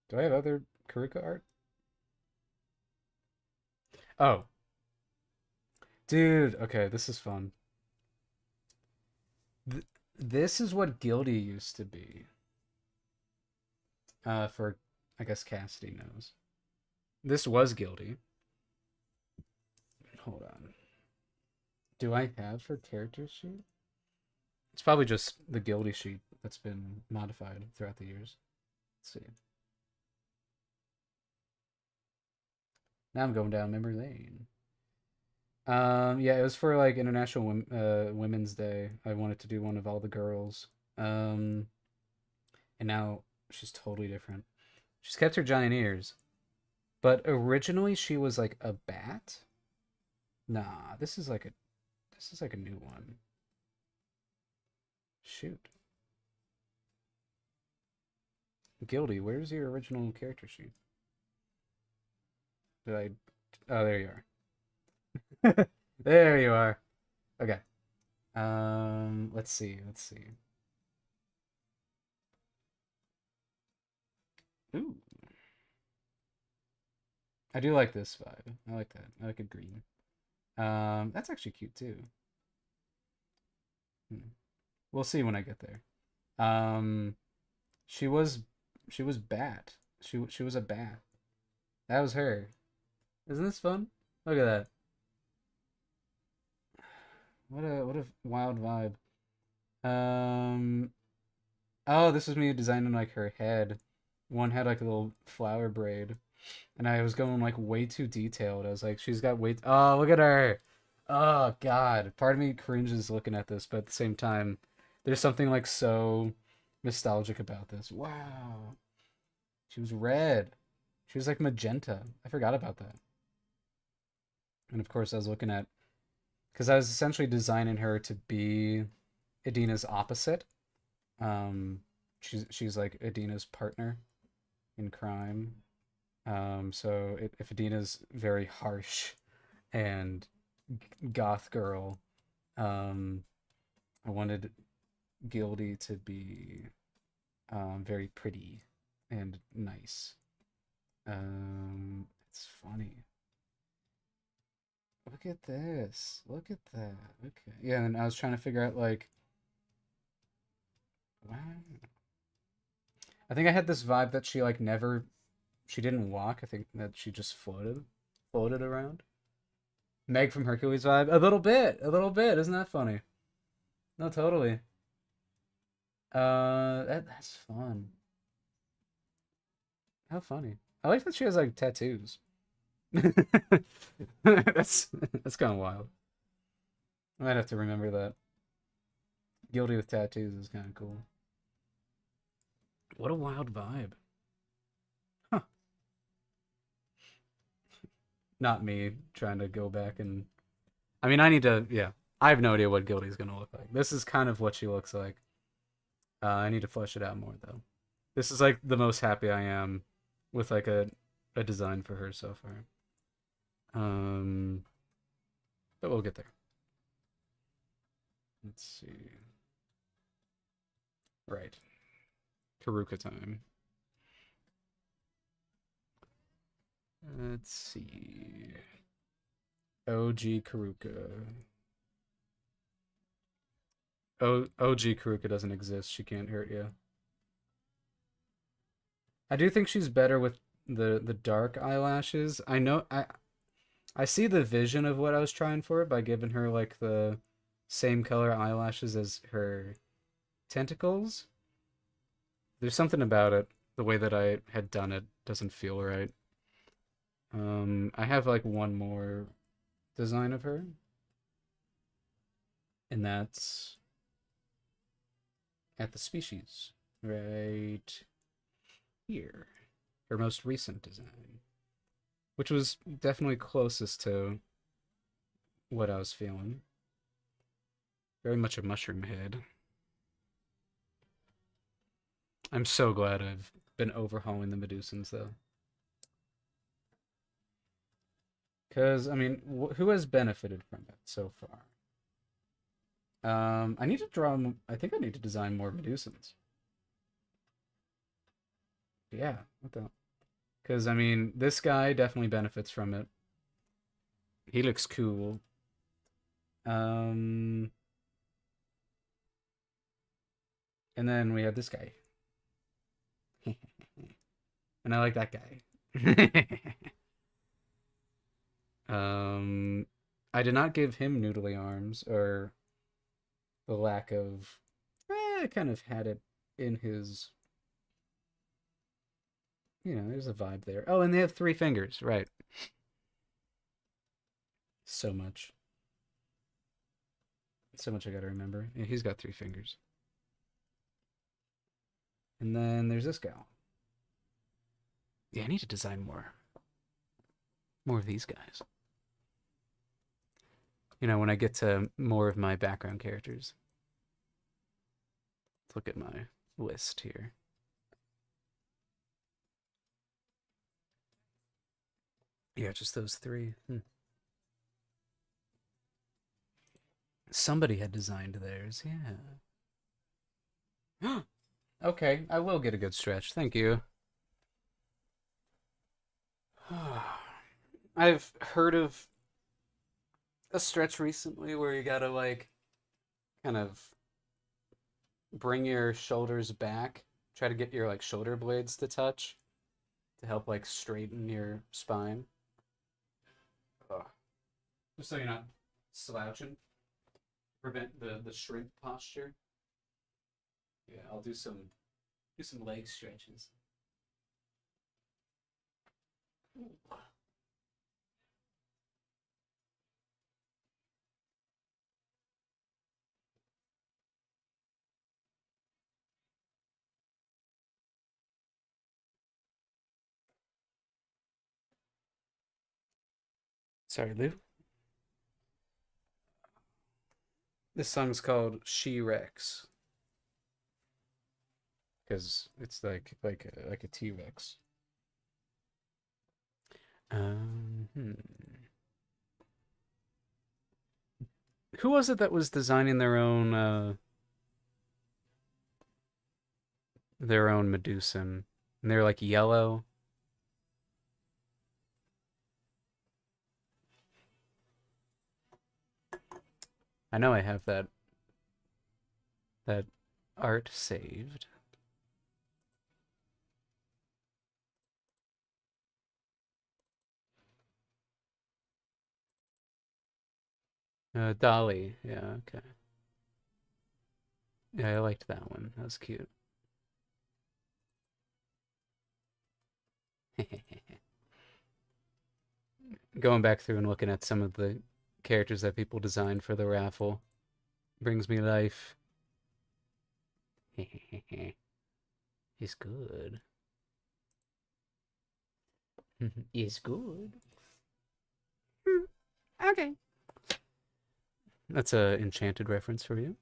Do I have other Karuka art? Oh, dude. Okay, this is fun. This is what Guilty used to be. For I guess Cassidy knows. This was Guilty. Hold on. Do I have her character sheet? It's probably just the Guilty sheet that's been modified throughout the years. Let's see. Now I'm going down memory lane. Yeah, it was for like International Women's Day. I wanted to do one of all the girls. Um, and now she's totally different. She's kept her giant ears, but originally she was like a bat. Nah, this is like a new one. Shoot, Guilty. Where's your original character sheet? Did I? Oh, there you are. There you are. Okay. Let's see. Let's see. Ooh, I do like this vibe. I like that. I like a green. That's actually cute too. Hmm. We'll see when I get there. Um, she was she was bat. She was a bat. That was her. Isn't this fun? Look at that. What a wild vibe. Um, oh, this was me designing like her head. One had like a little flower braid, and I was going like way too detailed. I was like, she's got way. Oh, look at her. Oh God, part of me cringes looking at this, but at the same time, there's something like so nostalgic about this. Wow, she was red. She was like magenta. I forgot about that. And of course, I was looking at because I was essentially designing her to be Idina's opposite. Um, she's like Idina's partner in crime. So if Idina's very harsh and goth girl. Um, I wanted Gildy to be very pretty and nice. It's funny. Look at this. Look at that. Okay. Yeah, and I was trying to figure out like, wow. I think I had this vibe that she like never, she didn't walk. I think that she just floated around. Meg from Hercules vibe, a little bit. Isn't that funny? No, totally. That's fun. How funny. I like that she has like tattoos. That's that's kind of wild. I might have to remember that. Guilty with tattoos is kind of cool. What a wild vibe. Huh. Not me trying to go back and. I mean, I need to. Yeah, I have no idea what Guilty's gonna look like. This is kind of what she looks like. I need to flesh it out more though. This is like the most happy I am with like a design for her so far. Um, but we'll get there. Let's see. Right, Karuka time. Let's see. OG Karuka. OG Karuka doesn't exist. She can't hurt you. I do think she's better with the dark eyelashes. I see the vision of what I was trying for by giving her like the same color eyelashes as her tentacles. There's something about it. The way that I had done it doesn't feel right. I have like one more design of her, and that's at the species right here. Her most recent design, which was definitely closest to what I was feeling. Very much a mushroom head. I'm so glad I've been overhauling the Medusans though. Because, I mean, who has benefited from it so far? I need to draw. I think I need to design more Medusans. Yeah, what the? Because, I mean, this guy definitely benefits from it. He looks cool. Um, and then we have this guy. And I like that guy. um, I did not give him noodly arms or the lack of. I kind of had it in his. You know, there's a vibe there. Oh, and they have 3 fingers, right? So much. So much I gotta remember. Yeah, he's got 3 fingers. And then there's this gal. Yeah, I need to design more of these guys. You know, when I get to more of my background characters. Let's look at my list here. Yeah, just those 3. Somebody had designed theirs, yeah. Okay, I will get a good stretch. Thank you. I've heard of a stretch recently where you gotta like kind of bring your shoulders back, try to get your like shoulder blades to touch to help like straighten your spine. Ugh. Just so you're not slouching, prevent the shrimp posture. Yeah, I'll do some leg stretches. Ooh. Sorry, Lou. This song's called She Rex because it's like a T Rex. Hmm. Who was it that was designing their own Medusan? And they're like yellow. I know I have that art saved. Dolly. Yeah, okay. Yeah, I liked that one. That was cute. Going back through and looking at some of the characters that people designed for the raffle brings me life. He's good. He's good. Okay. That's a enchanted reference for you.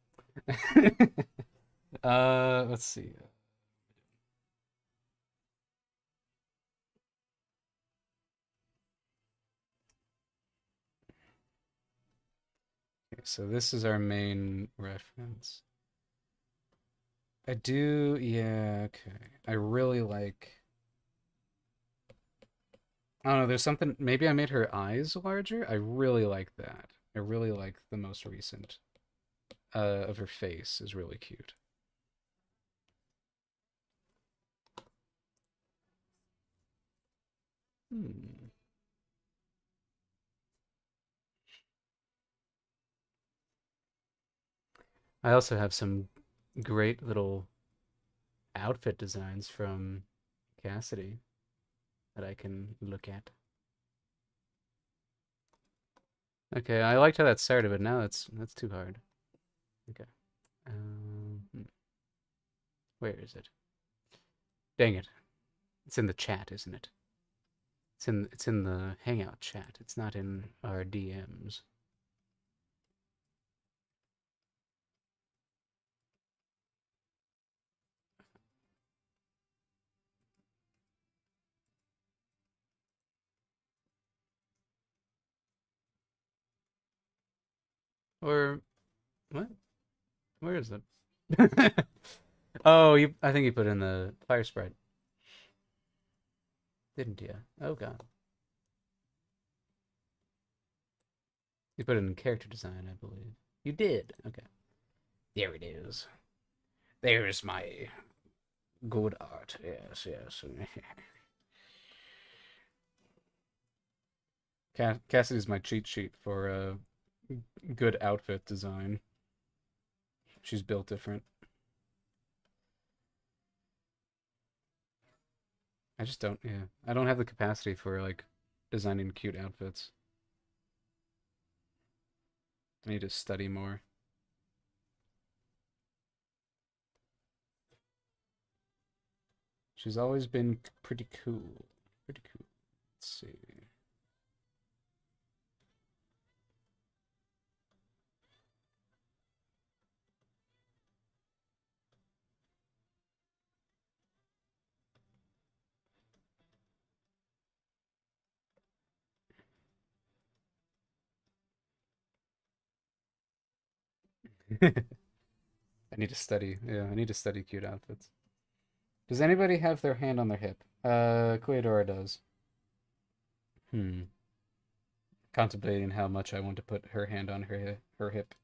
Let's see. Okay, so this is our main reference. I do, yeah, okay. I really like. I don't know, there's something. Maybe I made her eyes larger. I really like that. I really like the most recent of her face is really cute. Hmm. I also have some great little outfit designs from Cassidy that I can look at. Okay, I liked how that started, but now that's too hard. Okay. Hmm. Where is it? Dang it. It's in the chat, isn't it? It's in the Hangout chat. It's not in our DMs. Or what? Where is it? Oh, you I think you put in the fire sprite, didn't you? Oh god. You put it in character design, I believe. You did. Okay. There it is. There's my good art. Yes, yes. Cassidy's my cheat sheet for good outfit design. She's built different. I just don't, yeah. I don't have the capacity for like designing cute outfits. I need to study more. She's always been pretty cool. Pretty cool. Let's see. I need to study. Yeah, I need to study cute outfits. Does anybody have their hand on their hip? Cleodora does. Hmm. Contemplating how much I want to put her hand on her hip.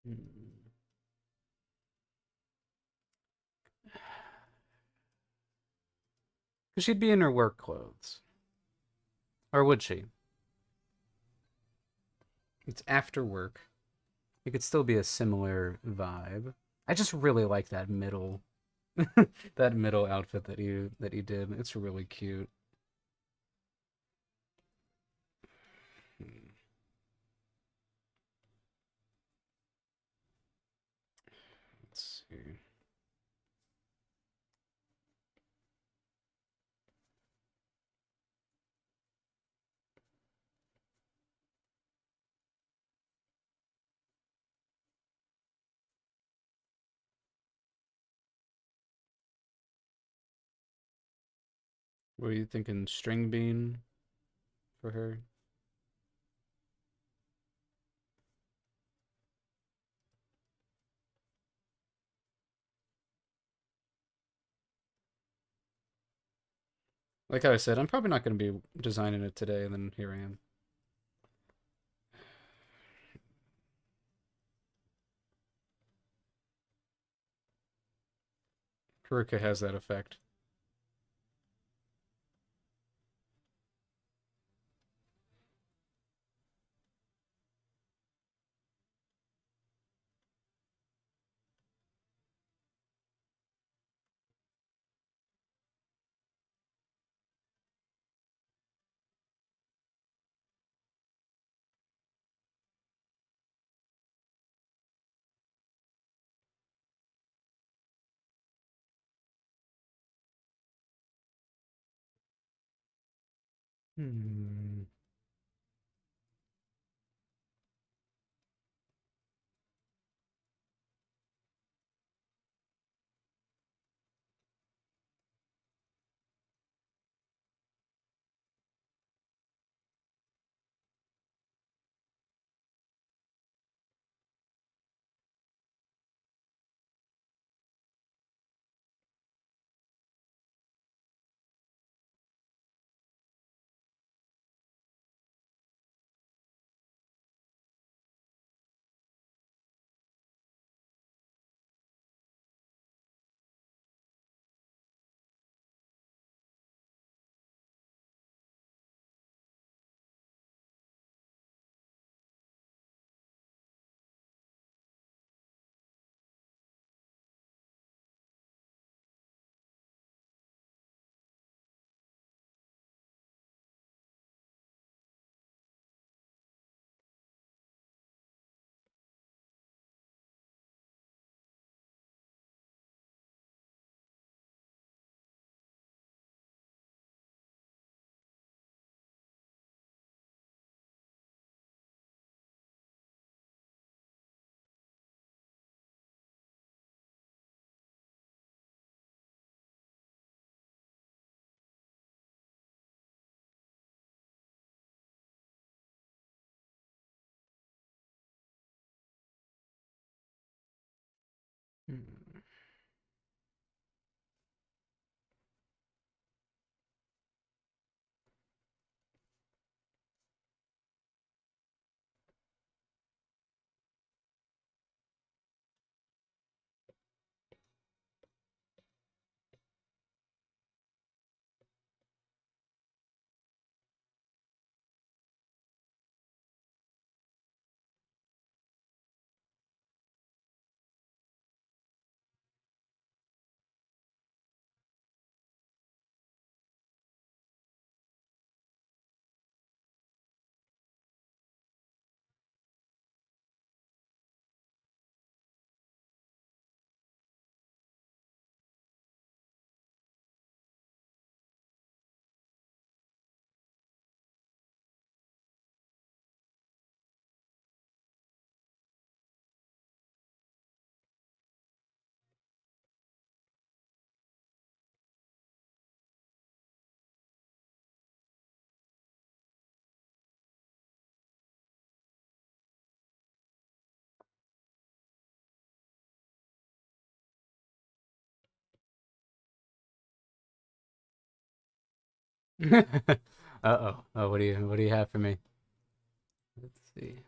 Hmm. Because she'd be in her work clothes. Or would she? It's after work. It could still be a similar vibe. I just really like that middle that middle outfit that you did. It's really cute. Hmm. see. Were you thinking string bean for her? Like I said, I'm probably not going to be designing it today, and then here I am. Karuka has that effect. Hmm. Hmm. Uh-oh. Oh, what do you have for me? Let's see.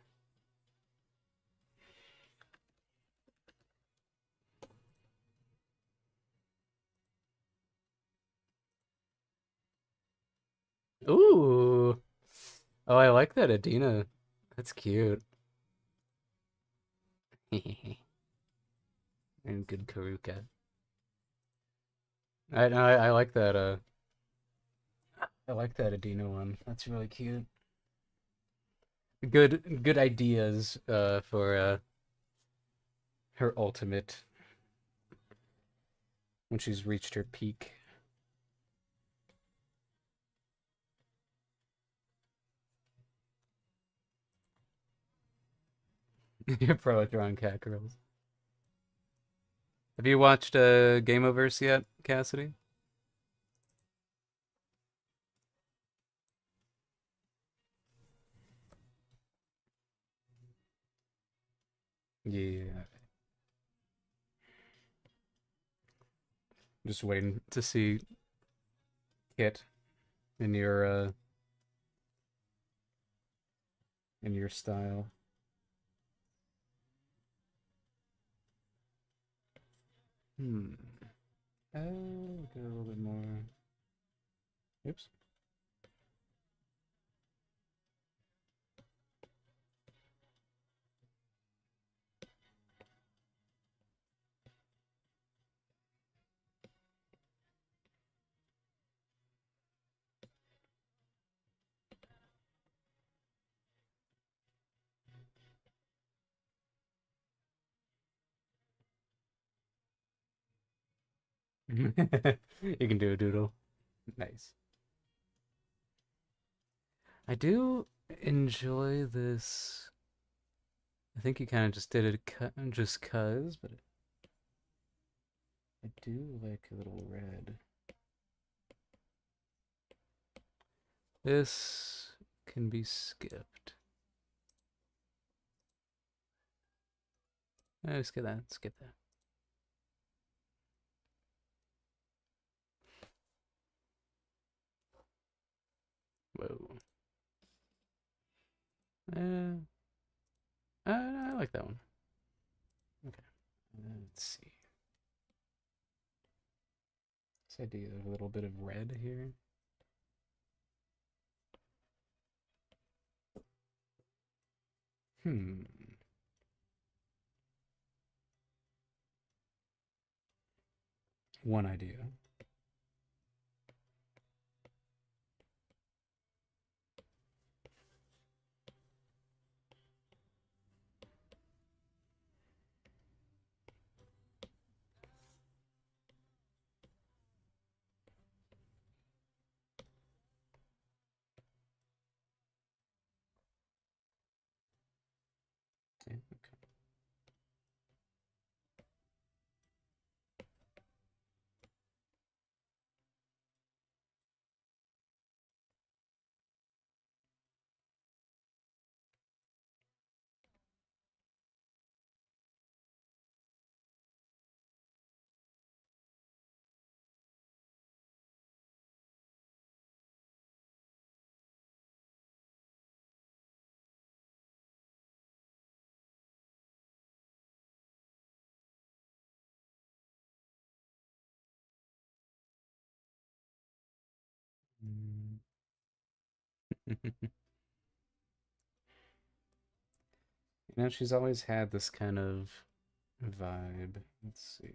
Ooh. Oh, I like that Adina. That's cute. And good Karuka. I like that I like that Adina one. That's really cute. Good ideas for her ultimate. when she's reached her peak. You're pro at drawing cat girls. Have you watched Gameoverse yet, Cassidy? Yeah. Just waiting to see Kit in your style. Hmm. Oh, get a little bit more. Oops. You can do a doodle. Nice. I do enjoy this. I think you kind of just did it just cuz, but I do like a little red. This can be skipped. Skip that. Skip that. Whoa. Uh, I like that one. Okay. Let's see. This idea of a little bit of red here. Hmm. One idea. Okay. Mm. She's always had this kind of vibe. Let's see.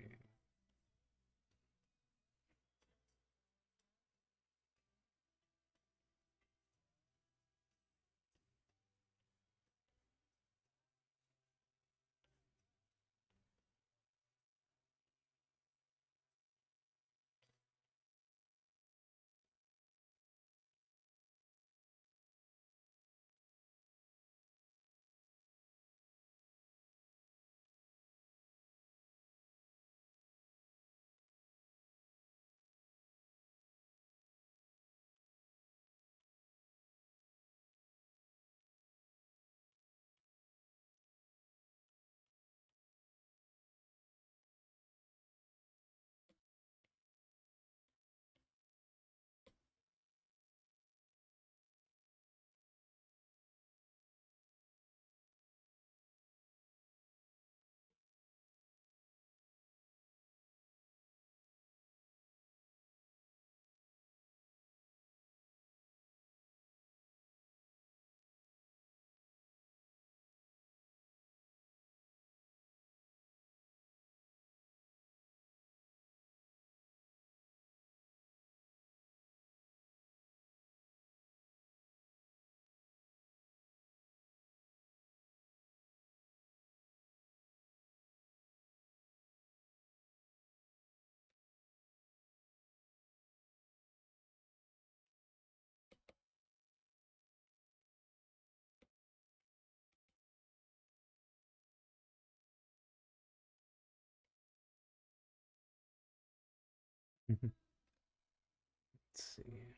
Let's see.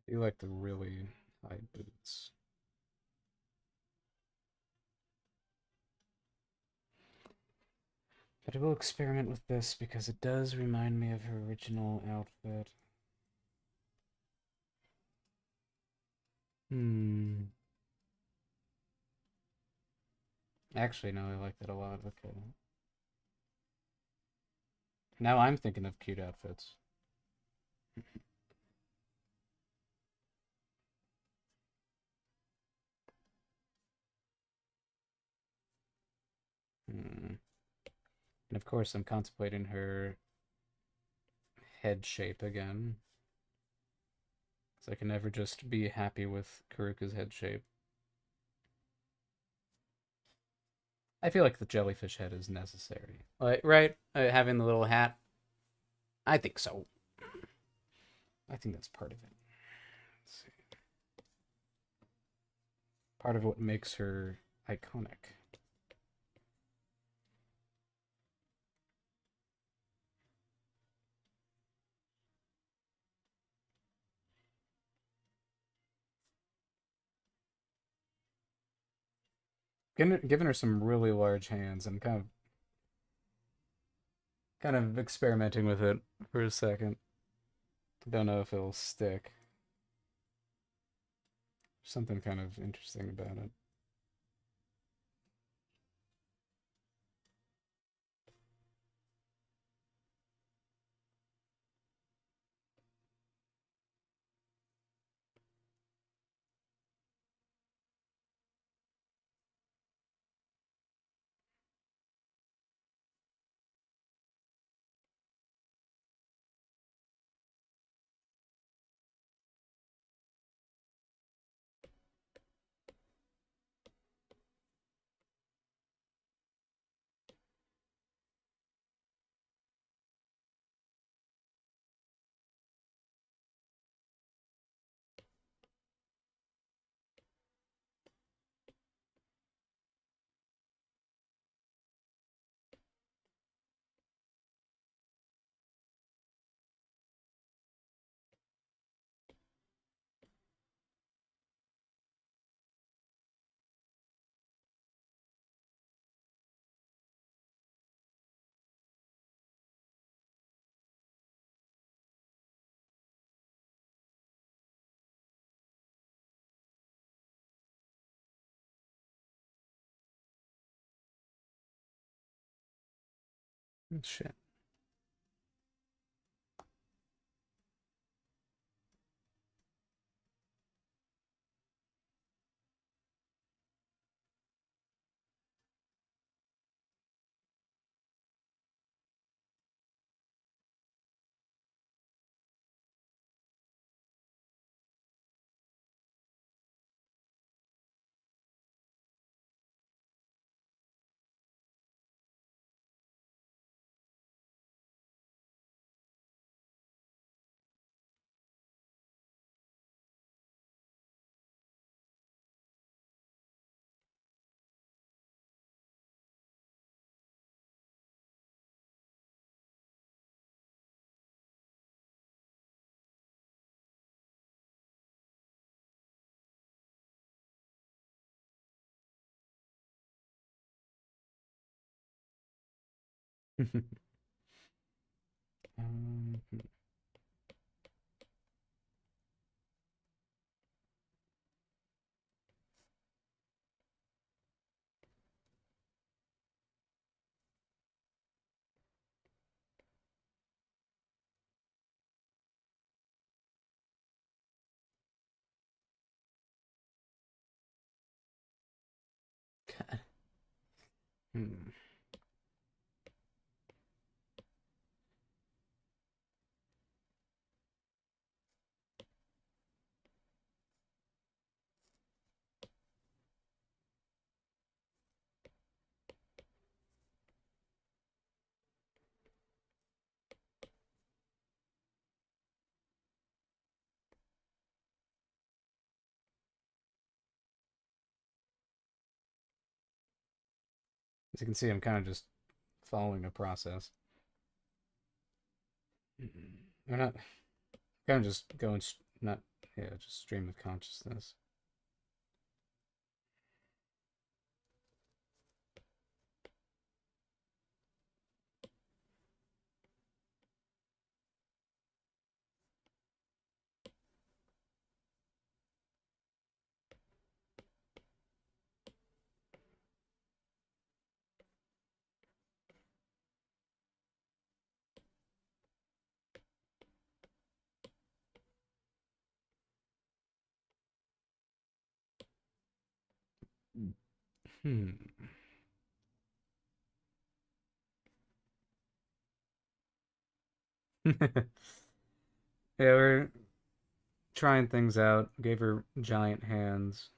You like the really high boots. But I will experiment with this because it does remind me of her original outfit. Hmm. Actually, no, I like that a lot. Okay. Now I'm thinking of cute outfits. Hmm. And of course, I'm contemplating her head shape again. Because I can never just be happy with Karuka's head shape. I feel like the jellyfish head is necessary. Like, right? Having the little hat. I think so. I think that's part of it. Let's see. Part of what makes her iconic. Giving her some really large hands and kind of experimenting with it for a second. Don't know if it'll stick. Something kind of interesting about it. Shit. um, God. Hmm. As you can see, I'm kind of just following a process. We're not kind of just going, not, yeah, just stream of consciousness. Hmm. Yeah, we're trying things out. Gave her giant hands.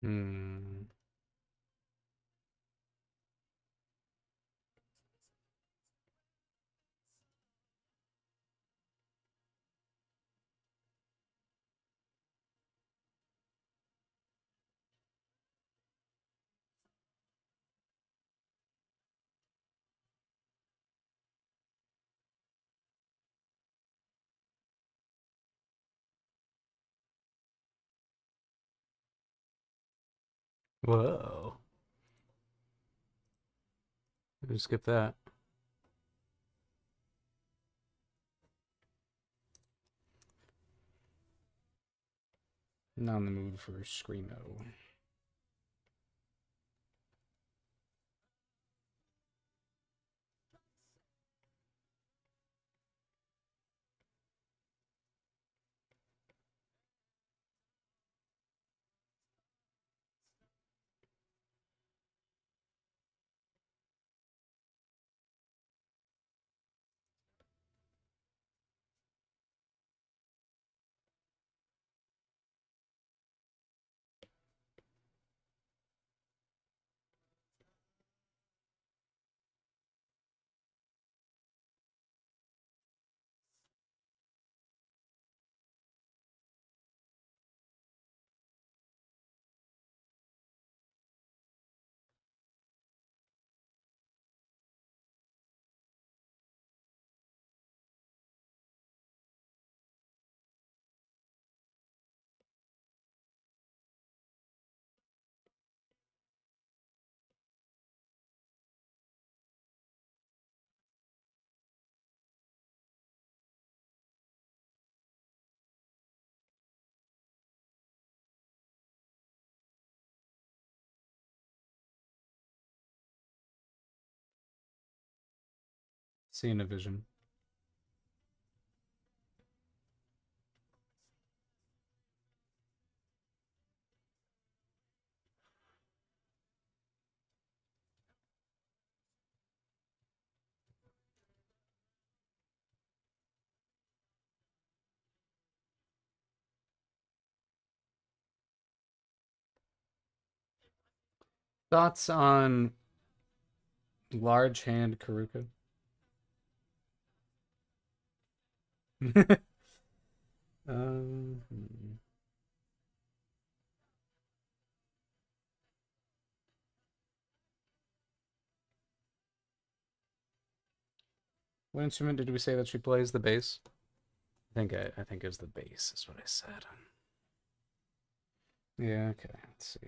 Hmm. Whoa. Just skip that. Not in the mood for Screamo. Seeing a vision. Thoughts on large hand Karuka? Hmm. What instrument did we say that she plays? The bass? I think it was the bass is what I said. Yeah, okay. Let's see.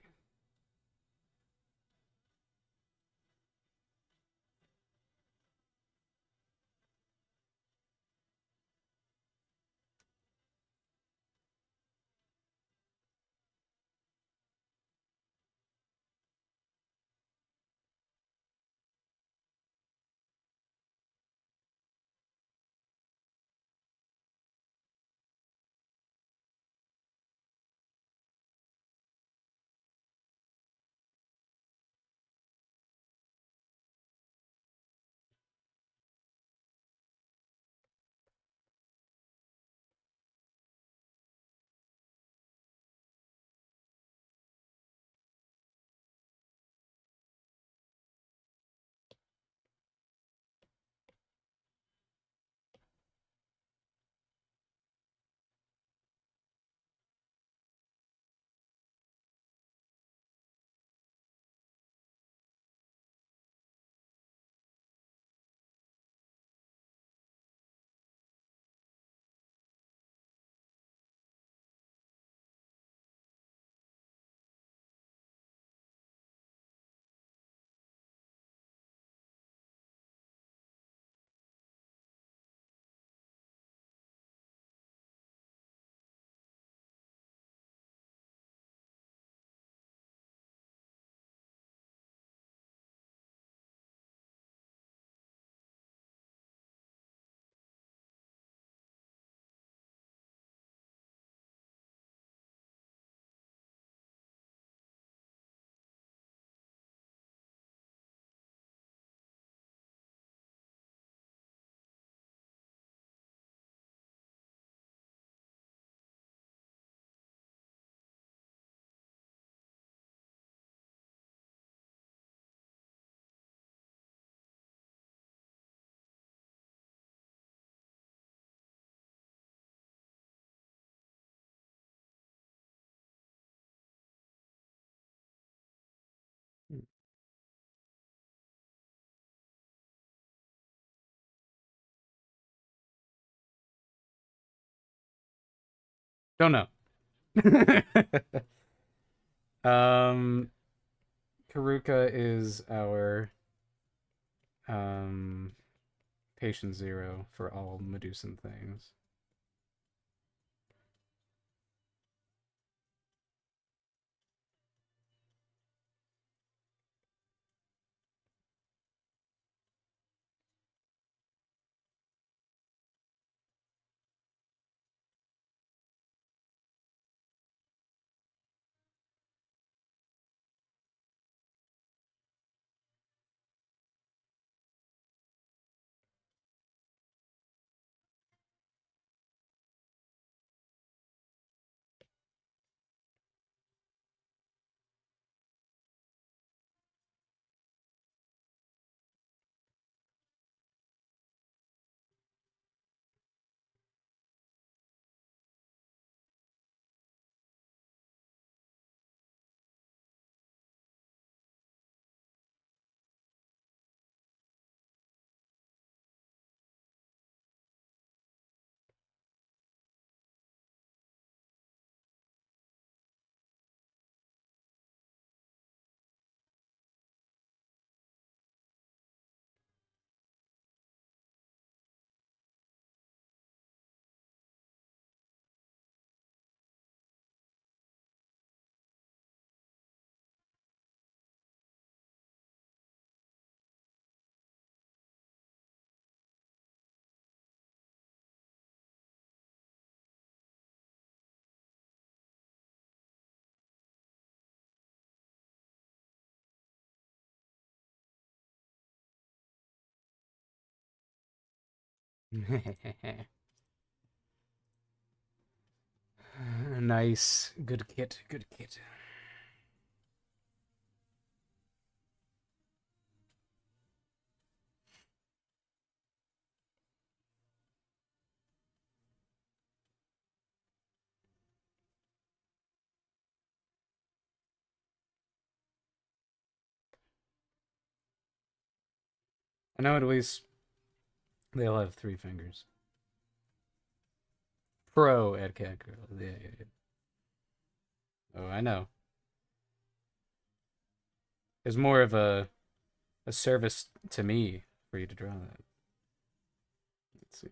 Don't know. um, Karuka is our um patient zero for all Medusan things. Nice. Good kit. Good kit. I know at least they all have 3 fingers. Pro Ed Cat Girl. Yeah, yeah, yeah. Oh, I know. It's more of a service to me for you to draw that. Let's see.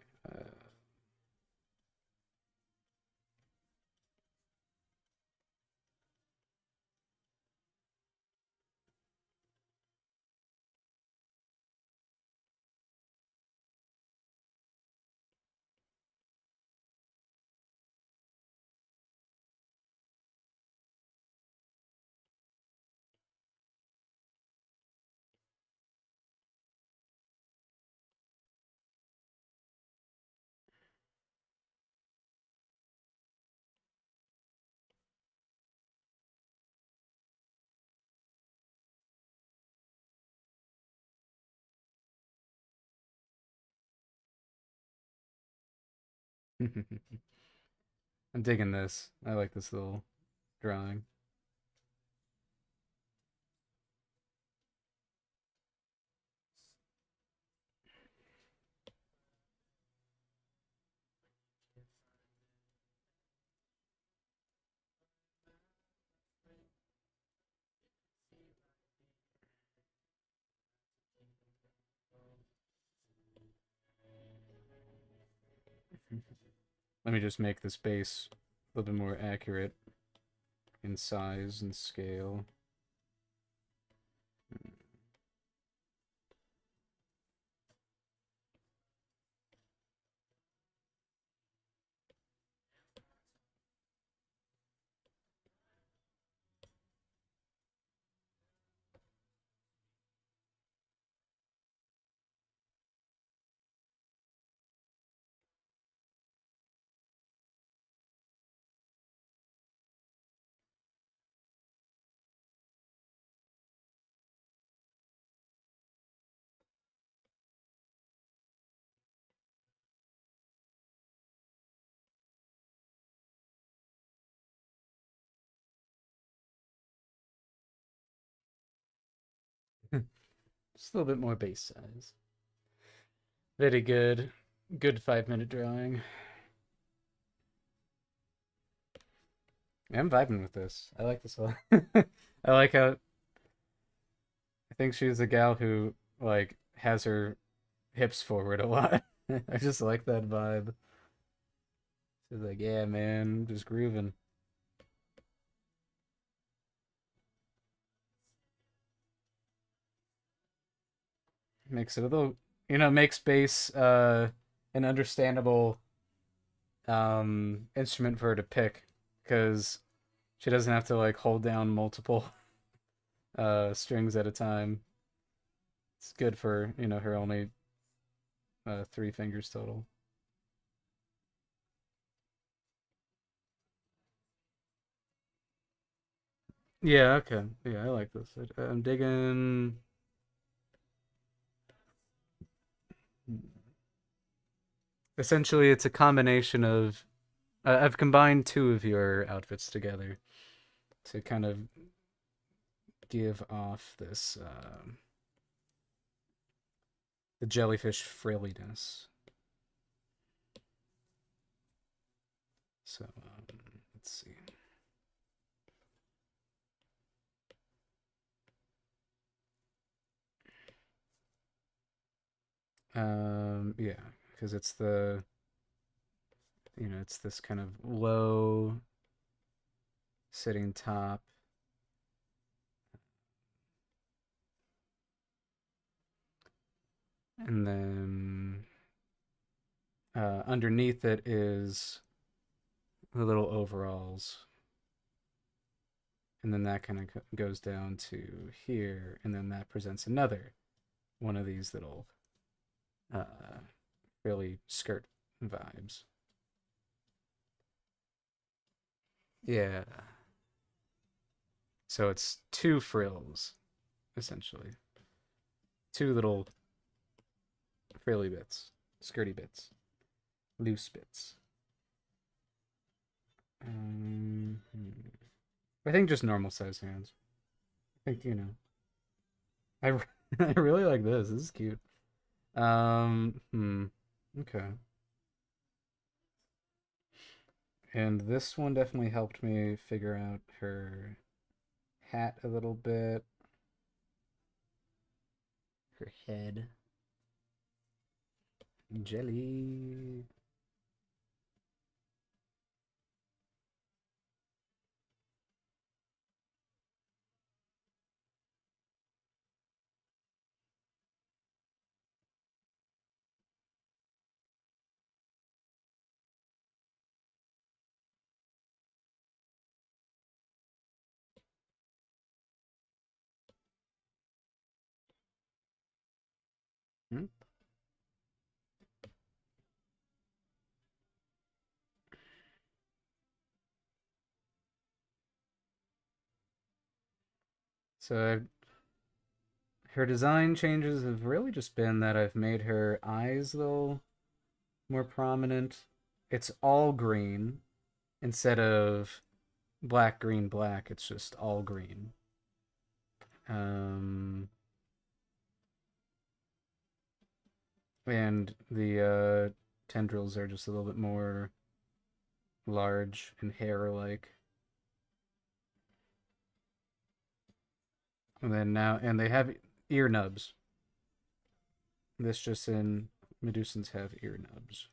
I'm digging this. I like this little drawing. Let me just make this base a little bit more accurate in size and scale. Just a little bit more base size. Very good. Good 5-minute drawing. I'm vibing with this. I like this a lot. I like how I think she's a gal who like has her hips forward a lot. I just like that vibe. She's like, yeah, man, just grooving. Makes it a little, makes bass an understandable instrument for her to pick because she doesn't have to like hold down multiple strings at a time. It's good for, her only three fingers total. Yeah, okay. Yeah, I like this. I'm digging. Essentially, it's a combination of. I've combined two of your outfits together to kind of give off this the jellyfish frilliness. So let's see. Yeah, because it's this kind of low sitting top. And then underneath it is the little overalls. And then that kind of goes down to here. And then that presents another one of these little uh, frilly skirt vibes. Yeah. So it's two frills, essentially. Two little frilly bits, skirty bits, loose bits. I think just normal size hands. I think, I, I really like this. This is cute. Okay. And this one definitely helped me figure out her hat a little bit, her head. Jelly. Hmm? So her design changes have really just been that I've made her eyes a little more prominent. It's all green instead of black, green, black. It's just all green. Um, and the tendrils are just a little bit more large and hair-like. And then now, and they have ear nubs. This just in, Medusans have ear nubs.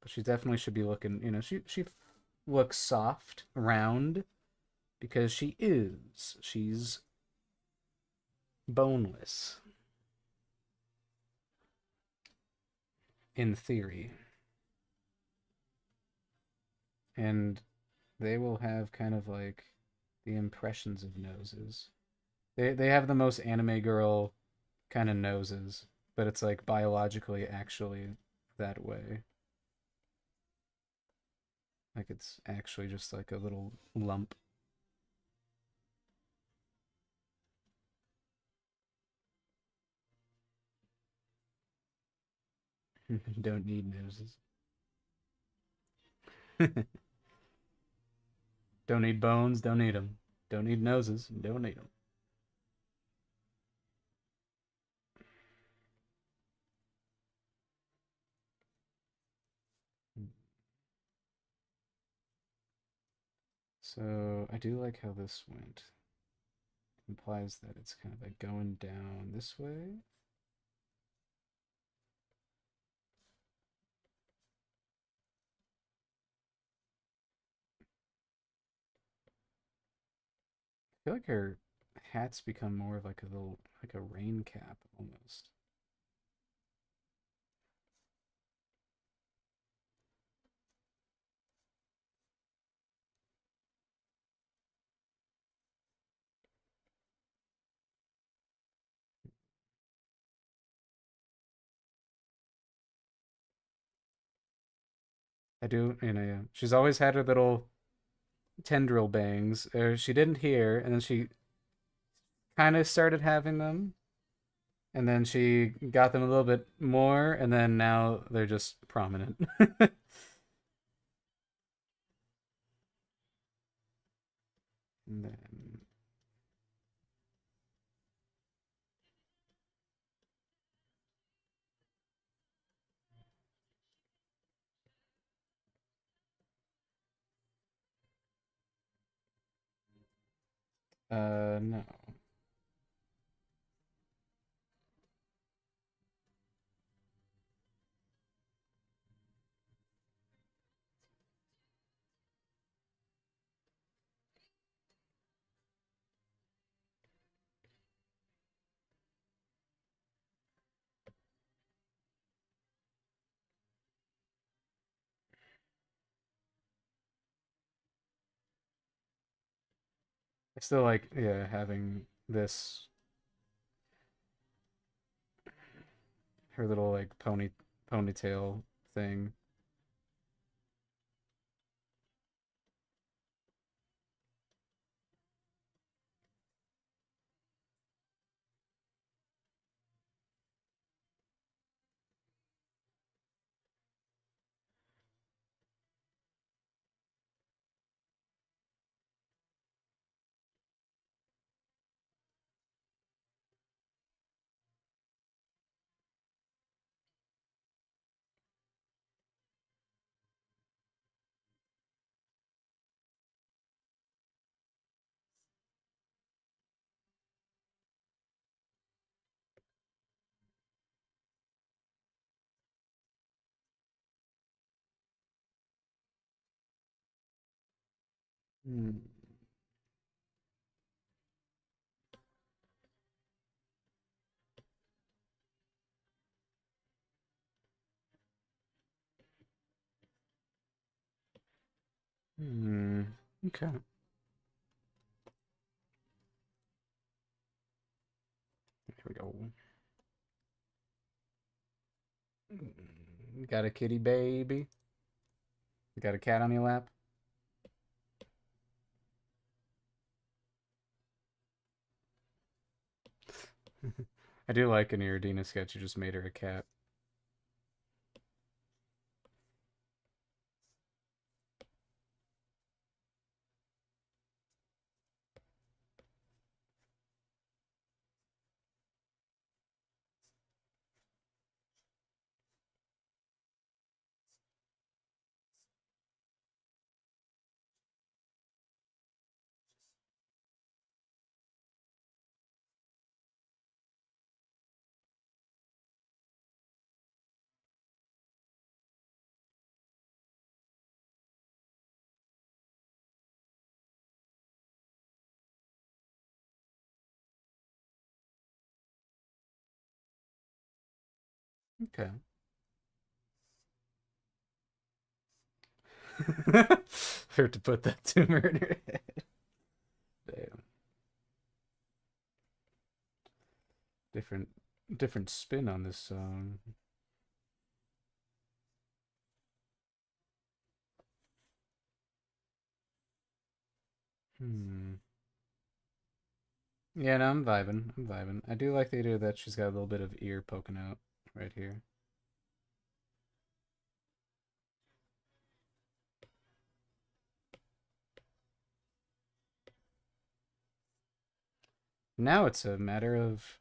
But she definitely should be looking, she looks soft, round, because she is. She's boneless, in theory. And they will have kind of like the impressions of noses. They have the most anime girl kind of noses, but it's like biologically actually that way. Like it's actually just like a little lump. Don't need noses. Don't need bones, don't need them. Don't need noses, don't need them. So I do like how this went. Implies that it's kind of like going down this way. I feel like her hats become more of like a little, like a rain cap almost. I do, yeah. She's always had her little tendril bangs. She didn't here, and then she kind of started having them, and then she got them a little bit more, and then now they're just prominent. And then, no. I still like, yeah, having this, her little like ponytail thing. Hmm. Hmm. Okay. Here we go. Got a kitty baby. Got a cat on your lap. I do like an Iridina sketch. You just made her a cat. Okay. Hurt to put that tumor in her head. Damn. Different different spin on this song. Hmm. Yeah, no, I'm vibing. I'm vibing. I do like the idea that she's got a little bit of ear poking out right here. Now it's a matter of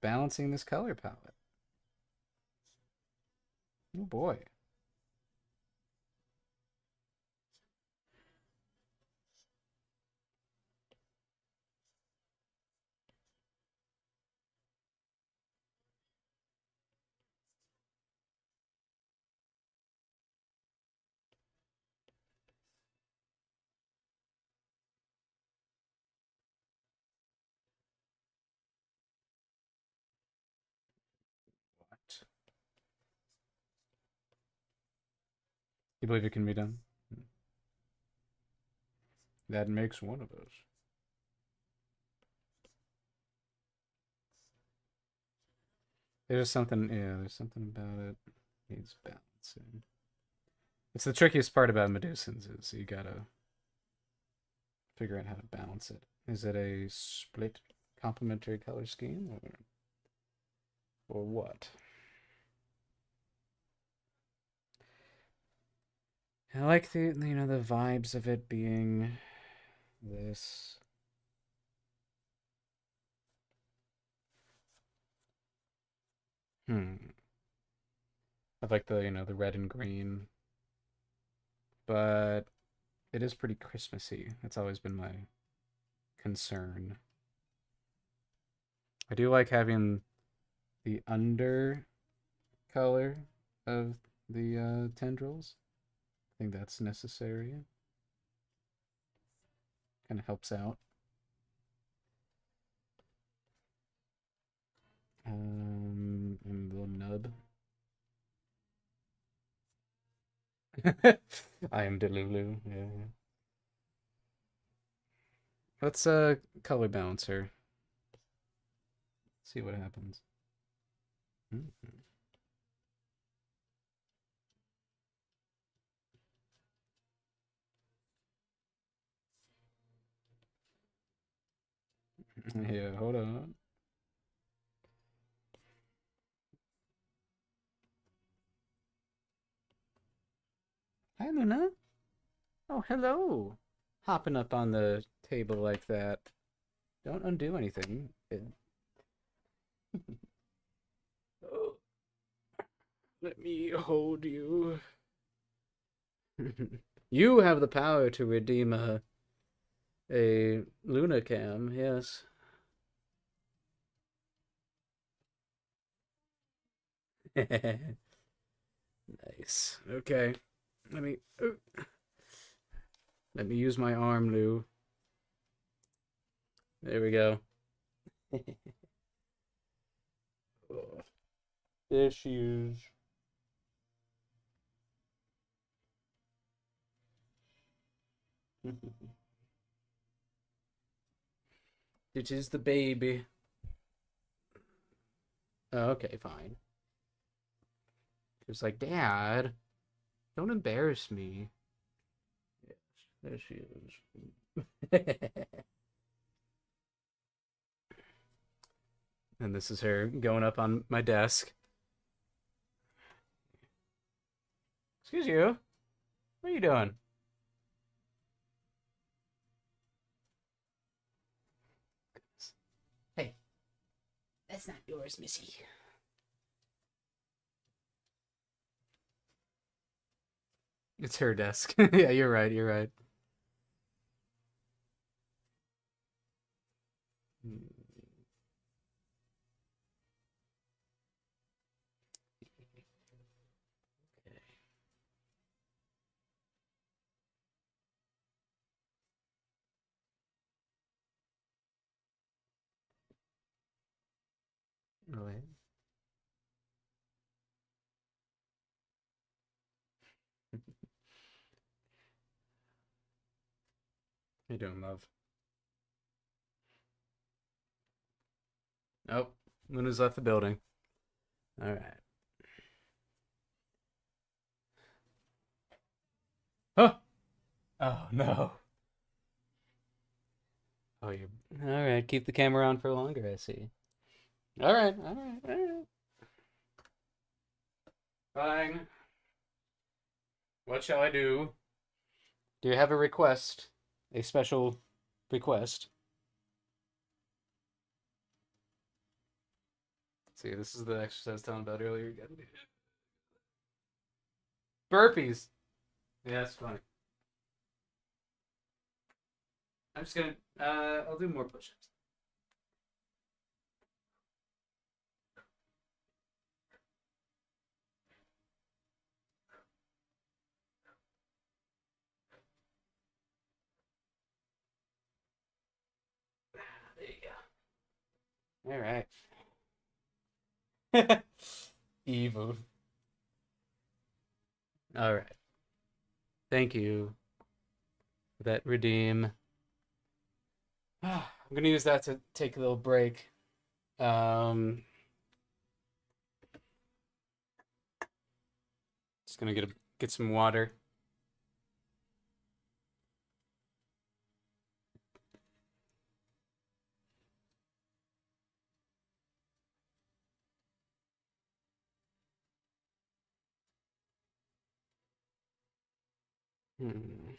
balancing this color palette. Oh boy. You believe it can be done? That makes one of us. There's something, yeah, there's something about it. Needs balancing. It's the trickiest part about Medusans is you gotta figure out how to balance it. Is it a split complementary color scheme or what? I like the the vibes of it being this. I like the the red and green, but it is pretty Christmassy. That's always been my concern. I do like having the under color of the tendrils. I think that's necessary. Kind of helps out. And the little nub. I am Delulu. Yeah. Let's color balancer. See what happens. Mm-hmm. Yeah, hold on. Hi, Luna. Oh, hello. Hopping up on the table like that. Don't undo anything. Oh, let me hold you. You have the power to redeem a Luna cam, yes. Nice. Okay. Let me let me use my arm, Lou. There we go. Issues. It is the baby. Oh, okay, fine. It's like, Dad, don't embarrass me. Yes, there she is. And this is her going up on my desk. Excuse you. What are you doing? Hey, that's not yours, Missy. It's her desk. Yeah, you're right. You're right. Okay. How you doing, love? Nope. Luna's left the building. All right. Oh. Oh no. Oh, you. All right. Keep the camera on for longer. I see. All right. All right. All right. Fine. What shall I do? Do you have a request? A special request? See, this is the exercise I was telling about earlier. Burpees. Yeah, that's funny. I'm just gonna. I'll do more push-ups. There you go. All right. Evil. All right. Thank you for that redeem. I'm gonna use that to take a little break. Um, just gonna get some water. Hmm.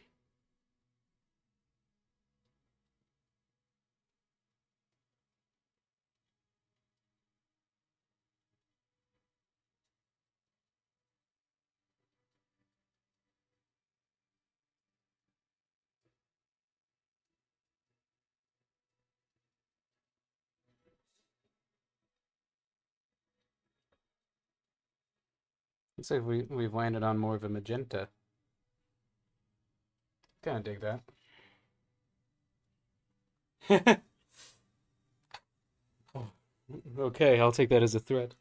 Looks like we've landed on more of a magenta. Kind of dig that. Okay, I'll take that as a threat.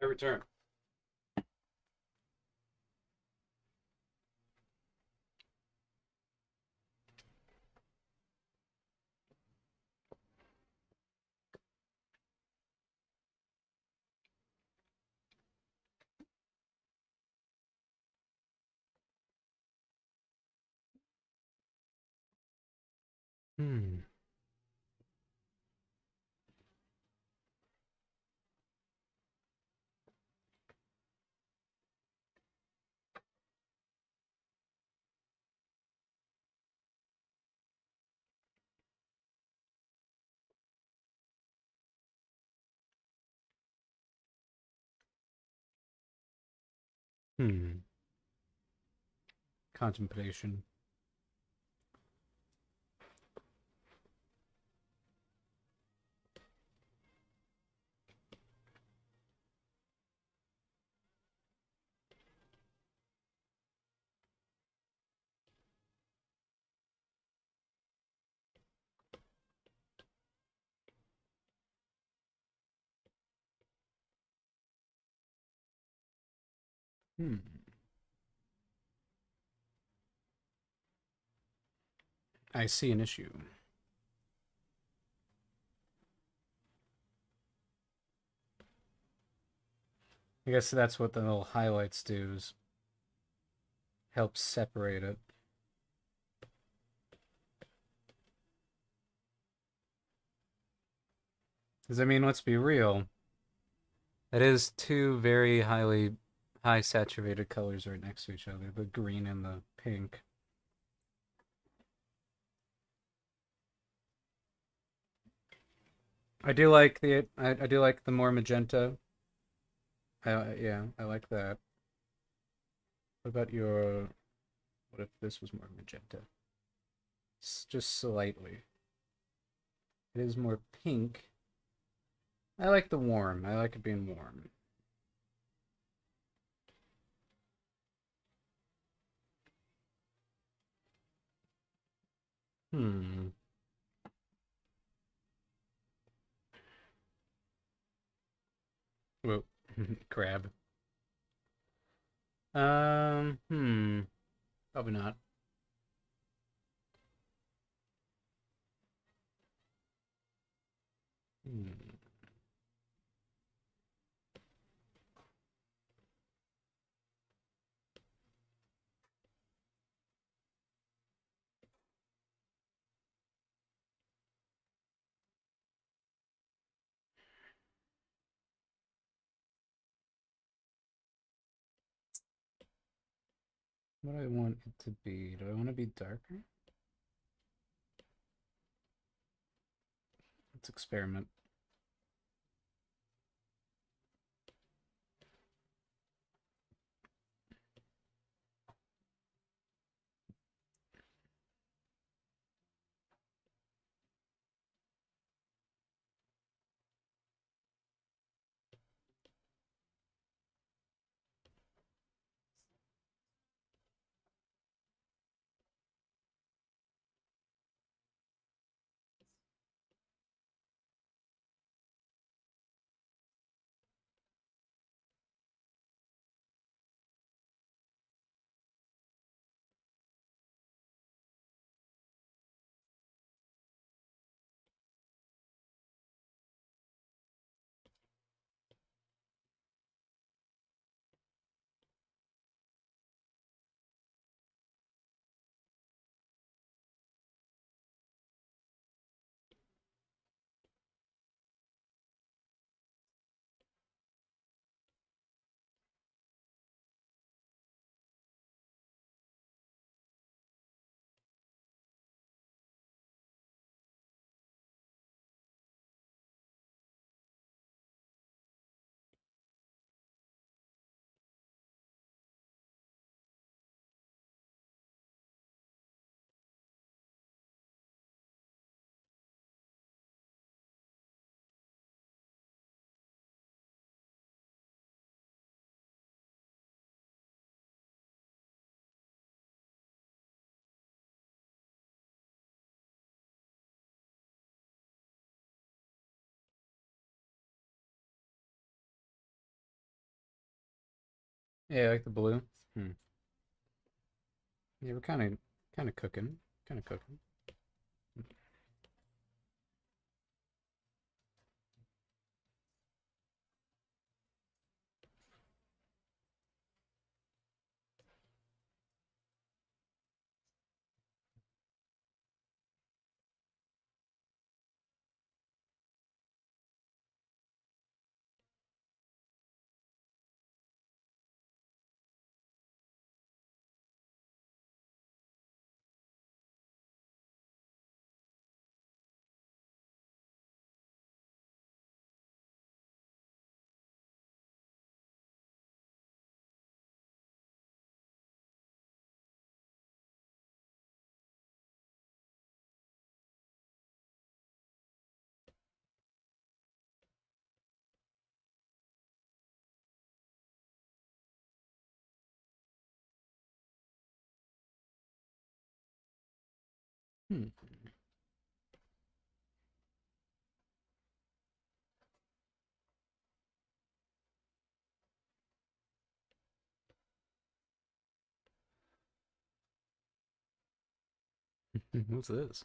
I return. Hmm. Hmm. Contemplation. Hmm. I see an issue. I guess that's what the little highlights do is help separate it. Because I mean, let's be real. It is two very high saturated colors right next to each other, the green and the pink. I do like the more magenta. Yeah, I like that. What about your what if this was more magenta? Just slightly. It is more pink. I like the warm. I like it being warm. Hmm. Whoa. Crab. Hmm. Probably not. Hmm. What do I want it to be? Do I want to be darker? Let's experiment. Yeah, I like the blue. Hmm. Yeah, we're kind of cooking. Kind of cooking. Hmm. What's this?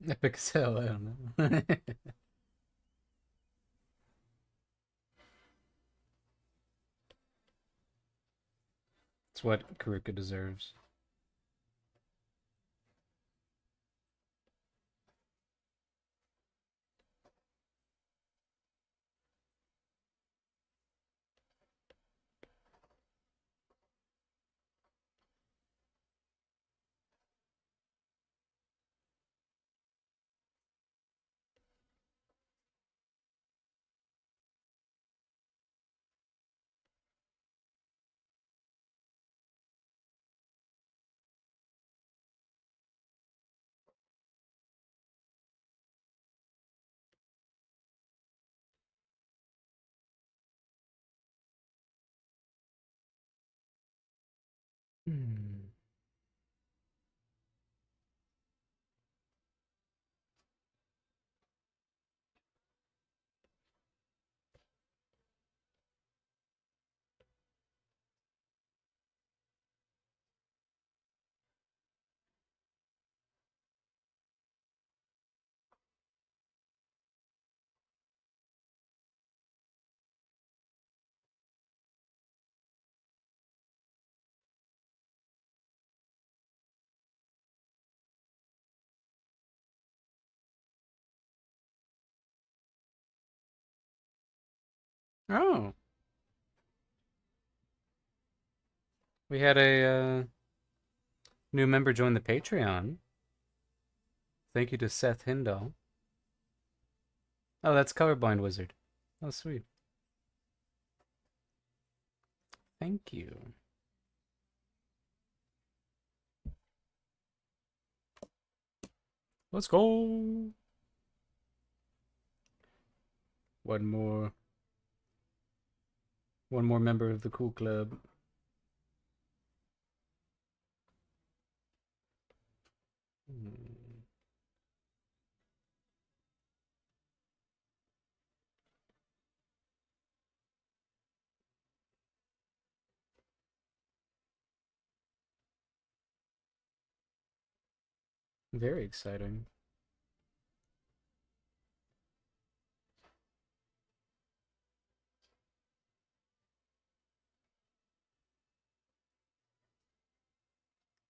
Epic as hell. I don't know. It's what Karika deserves. Hmm. Oh, we had a new member join the Patreon. Thank you to Seth Hindall. Oh, that's Colorblind Wizard. Oh, sweet. Thank you. Let's go. One more. One more member of the cool club. Hmm. Very exciting.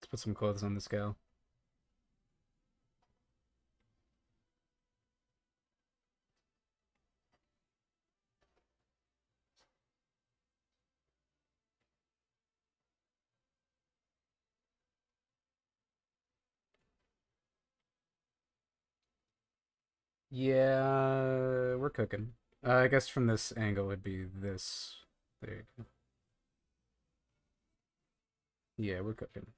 Let's put some clothes on this gal. Yeah, we're cooking. I guess from this angle would be this. There you go. Yeah, we're cooking.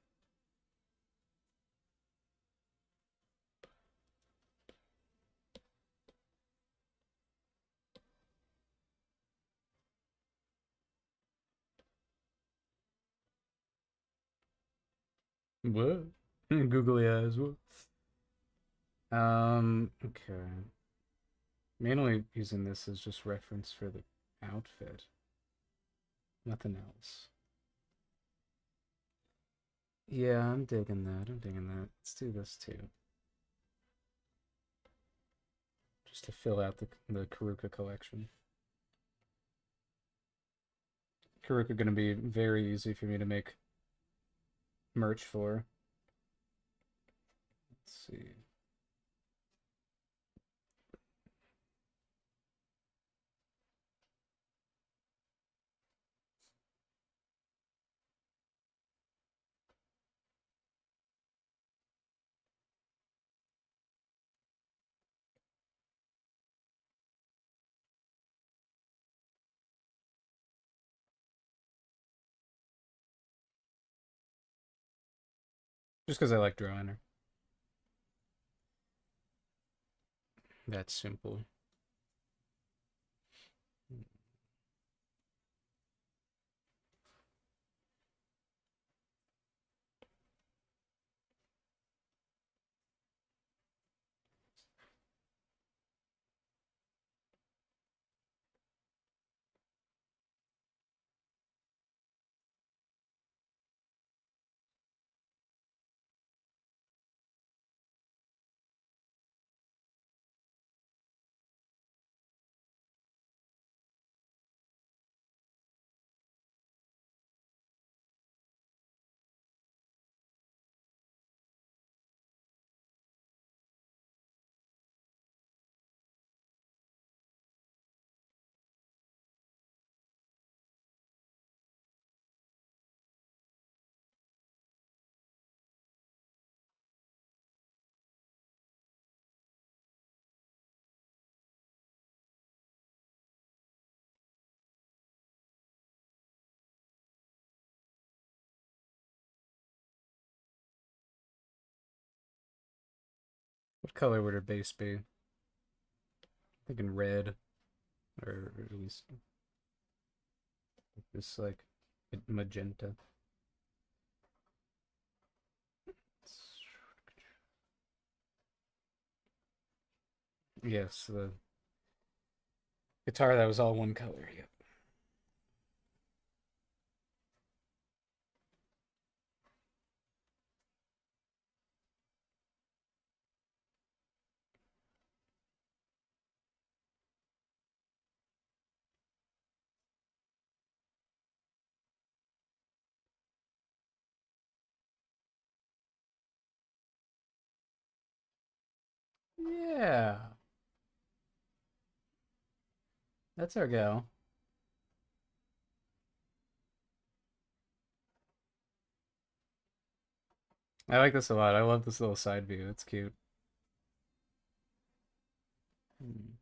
What? Googly eyes. What? Okay. Mainly using this as just reference for the outfit. Nothing else. Yeah, I'm digging that. I'm digging that. Let's do this too. Just to fill out the Karuka collection. Karuka gonna be very easy for me to make merch for. Let's see. Just because I like drawing her. That's simple. What color would her base be? I'm thinking red, or at least this like magenta. Yes, the guitar that was all one color. Yep. Yeah, that's our gal. I like this a lot. I love this little side view. It's cute. Hmm.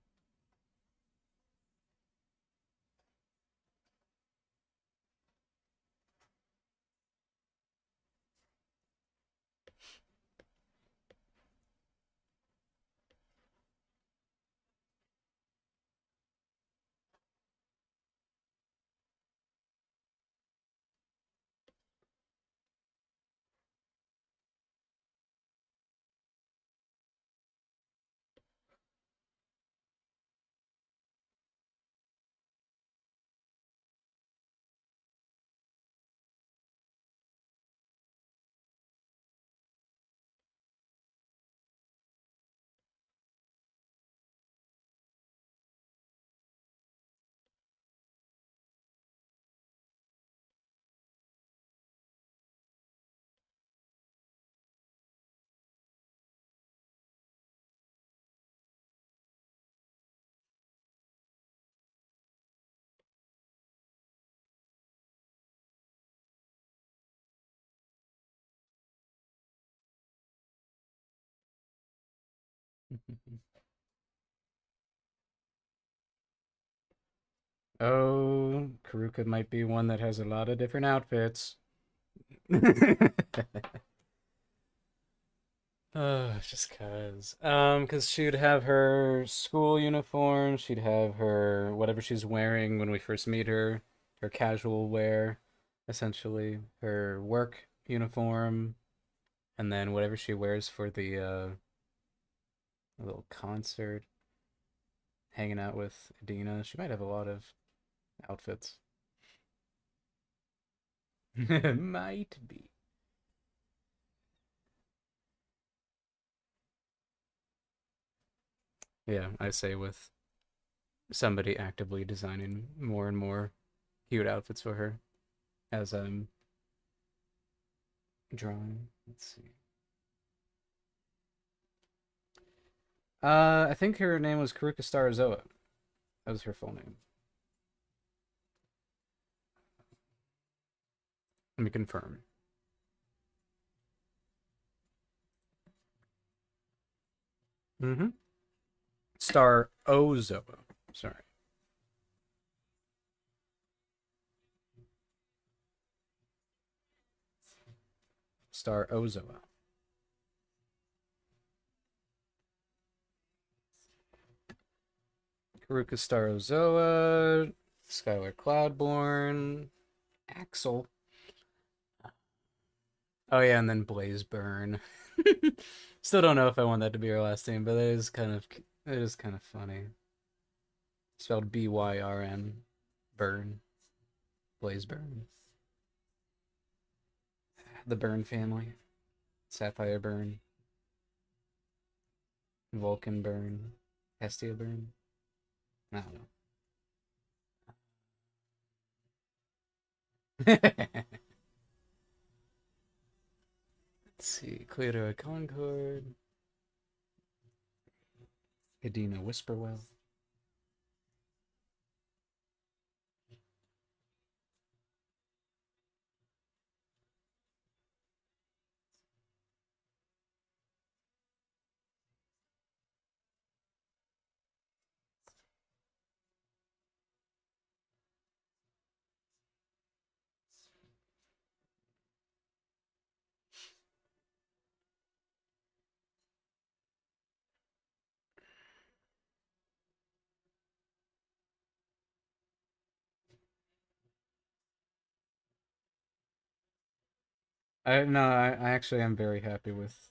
Oh, Karuka might be one that has a lot of different outfits. Just cause she'd have her school uniform, she'd have her whatever she's wearing when we first meet her casual wear, essentially, her work uniform, and then whatever she wears for the little concert, hanging out with Adina. She might have a lot of outfits. Might be. Yeah, I say with somebody actively designing more and more cute outfits for her as I'm drawing. Let's see. I think her name was Karuka Starazoa. That was her full name. Let me confirm. Mm-hmm. Star Ozoa. Sorry. Star Ozoa. Karuka Star Ozoa. Skylar Cloudborn. Axel. Oh yeah, and then Blaze Burn. Still don't know if I want that to be her last name, but it is kind of funny. Spelled Byrn. Burn. Blaze Burn. The Burn family. Sapphire Burn. Vulcan Burn. Hestia Burn. I don't know. Let's see. Cleodora Concord. Adina Whisperwell. I no, I actually am very happy with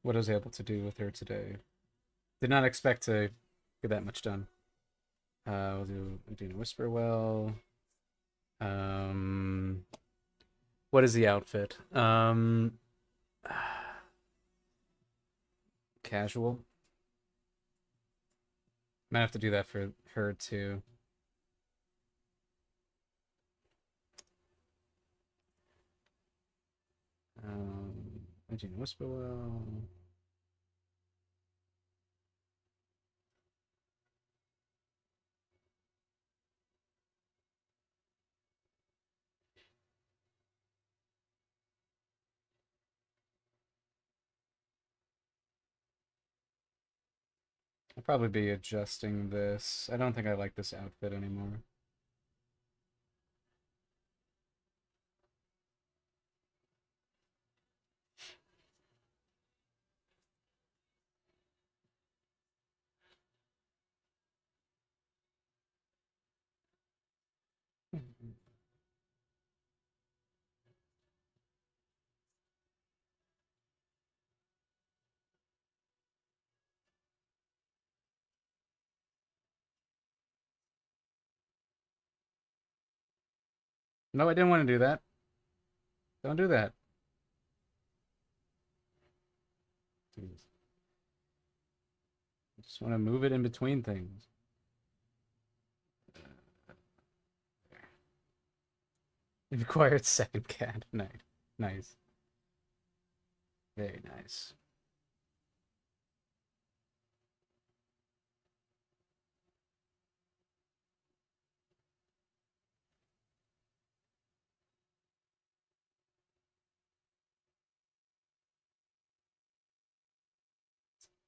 what I was able to do with her today. Did not expect to get that much done. We'll do Adina Whisperwell. Um, what is the outfit? Casual. Might have to do that for her too. Adina Whisperwell. I'll probably be adjusting this. I don't think I like this outfit anymore. No, I didn't want to do that. Don't do that. Jeez. I just want to move it in between things. You've acquired second cat. Nice. Nice. Very nice.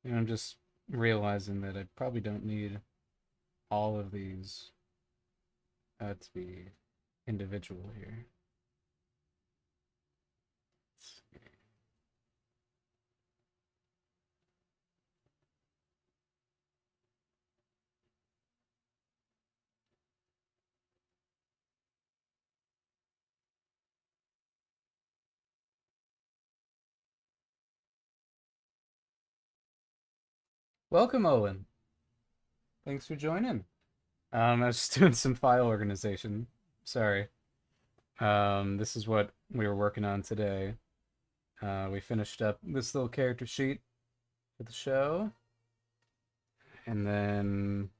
And I'm just realizing that I probably don't need all of these to be individual here. Welcome, Owen. Thanks for joining. I was just doing some file organization. Sorry. This is what we were working on today. We finished up this little character sheet for the show, and then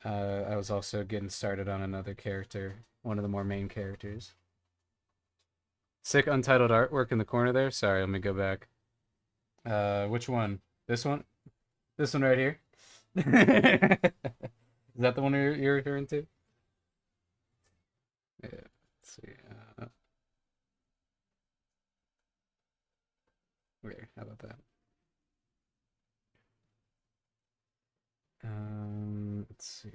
I was also getting started on another character, one of the more main characters. Sick untitled artwork in the corner there. Sorry, let me go back. Which one? This one? This one right here? Is that the one you're referring to? Yeah. Let's see. There. How about that? Let's see.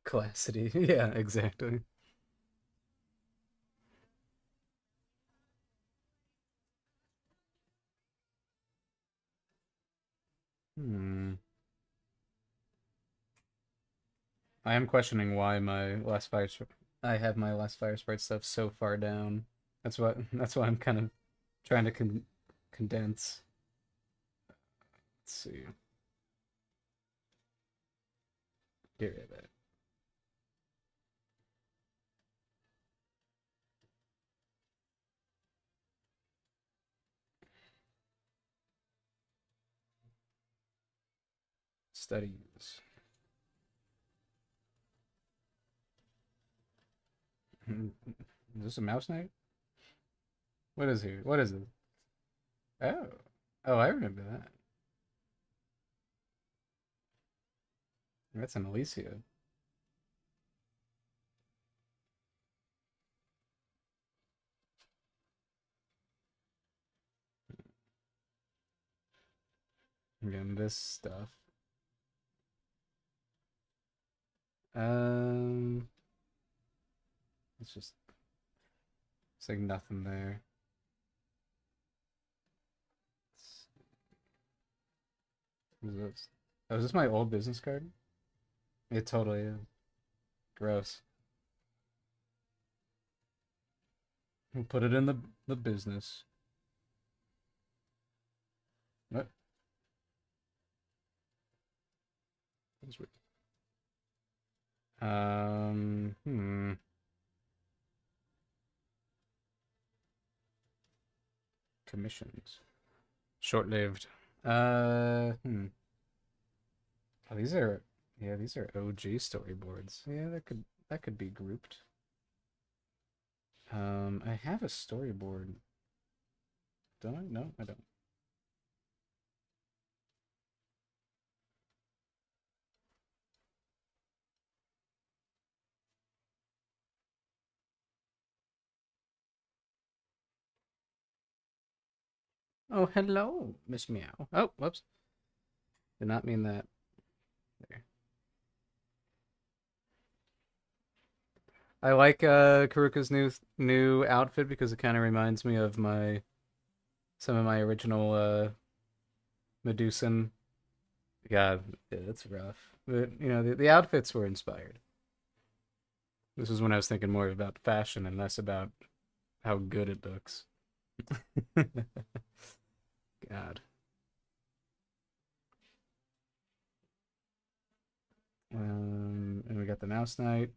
Classity. Yeah, exactly. Hmm. I am questioning why my last fire. I have my last fire sprite stuff so far down. That's what. That's why I'm kind of trying to condense. Let's see. Get rid of it. Studies. Is this a mouse knight? What is here? What is it? Oh. Oh, I remember that. That's an Alicia. Again, this stuff. Um, it's just it's like nothing there. What is this? Oh, is this my old business card? It totally is. Gross. We'll put it in the business. What? That's weird. Hmm. Commissions. Short-lived. Hmm. Oh, these are yeah, these are OG storyboards. Yeah, that could be grouped. I have a storyboard. Don't I? No, I don't. Oh, hello, Miss Meow. Oh, whoops. Did not mean that. There. I like Karuka's new outfit because it kind of reminds me of my some of my original Medusan. God, yeah, that's rough. But you know, the outfits were inspired. This is when I was thinking more about fashion and less about how good it looks. God. And we got the Mouse Knight.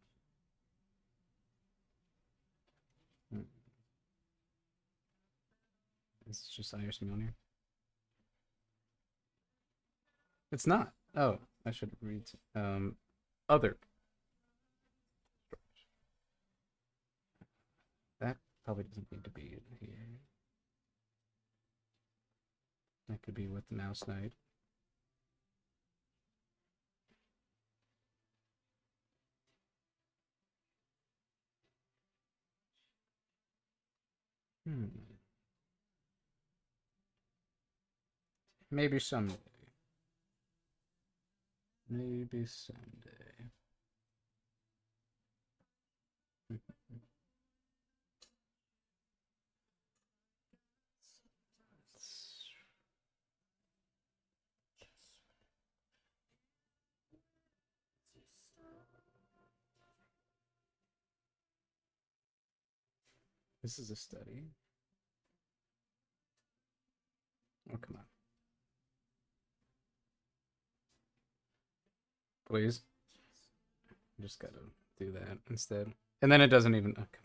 This is just Irish Mjolnir. It's not. Oh, I should read. Other. That probably doesn't need to be in here. That could be with the Mouse Knight. Hmm. Maybe someday. Maybe someday. This is a study. Oh, come on. Please. Just gotta do that instead. And then it doesn't even. Okay.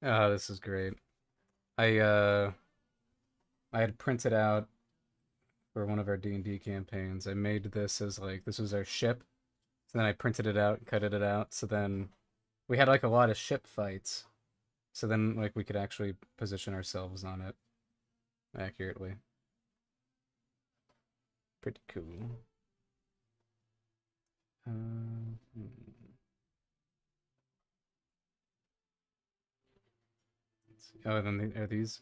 Oh, this is great. I uh I had printed out for one of our D&D campaigns. I made this as like this was our ship. So then I printed it out, cut it out. So then we had like a lot of ship fights. So then like we could actually position ourselves on it accurately. Pretty cool. Hmm. Oh, then are these?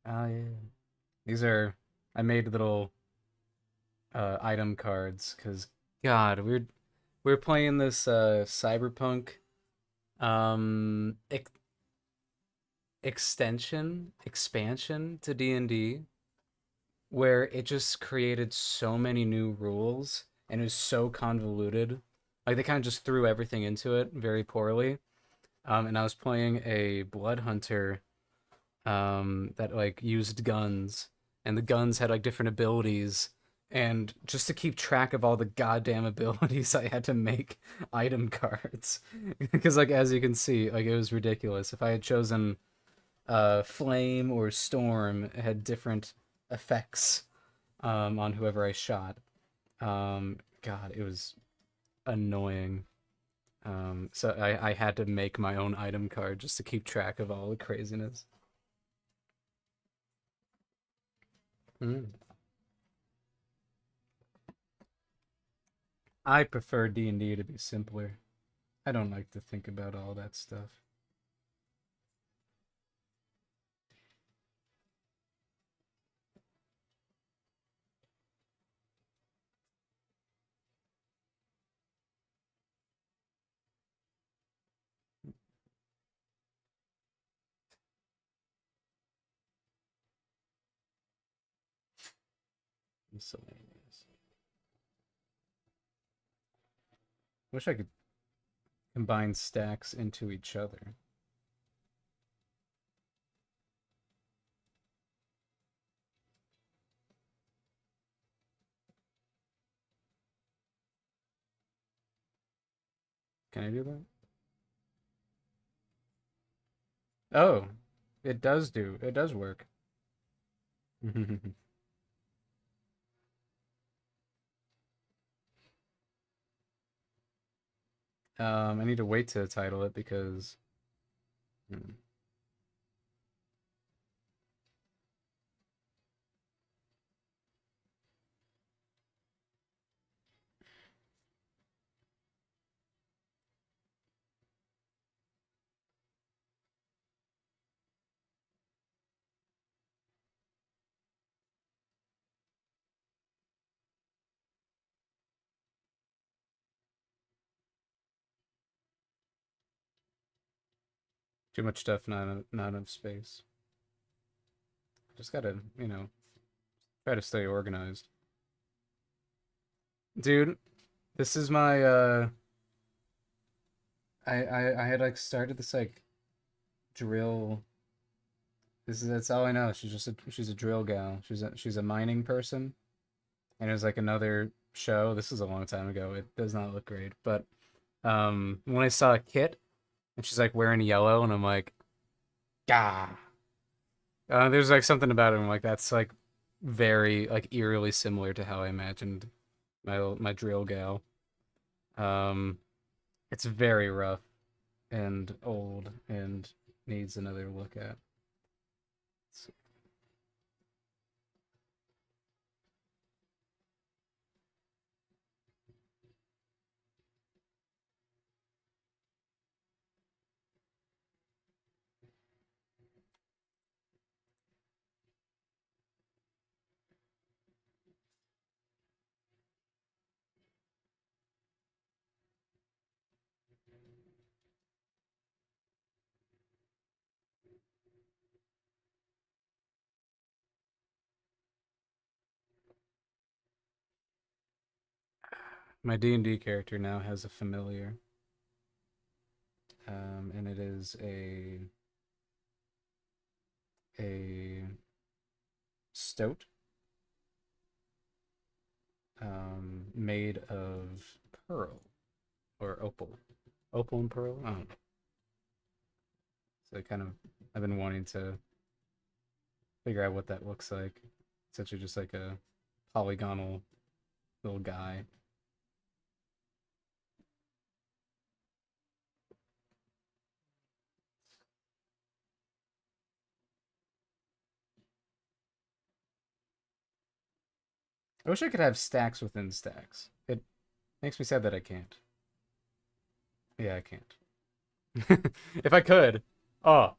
Oh yeah. These are. I made little item cards because God, we're playing this cyberpunk um ex expansion to D&D where it just created so many new rules and it was so convoluted. Like they kind of just threw everything into it very poorly. And I was playing a blood hunter that like used guns, and the guns had like different abilities. And just to keep track of all the goddamn abilities, I had to make item cards because, like, as you can see, like it was ridiculous. If I had chosen flame or storm, it had different effects on whoever I shot. God, it was annoying. So I had to make my own item card just to keep track of all the craziness. Mm. I prefer D&D to be simpler. I don't like to think about all that stuff. Miscellaneous. Wish I could combine stacks into each other. Can I do that? Oh, it does do. It does work. I need to wait to title it because hmm, too much stuff, not enough space. Just gotta, try to stay organized. Dude, this is my I had like started this like drill. That's all I know. She's a drill gal. She's a mining person, and it was like another show. This is a long time ago. It does not look great, but when I saw a Kit and she's like wearing yellow, and I'm like, gah. There's like something about it. I'm like that's like very like eerily similar to how I imagined my drill gal. Um, it's very rough and old and needs another look at. My D&D character now has a familiar. And it is a stoat made of pearl or opal. Opal and pearl? I don't know. So I've been wanting to figure out what that looks like. It's actually just like a polygonal little guy. I wish I could have stacks within stacks. It makes me sad that I can't. Yeah, I can't. If I could, oh,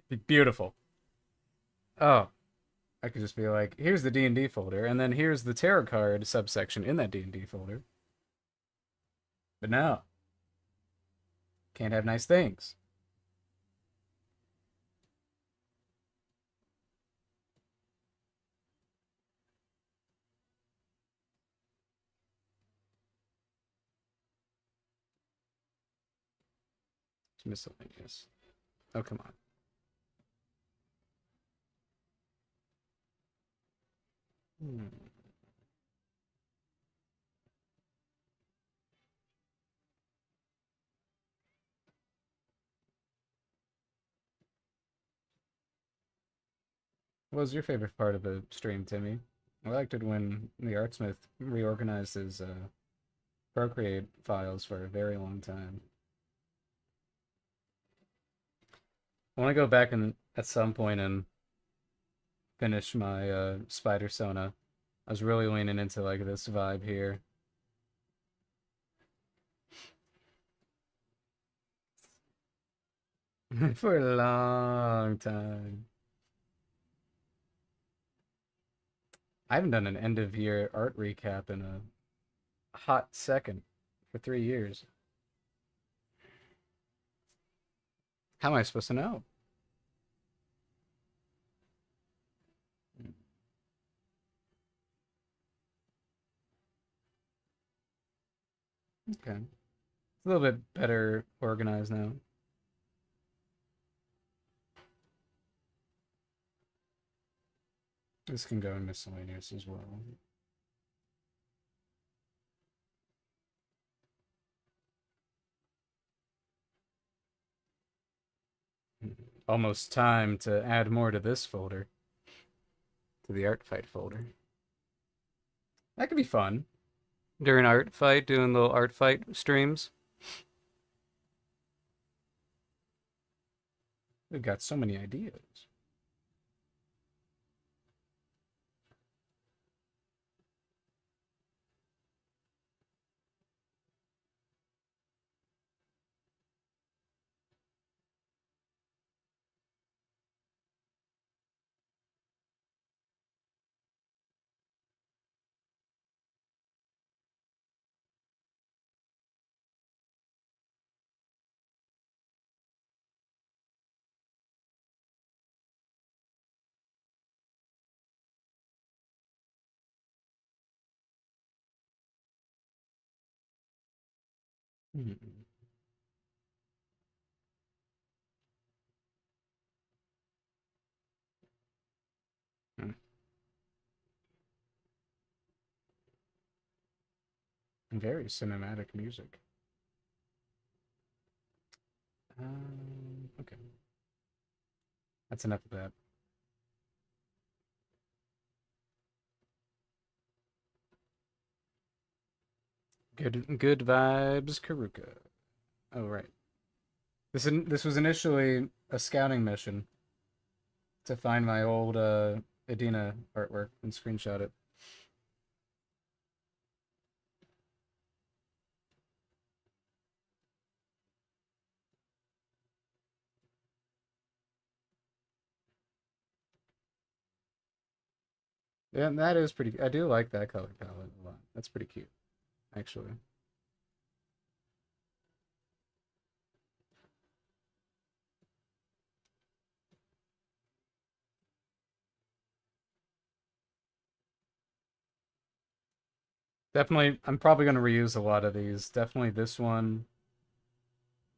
it'd be beautiful. Oh, I could just be like, here's the D&D folder, and then here's the tarot card subsection in that D&D folder. But no, can't have nice things. It's miscellaneous. Oh, come on. Hmm. What was your favorite part of the stream, Timmy? I liked it when the Artsmith reorganized his Procreate files for a very long time. I want to go back and at some point and finish my Spider Sona. I was really leaning into like this vibe here. For a long time. I haven't done an end of year art recap in a hot second for 3 years. How am I supposed to know? Okay. It's a little bit better organized now. This can go in miscellaneous as well. Almost time to add more to this folder, to the art fight folder. That could be fun. During art fight, doing little art fight streams. We've got so many ideas. Hmm. Very cinematic music. Okay. That's enough of that. Good vibes, Karuka. Oh right. This was initially a scouting mission to find my old Adina artwork and screenshot it. Yeah, and that is pretty. I do like that color palette a lot. That's pretty cute, actually. Definitely, I'm probably gonna reuse a lot of these. Definitely this one.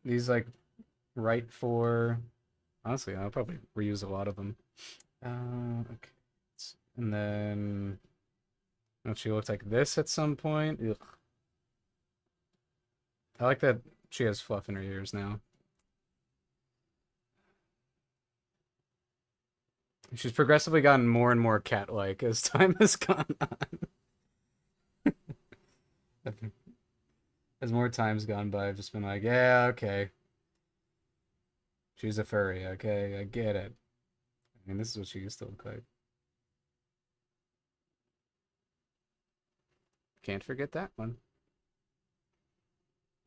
These like right for. Honestly, I'll probably reuse a lot of them. Okay. And then don't she look like this at some point? Ugh. I like that she has fluff in her ears now. She's progressively gotten more and more cat-like as time has gone on. As more time's gone by, I've just been like, yeah, okay. She's a furry, okay? I get it. I mean, this is what she used to look like. Can't forget that one.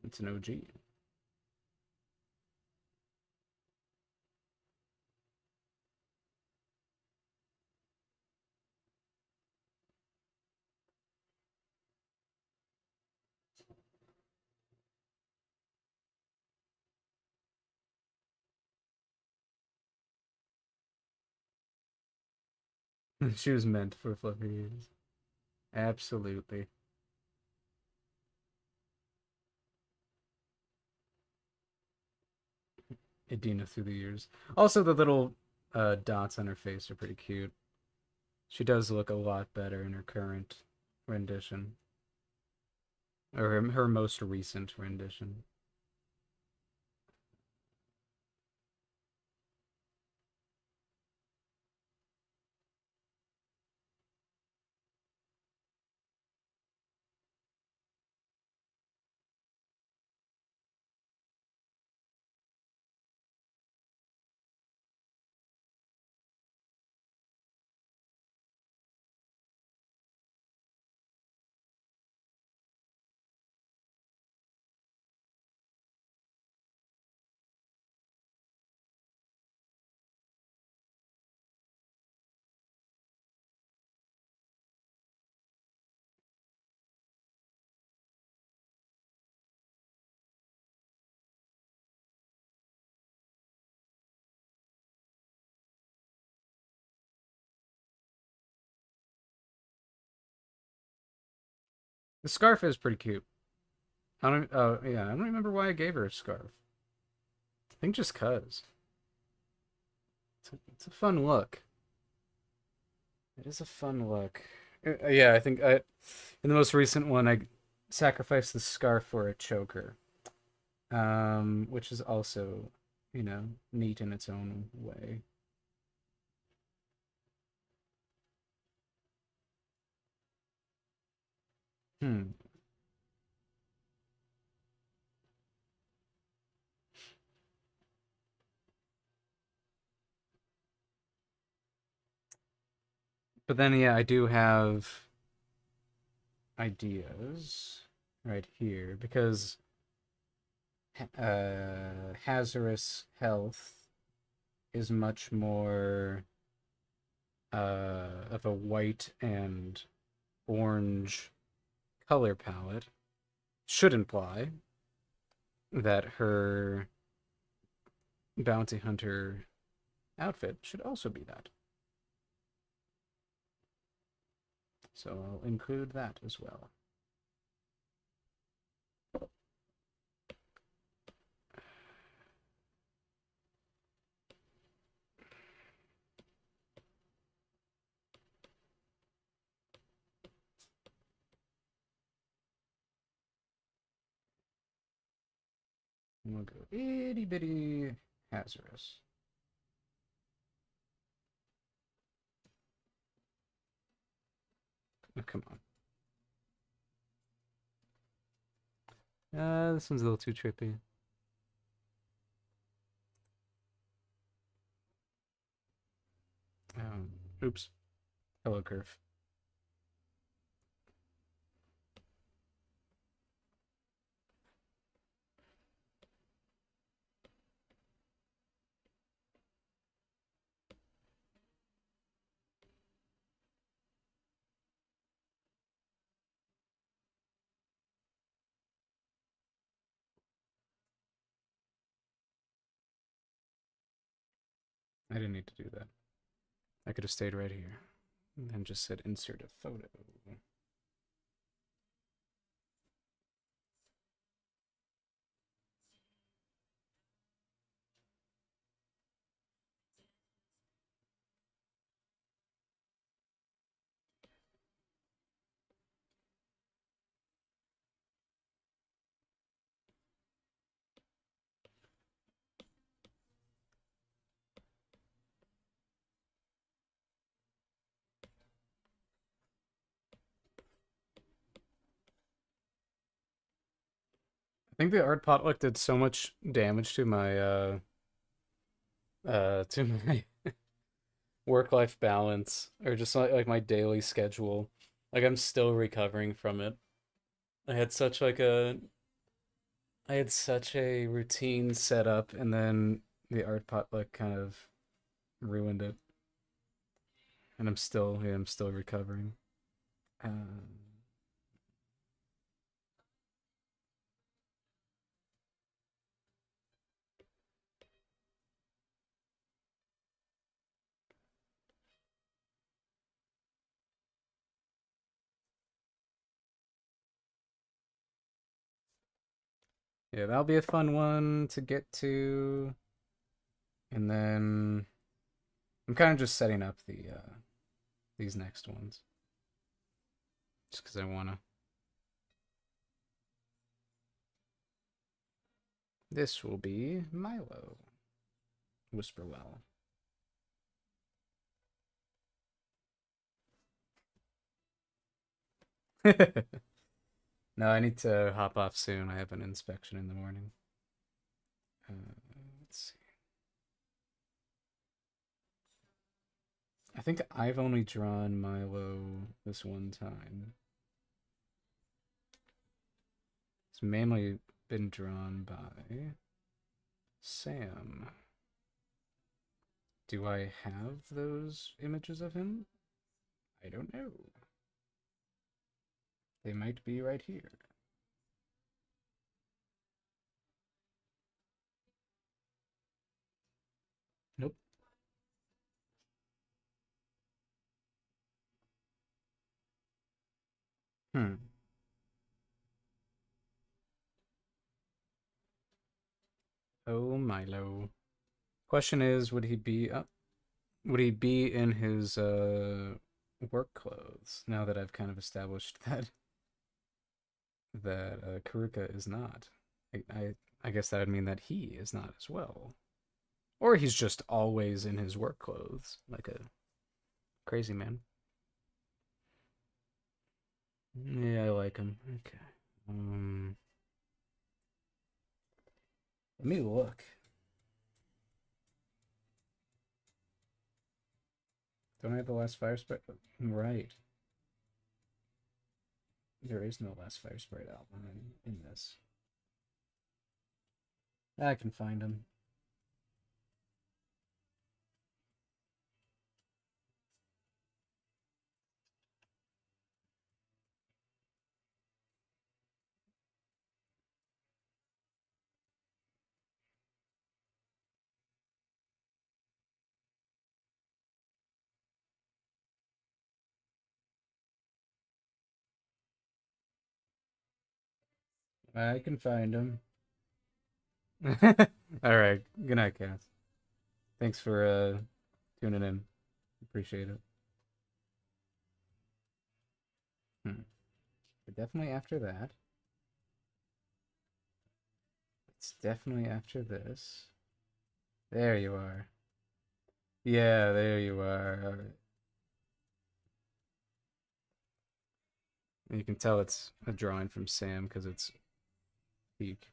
It's an OG. She was meant for fluffy ears. Absolutely. Edina through the years. Also, the little dots on her face are pretty cute. She does look a lot better in her current rendition, or her most recent rendition. The scarf is pretty cute. I don't. Oh yeah, I don't remember why I gave her a scarf. I think just cause. It's a fun look. It is a fun look. Yeah, I think in the most recent one I sacrificed the scarf for a choker, which is also, neat in its own way. Hmm. But then yeah, I do have ideas right here because Hazardous Health is much more of a white and orange color palette. Should imply that her bounty hunter outfit should also be that. So I'll include that as well. And we'll go itty bitty Hazardous. Oh, come on. This one's a little too trippy. Oops. Hello, curve. I didn't need to do that. I could have stayed right here and then just said insert a photo. think the art potluck did so much damage to my work-life balance, or just like my daily schedule. Like I'm still recovering from it. I had such like a I had such a routine set up, and then the art potluck kind of ruined it, and I'm still recovering. Um, yeah, that'll be a fun one to get to, and then I'm kind of just setting up these next ones just because I wanna. This will be Milo. Whisperwell. No, I need to hop off soon. I have an inspection in the morning. Uh, let's see. I think I've only drawn Milo this one time. It's mainly been drawn by Sam. Do I have those images of him? I don't know. They might be right here. Nope. Hmm. Oh, Milo. Question is, would he be in his work clothes now that I've kind of established that Karuka is not? I guess that would mean that he is not as well. Or he's just always in his work clothes, like a crazy man. Yeah, I like him. Okay. Um, Let me look. Don't I have the last fire sprite? Right. There is no last fire sprite album in this. I can find him. I can find him. All right. Good night, Cass. Thanks for tuning in. Appreciate it. Hmm. But definitely after that. It's definitely after this. There you are. Yeah, there you are. All right. You can tell it's a drawing from Sam because it's peak.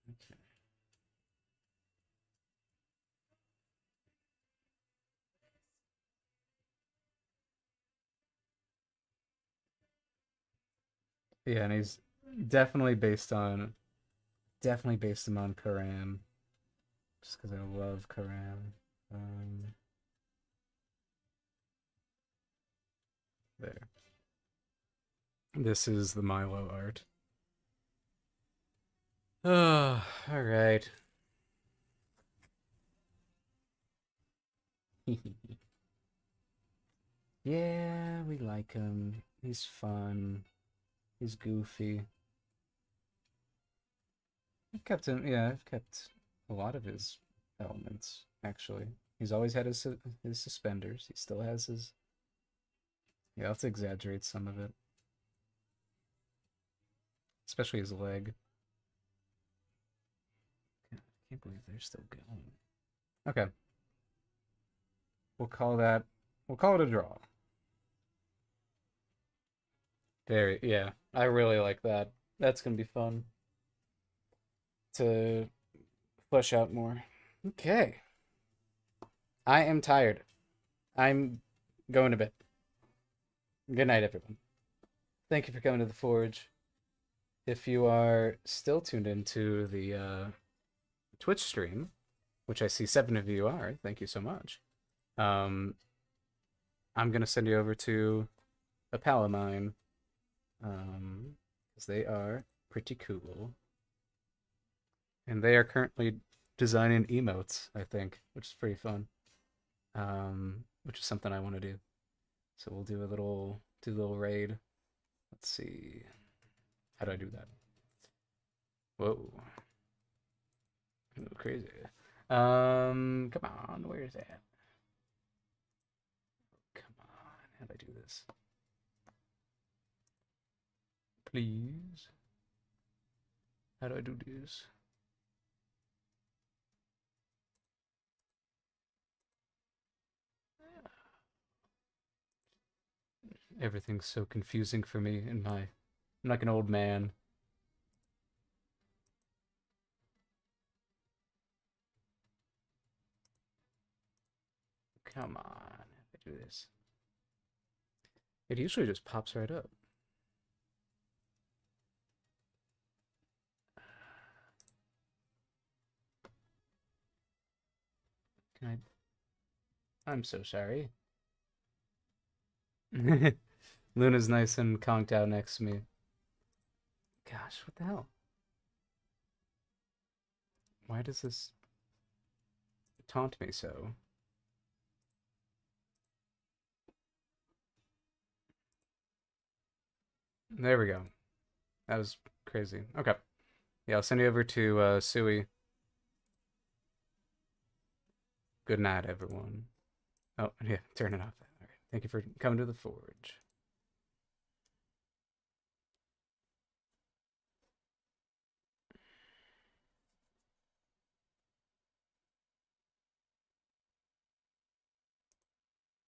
Okay. Yeah, and he's definitely based on definitely based him on Karam, just because I love Karam. Um, there. This is the Milo art. Oh, all right. Yeah, we like him. He's fun. He's goofy. I've kept him. Yeah, I've kept a lot of his elements. Actually, he's always had his suspenders. He still has his. Yeah, let's exaggerate some of it, especially his leg. I can't believe they're still going. Okay, we'll call that. We'll call it a draw. Very, yeah. I really like that. That's gonna be fun to flesh out more. Okay. I am tired. I'm going to bed. Good night, everyone. Thank you for coming to the Forge. If you are still tuned into the Twitch stream, which I see 7 of you are, thank you so much. I'm gonna send you over to a pal of mine, because they are pretty cool, and they are currently designing emotes, I think, which is pretty fun. Which is something I want to do. So we'll do a little raid. Let's see. How do I do that? Whoa. Crazy. Come on, where's that? Come on, how do I do this? Please. How do I do this? Everything's so confusing for me in my... I'm like an old man. Come on, how do I do this? It usually just pops right up. Can I... I'm so sorry. Luna's nice and conked out next to me. Gosh, what the hell? Why does this taunt me so? There we go. That was crazy. Okay. Yeah, I'll send you over to Sui. Good night, everyone. Oh, yeah, turn it off. All right. Thank you for coming to the Forge.